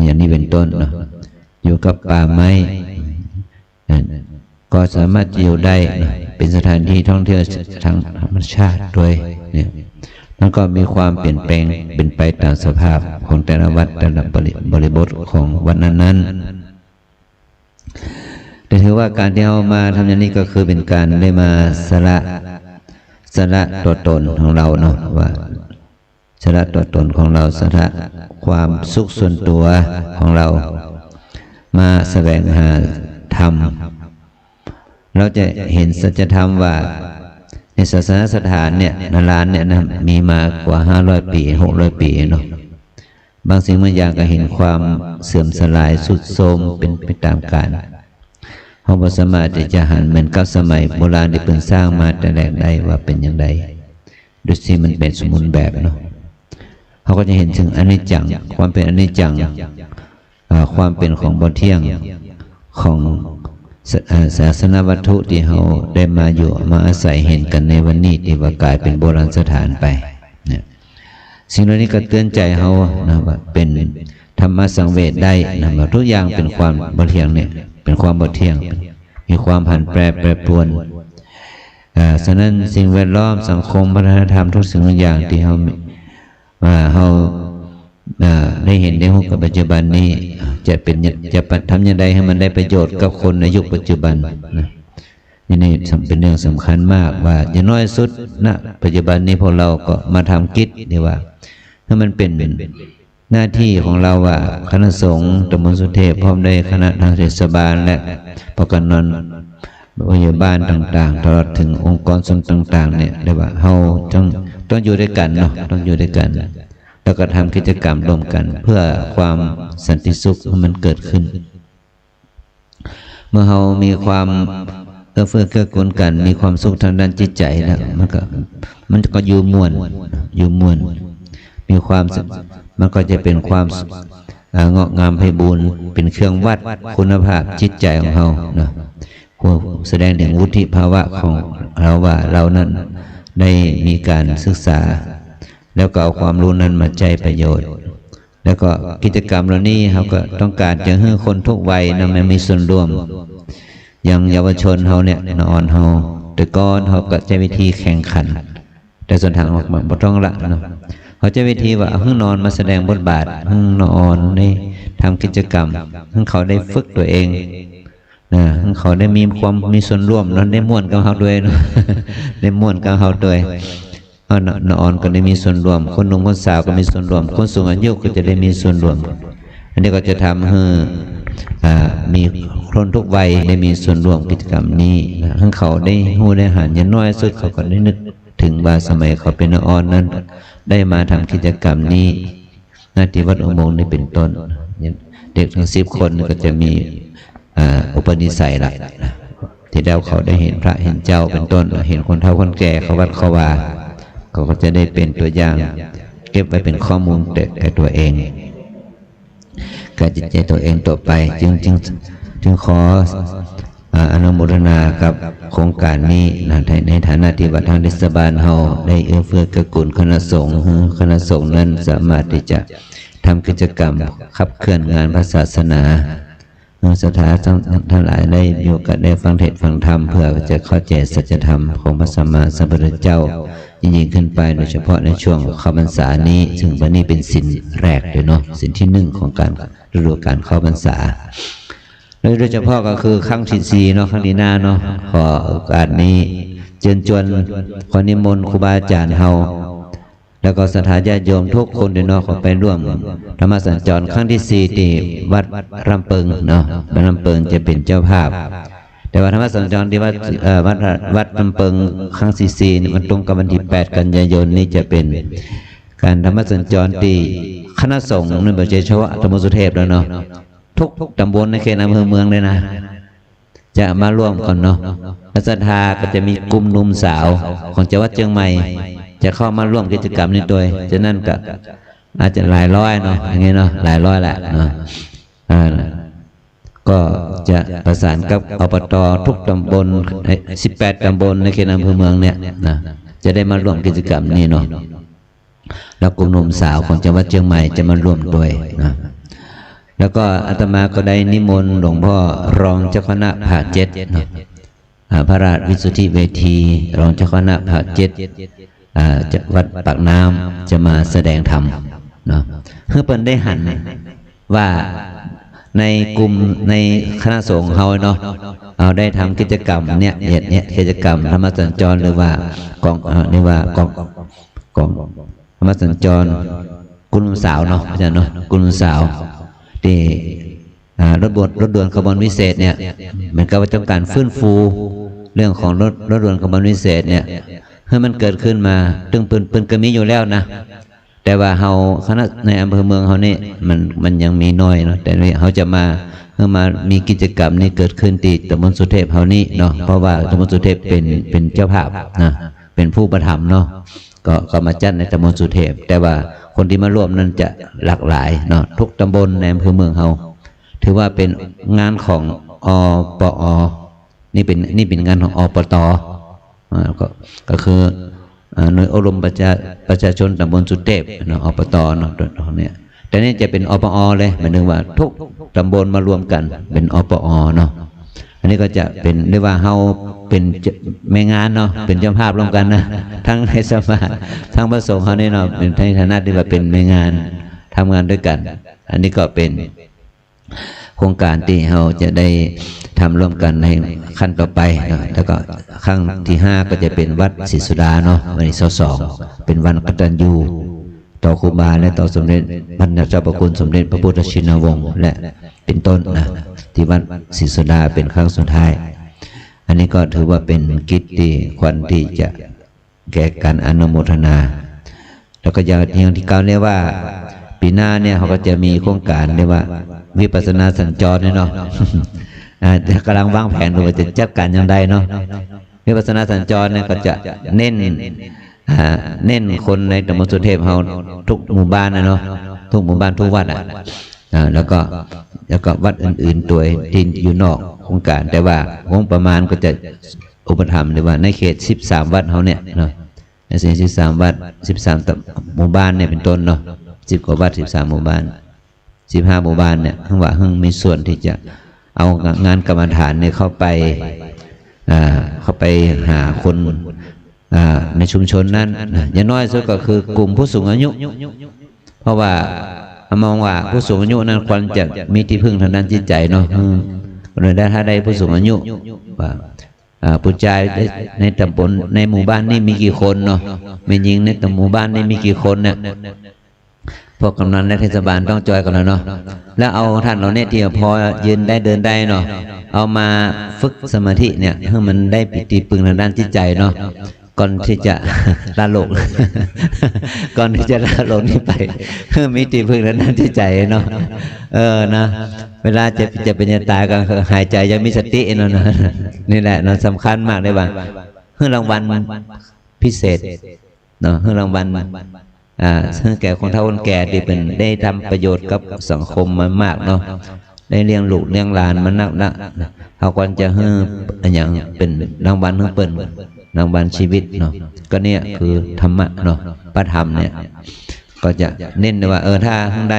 อย่างนี้เป็นต้นนะอยู่กับป่าไม้ก็สามารถอยู่ได้นะเป็นสถานที่ท่องเที่ยวทางธรรมชาติด้วยเนี่ยมันก็มีความเปลี่ยนแปลงเป็นไปตามสภาพของแต่ละวัดแต่ละบริบทของวัดนั้นๆแต่ถือว่าการที่เรามาทำอย่างนี้ก็คือเป็นการได้มาสละตัวตนของเราเนาะว่าสละตัวตนของเราสละความสุขส่วนตัวของเรามาแสวงหาธรรมเราจะเห็นสัจธรรมว่าในศาสนสถานเนี่ยนารานเนี่ยนะมีมากว่า500 ปี600 ปีเนาะบางสิ่งบางอย่างก็เห็นความเสื่อมสลายสุดโทรมเป็นไปตามกาลเขาบ่สามารถที่จะหันเหมือนกับสมัยโบราณที่เพิ่งสร้างมาแต่แรกได้ว่าเป็นอย่างไรดูสิมันเป็นสมบูรณ์แบบเนาะเขาก็จะเห็นถึงอนิจจังความเป็นอนิจจังความเป็นของบ่เที่ยงของศาสนวัตถุที่เขาได้มาอยู่มาอาศัยเห็นกันในวันนี้ที่ว่ากลายเป็นโบราณสถานไปเนี่ยสิ่งเหล่านี้ก็เตือนใจเขานะว่าเป็นธรรมสังเวชได้นะว่าทุกอย่างเป็นความบ่เที่ยงเนี่ยเป็นความบ่เที่ยงมีความผันแปรปรวนฉะนั้นสิ่งแวดล้อมสังคมวัฒนธรรมทุกสิ่งทุกอย่างที่เขาได้เห็นได้รู้กับปัจจุบันนี้จะทำอย่างไรให้มันได้ประโยชน์กับคนในยุคปัจจุบันนะนี่เป็นเรื่องสำคัญมากว่าอย่างน้อยสุดนะปัจจุบันนี้พวกเราก็มาทำกิจดีว่าให้มันเป็นหน้าที่ของเราว่าคณะสงฆ์ตำบลสุเทพพร้อมได้คณะทางเทศบาลและปกนนวิทยาบ้านต่างๆตลอดถึงองค์กรส่วนต่างๆเนี่ยได้ว่าเราต้องอยู่ด้วยกันเนาะต้องอยู่ด้วยกันแล้วก็ทำกิจกรรมร่วมกันเพื่อความสันติสุขมันเกิดขึ้นเมื่อเรามีความเอื้อเฟื้อเกื้อกูลกันมีความสุขทางด้านจิตใจแล้วมันก็อยู่ม่วนมีความมันก็จะเป็นความงอกงามไพบูลย์เป็นเครื่องวัดคุณภาพจิตใจของเราเนาะแสดงถึงวุฒิภาวะของเราว่าเรานั้นได้มีการศึกษาแล้วก็เอาความรู้นั้นมาใจประโยชน์แล้วก็กิจกรรมเหล่านี้เขาก็ต้องการจะให้คนทุกวัยนำมามีส่วนร่วมอย่างเยาวชนเขาเนี่ยนอนเขาแต่ก่อนเขาก็ใช้วิธีแข่งขันแต่ส่วนทางออกมาบ่ต้องละเนาะเขาใช้วิธีว่าเอานอนมาแสดงบทบาทนอนในทำกิจกรรมให้เขาได้ฝึกตัวเองนะให้เขาได้มีส่วนร่วมแล้วได้ม่วนกับเขาด้วยนะได้ม่วนกับเขาด้วยนอนก็ได้มีส่วนรวมคนหนุ่มคนสาวก็มีส่วนรวมคนสูงอายุก็จะได้มีส่วนรวมอันนี้ก็จะทำให้มีคนทุกวัยได้มีส่วนร่วมกิจกรรมนี้ให้เขาได้หู้ได้หันอย่างน้อยสุดเขาก็ได้นึกถึงว่าสมัยเขาเป็นนอนนั้นได้มาทำกิจกรรมนี้นาที่วัดอุโมงค์นี่เป็นต้นเด็กทั้ง10 คนก็จะมีอุปนิสัยละที่เราเขาได้เห็นพระเห็นเจ้าเป็นต้นเห็นคนเฒ่าคนแก่เขาวัดเขาว่าเขาก็จะได้เป็นตัวอย่างเก็บไว้เป็นข้อมูลแต่ตัวเองการจิตใจตัวเองต่อไปจึงขออนุโมทนากับโครงการนี้ในฐานะที่วัดทางเทศบาลเฮาได้เอื้อเฟื้อเกื้อกูลคณะสงฆ์นั้นสามารถที่จะทำกิจกรรมขับเคลื่อนงานพระศาสนาสถานทั้งหลายได้มีโอกาสได้ฟังเทศน์ฟังธรรมเพื่อจะเข้าใจสัจธรรมของพระสัมมาสัมพุทธเจ้ายิ่งขึ้นไปโดยเฉพาะในช่วงเข้าพรรษานี้ซึ่งวันนี้เป็นศีลแรกเลยเนาะศีลที่1ของการฤดูกาลเข้าพรรษาโดยเฉพาะก็คือครั้งที่4เนาะครั้งที่หน้าเนาะขอโอกาสนี้เชิญชวนขอนิมนต์ครูบาอาจารย์เฮาแล้วก็ศรัทธาญาติโยมทุกคนด้วยเนาะขอไปร่วมธรรมสัญจรครั้งที่4ที่วัดลำเปิงเนาะวัดลำเปิงจะเป็นเจ้าภาพแต่ว่าธรรมสัญจรที่วัดลำเปิงครั้งที่4นี่มันตรงกับวันที่8 กันยายนนี้จะเป็น การธรรมสัญจรที่คณะสงฆ์นี่แบบเฉพาะตำบลสุเทพแล้วเนาะทุกตำบลในเขตอำเภอเมืองเลยนะจะมาร่วมกันเนาะพระศรัทธาก็จะมีกลุ่มหนุ่มสาวของจังหวัดเชียงใหม่จะเข้ามาร่วมกิจกรรมนี้โดยฉะนั้นก็อาจจะหลายร้อยเนาะอย่างเงี้ยเนาะหลายร้อยแหละเนาะก็จะประสานกับอบต.ทุกตำบล18 ตำบลในเขตอำเภอเมืองเนี่ยนะจะได้มาร่วมกิจกรรมนี้เนาะแล้วกลุ่มหนุ่มสาวของจังหวัดเชียงใหม่จะมาร่วมด้วยนะแล้วก็อาตมาก็ได้นิมนต์หลวงพ่อรองเจ้าคณะภาค7นะพระราชวิสุทธิเวทีรองเจ้าคณะภาค7จากวัดปากน้ำจะมาแสดงธรรมเนาะเพื่อเปิดได้หันว่าในกลุ่มในคณะสงฆ์เขาเนาะเอาได้ทำกิจกรรมเนี่ยกิจกรรมธรรมสัญจรหรือว่ากองนี่ว่ากองธรรมสัญจรกุลสาวเนาะอาจารย์เนาะกุลสาวที่รถด่วนขบวนพิเศษเนี่ยเหมือนกับว่าต้องการฟื้นฟูเรื่องของรถด่วนขบวนพิเศษเนี่ยให้มันเกิดขึ้นมาตึงปืนก็มีอยู่แล้วนะแต่ว่าเฮาคณะในอำเภอเมืองเขานี่มันยังมีน้อยเนาะแต่เขาจะมามีกิจกรรมนี้เกิดขึ้นที่ตำบลสุเทพเขานี่เนาะเพราะว่าตำบลสุเทพเป็นเจ้าภาพนะเป็นผู้ประทับเนาะก็มาจัดในตำบลสุเทพแต่ว่าคนที่มาร่วมนั้นจะหลากหลายเนาะทุกตำบลในอำเภอเมืองเขาถือว่าเป็นงานของอปอนี่เป็นงานของอปตก็คือหน่วยอบรมประชาชนตำบลสุเทพเนาะอปตเนาะเนี่ยแต่นี่จะเป็นอปอเลยหมายถึงว่าทุกตำบลมารวมกันเป็นอปอเนาะอันนี้ก็จะเป็นเรียกว่าเฮาเป็นแม่งานเนาะเป็นเจ้าภาพร่วมกันนะทั้งในสมาทั้งพระสงฆ์เขาเนี่ยเนาะเป็นในฐานะที่ว่าเป็นแม่งานทำงานด้วยกันอันนี้ก็เป็นโครงการที่เราจะได้ทำร่วมกันในขั้นต่อไปแล้วก็ครั้งที่5ก็จะเป็นวัดศรีสุดาเนาะวันที่22เป็นวันกตัญญูต่อครูบาและต่อสมเด็จพระเจ้าประคุณสมเด็จพระพุทธชินวงศ์และเป็นต้นนะที่วัดศรีสุดาเป็นครั้งสุดท้ายอันนี้ก็ถือว่าเป็นกิจที่ควรที่จะแก่การอนุโมทนาแล้วก็อย่างที่กล่าวเรียกว่าปีหน้าเนี่ยเขาก็จะมีโครงการเรียกว่าวิปัสสนาสัญจรเนาะกำลังวางแผนดูว่าจะจัดการอย่างไรเนาะวิปัสสนาสัญจรเนี่ยก็จะเน้นคนในตำบลสุเทพเขาทุกหมู่บ้านนะเนาะทุกหมู่บ้านทุกวัดแล้วก็วัดอื่นๆตัวที่อยู่นอกโครงการแต่ว่างบประมาณก็จะอุปถัมภ์หรือว่าในเขต13 วัดเขาเนี่ยเนาะใน13 วัด13 หมู่บ้านเนี่ยเป็นต้นเนาะ10 กว่าวัด13 หมู่บ้าน15 หมู่บ้านเนี่ยข้างว่ามีส่วนที่จะเอางานกรรมฐานเนี่ยเข้าไปหาคนในชุมชนนั้นอย่างน้อยสุดก็คือกลุ่มผู้สูงอายุเพราะว่ามองว่าผู้สูงอายุนั้นควรจะมีที่พึ่งทางด้านจิตใจเนาะเลยถ้าได้ผู้สูงอายุว่าผู้ชายในตำบลในหมู่บ้านนี่มีกี่คนเนาะไม่ยิงในหมู่บ้านนี่มีกี่คนเนี่ยพวกกำนันและเทศบาลต้องจอยกันแล้วเนาะแล้วเอาท่านเราเนี่ยที่พอยืนได้เดินได้เนาะเอามาฝึกสมาธิเนี่ยให้มันได้ปิติปึงทางด้านจิตใจเนาะก่อนที่จะละโลกก่อนที่จะละโลกนี้ไปมีติพึ่งแล้วนั่นที่ใจเนาะนะเวลาจะเป็นจะตายก็หายใจยังมีสติเนาะนี่แหละเนาะสำคัญมากเลยว่าเพื่อรางวัลพิเศษเนาะเพื่อรางวัลซึ่งแก่คนเฒ่าคนแก่ที่เป็นได้ทำประโยชน์กับสังคมมามากเนาะได้เลี้ยงลูกเลี้ยงหลานมันนักเขาควรจะให้อย่างเป็นรางวัลให้เปิ่นรางวัลชีวิตเนาะก็เนี่ยคือธรรมะเนาะพระธรรมเนี่ยก็จะเน้นว่าถ้าทั้งใด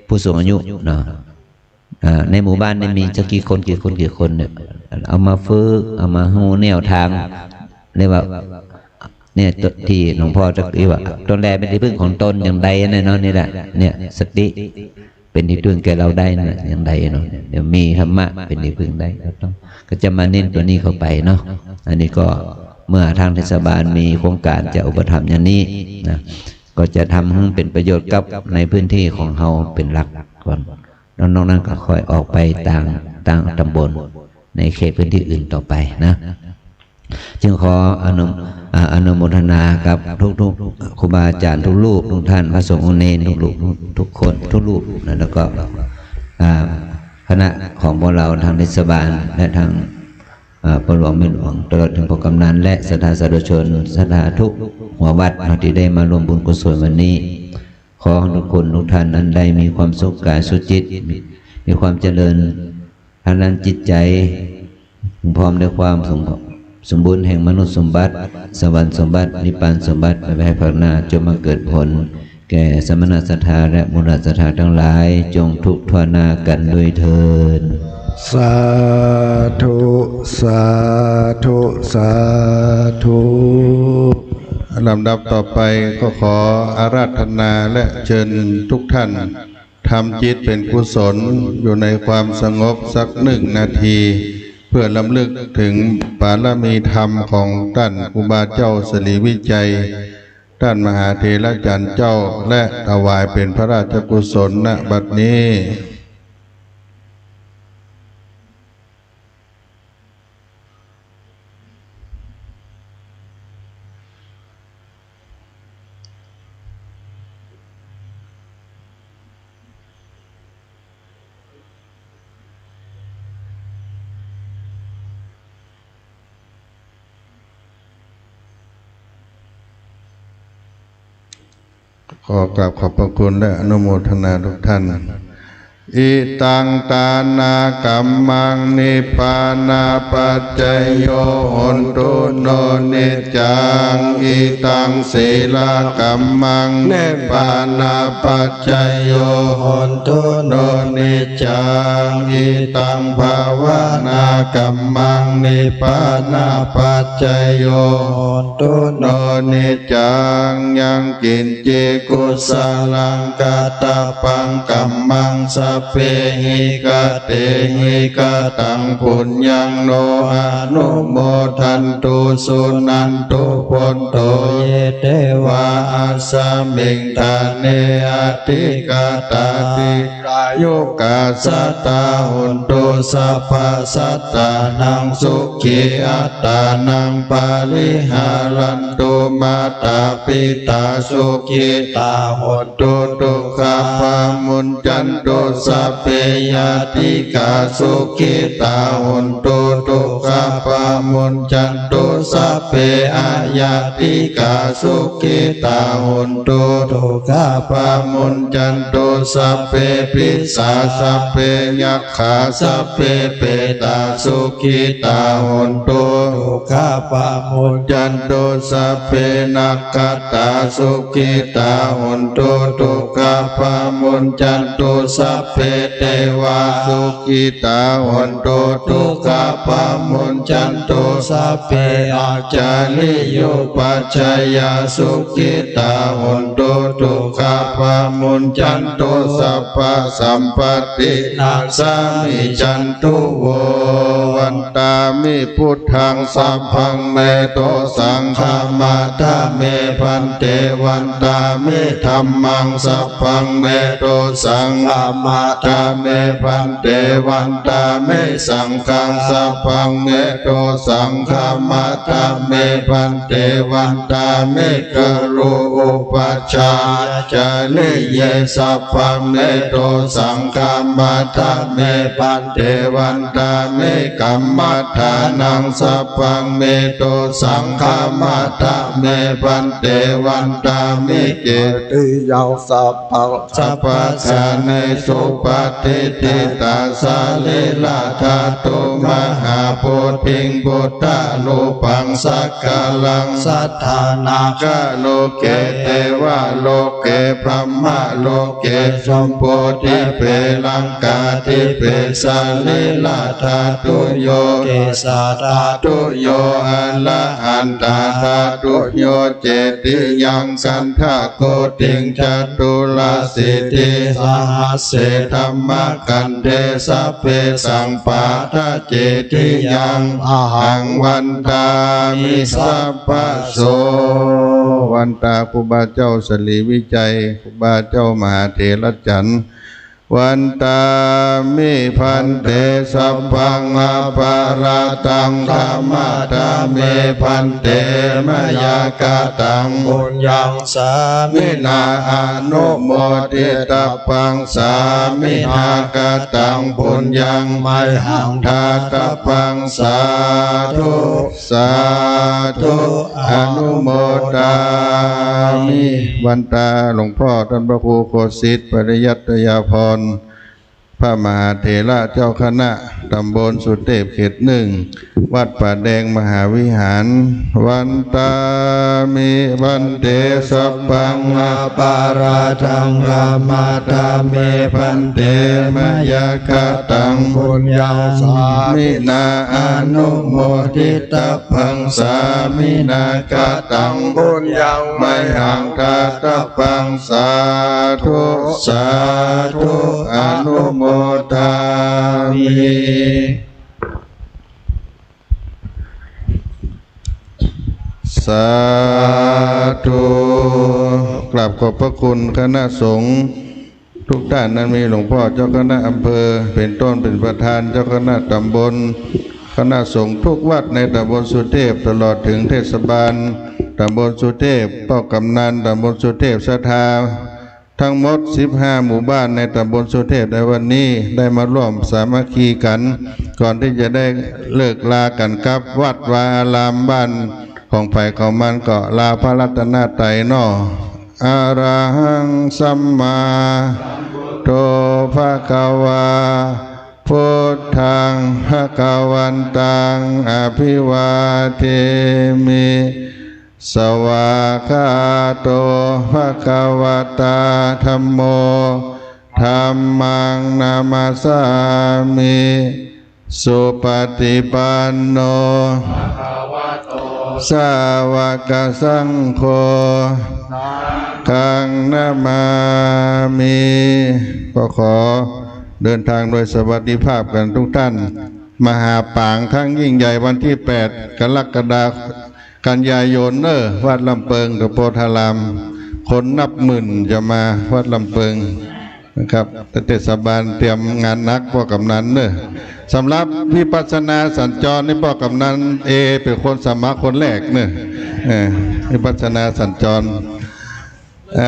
ผู้สูงอายุเนาะในหมู่บ้านเนี่ยมีจะกี่คนเนี่ยเอามาฝึกเอามาหูแนวทางเรียกว่าเนี่ยที่หลวงพ่อจะเรียกว่าตนแรกเป็นที่พึ่งของตนอย่างใดเนี่ยเนาะนี่แหละเนี่ยสติเป็นที่พึ่งแก่เราได้นะอย่างใดเนาะเดี๋ยวมีธรรมะเป็นที่พึ่งได้ก็จะมาเน้นตัวนี้เข้าไปเนาะอันนี้ก็เมื่อทางเทศบาลมีโครงการจะอุปถัมภ์อย่างนี้นะก็จะทำให้เป็นประโยชน์กับในพื้นที่ของเราเป็นหลักก่อนแล้วนอกนั้นก็ค่อยออกไปต่างตำบลในเขตพื้นที่อื่นต่อไปนะ จึงขออนุโมทนากับทุกครูบาอาจารย์ทุกรูปทุกท่านพระสงฆ์องค์เนรทุกรูปทุกคนทุกรูปแล้วก็คณะของพวกเราทางเทศบาลและทางปหลวงไม่หลวงตลอดถึงพระกำนันและศรัทธาสาธุชนศรัทธาทุกหัววัดที่ได้มาร่วมบุญกุศลวันนี้ขอทุกคนทุกท่านนั้นได้มีความสุขกายสุขจิตมีความเจริญทางด้านจิตใจพร้อมด้วยความสมบูรณ์แห่งมนุษย์สมบัติสวรรค์สมบัตินิพพานสมบัติไปให้ภาคหน้าจงมาเกิดผลแก่สมณศรัทธาและมูลศรัทธาทั้งหลายจงทุกข์ทวนากันด้วยเถิดสาธุสาธุสาธุลำดับต่อไปก็ขออาราธนาและเชิญทุกท่านทำจิตเป็นกุศลอยู่ในความสงบสัก1 นาทีเพื่อลำลึกถึงบารมีธรรมของท่านครูบาเจ้าสรีวิจัยท่านมหาเถรจารย์เจ้าและถวายเป็นพระราชกุศลณบัดนี้ขอกราบขอบพระคุณและอนุโมทนาทุกท่านอิตังตานากัมมังนิพพานาปัจจโยโหนตุโนนิจังอิตังศีลากัมมังนิพพานาปัจจโยโหนตุโนนิจังอิตังภาวนากัมมังนิพพานาปัจจโยโหนตุโนนิจังยังกินเจกุสลังกตปังกัมมังสัพเพหิกเตหิกตังปุญญังโนอนุโมทันตุสุนันตุปนโตเยเทวาอาสมิงทาเนอติกาตาติรายุกาสัตตาหุนตุสัพพสัตตานังสุขีอัตตานังปาริหารันตุมาตาปิตาสุขีตาหุนตุทุกขปามุนจันตุสัพเพยติกาสุขิตาหุนตุทุกขปามุนจันตุสัพเพอายติกาสุขิตาหุนตุทุกขปามุนจันตุสัพเพปิสาสัพเพยัคขาสัพเพเปตาสุขิตาหุนตุทุกขปามุนจันตุสัพเพนักขตาสุขิตาหุนตุทุกขปามุนจันตุสัพเพเทวาสุขิตาหุนตุทุกขปามุนจันตุสัพเพอาจาริโยปัจจยาสุขิตาหุนตุทุกขปามุนจันตุสัพพสัมปตินาสามิจันตุโววันตามิพุทธังสัพพังเมโตสังฆามาทาเมพันเตวันตามิธัมมังสัพพังเมโตสังฆามาทาเมพันเตวันตาเมสังฆังสัพพังเมโตสังฆามาทาเมพันเตวันตาเมกโรอุปัชฌาจาริเยสัพพังเมโตสังฆามาทาเมพันเตวันตาเมกัมมัฏฐานังสัพพังเมโตสังฆามาทาเมพันเตวันตาเมเจติยังสัพพังสัพพะสาเนสุปฏิทิตาสาลิลาธาตุมหาโพธิงพุทธานุปังสักกาลังสัทธานาคโลเกเทวะโลเกพรหมโลเกสมโพธิเปลังกาทิเปสาลิลาธาตุโยเกสาธาตุโยอะระหันตาธาตุโยเจติยังสันทโกติงจตุลาสิทธิสหัสเสธรรมกันเทสัพเพสังปาทะเจติยังอาหังวันตามิสัพพโสวันตาครูบาเจ้าสลีวิจัยครูบาเจ้ามหาเถรจันทร์ วันตามิพันเตสัพพังอปาราตังธรรมะธรรมพันเตมยากาตังบุญยังสามินาอนุโมทิตาปังสามิหากาตังบุญยังไมหังทาตาปังสาธุสาธุอนุโมทามิวันตาหลวงพ่อท่านพระครูโคสิทธิ์ปริยัตยาภรณ์พระมหาเถระเจ้าคณะตำบลสุเทพเขตหนึ่งวัดป่าแดงมหาวิหารวันตามิวันเตสัพพังอปาราทังรามาตามิพันเตมยากตังบุญญาสามินาอนุโมทิตาพังสามินากตังบุญยังไม่ห่างทาตาปังสาธุสาธุอนุโมทามิสาธุกราบขอบพระคุณคณะสงฆ์ทุกท่านนั้นมีหลวงพ่อเจ้าคณะอำเภอเป็นต้นเป็นประธานเจ้าคณะตำบลคณะสงฆ์ทุกวัดในตำบลสุเทพตลอดถึงเทศบาลตำบลสุเทพพ่อกำนันตำบลสุเทพศรัทธาทั้งหมด15หมู่บ้านในตำบลสุเทพในวันนี้ได้มาร่วมสามัคคีกันก่อนที่จะได้เลิกลากันกับวัดวาอารามบ้านของไผ่ของมันก็ลาพระรัตนตรัยนออะระหังสัมมาโตภะคะวาพุทธังภะคะวันตังอภิวาเทมิสวากขาโตภะคะวะตาธัมโมธัมมังนามัสสามิสุปฏิปันโนสาวกสังโฆขังนามามิก็ขอเดินทางโดยสวัสดิภาพกันทุกท่านมหาปางครั้งยิ่งใหญ่วันที่8 กรกฎาคมกันยายนวัดลำเปิงกับโพธารามคนนับหมื่นจะมาวัดลำเปิงนะครับเทศบาลเตรียมงานนักพ่อกำนันสำหรับวิปัสสนาสัญจรนี่พ่อกำนันเป็นคนสมัครคนแรกวิปัสสนาสัญจร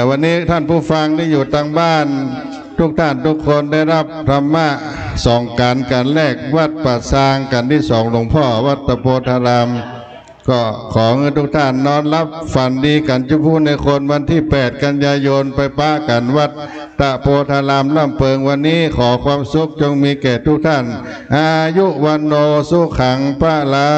วันนี้ท่านผู้ฟังที่อยู่ทางบ้านทุกท่านทุกคนได้รับธรรมะการแรกวัดป่าซางกันที่2หลวงพ่อวัดตะโพธารามก็ขอเงินทุกท่านนอนรับฝันดีกันจุพูในคนวันที่8 กันยายนไปป้ากันวัดตะโพธารามลำเปิงวันนี้ขอความสุขจงมีแก่ทุกท่านอายุวันโนสุขังพระลา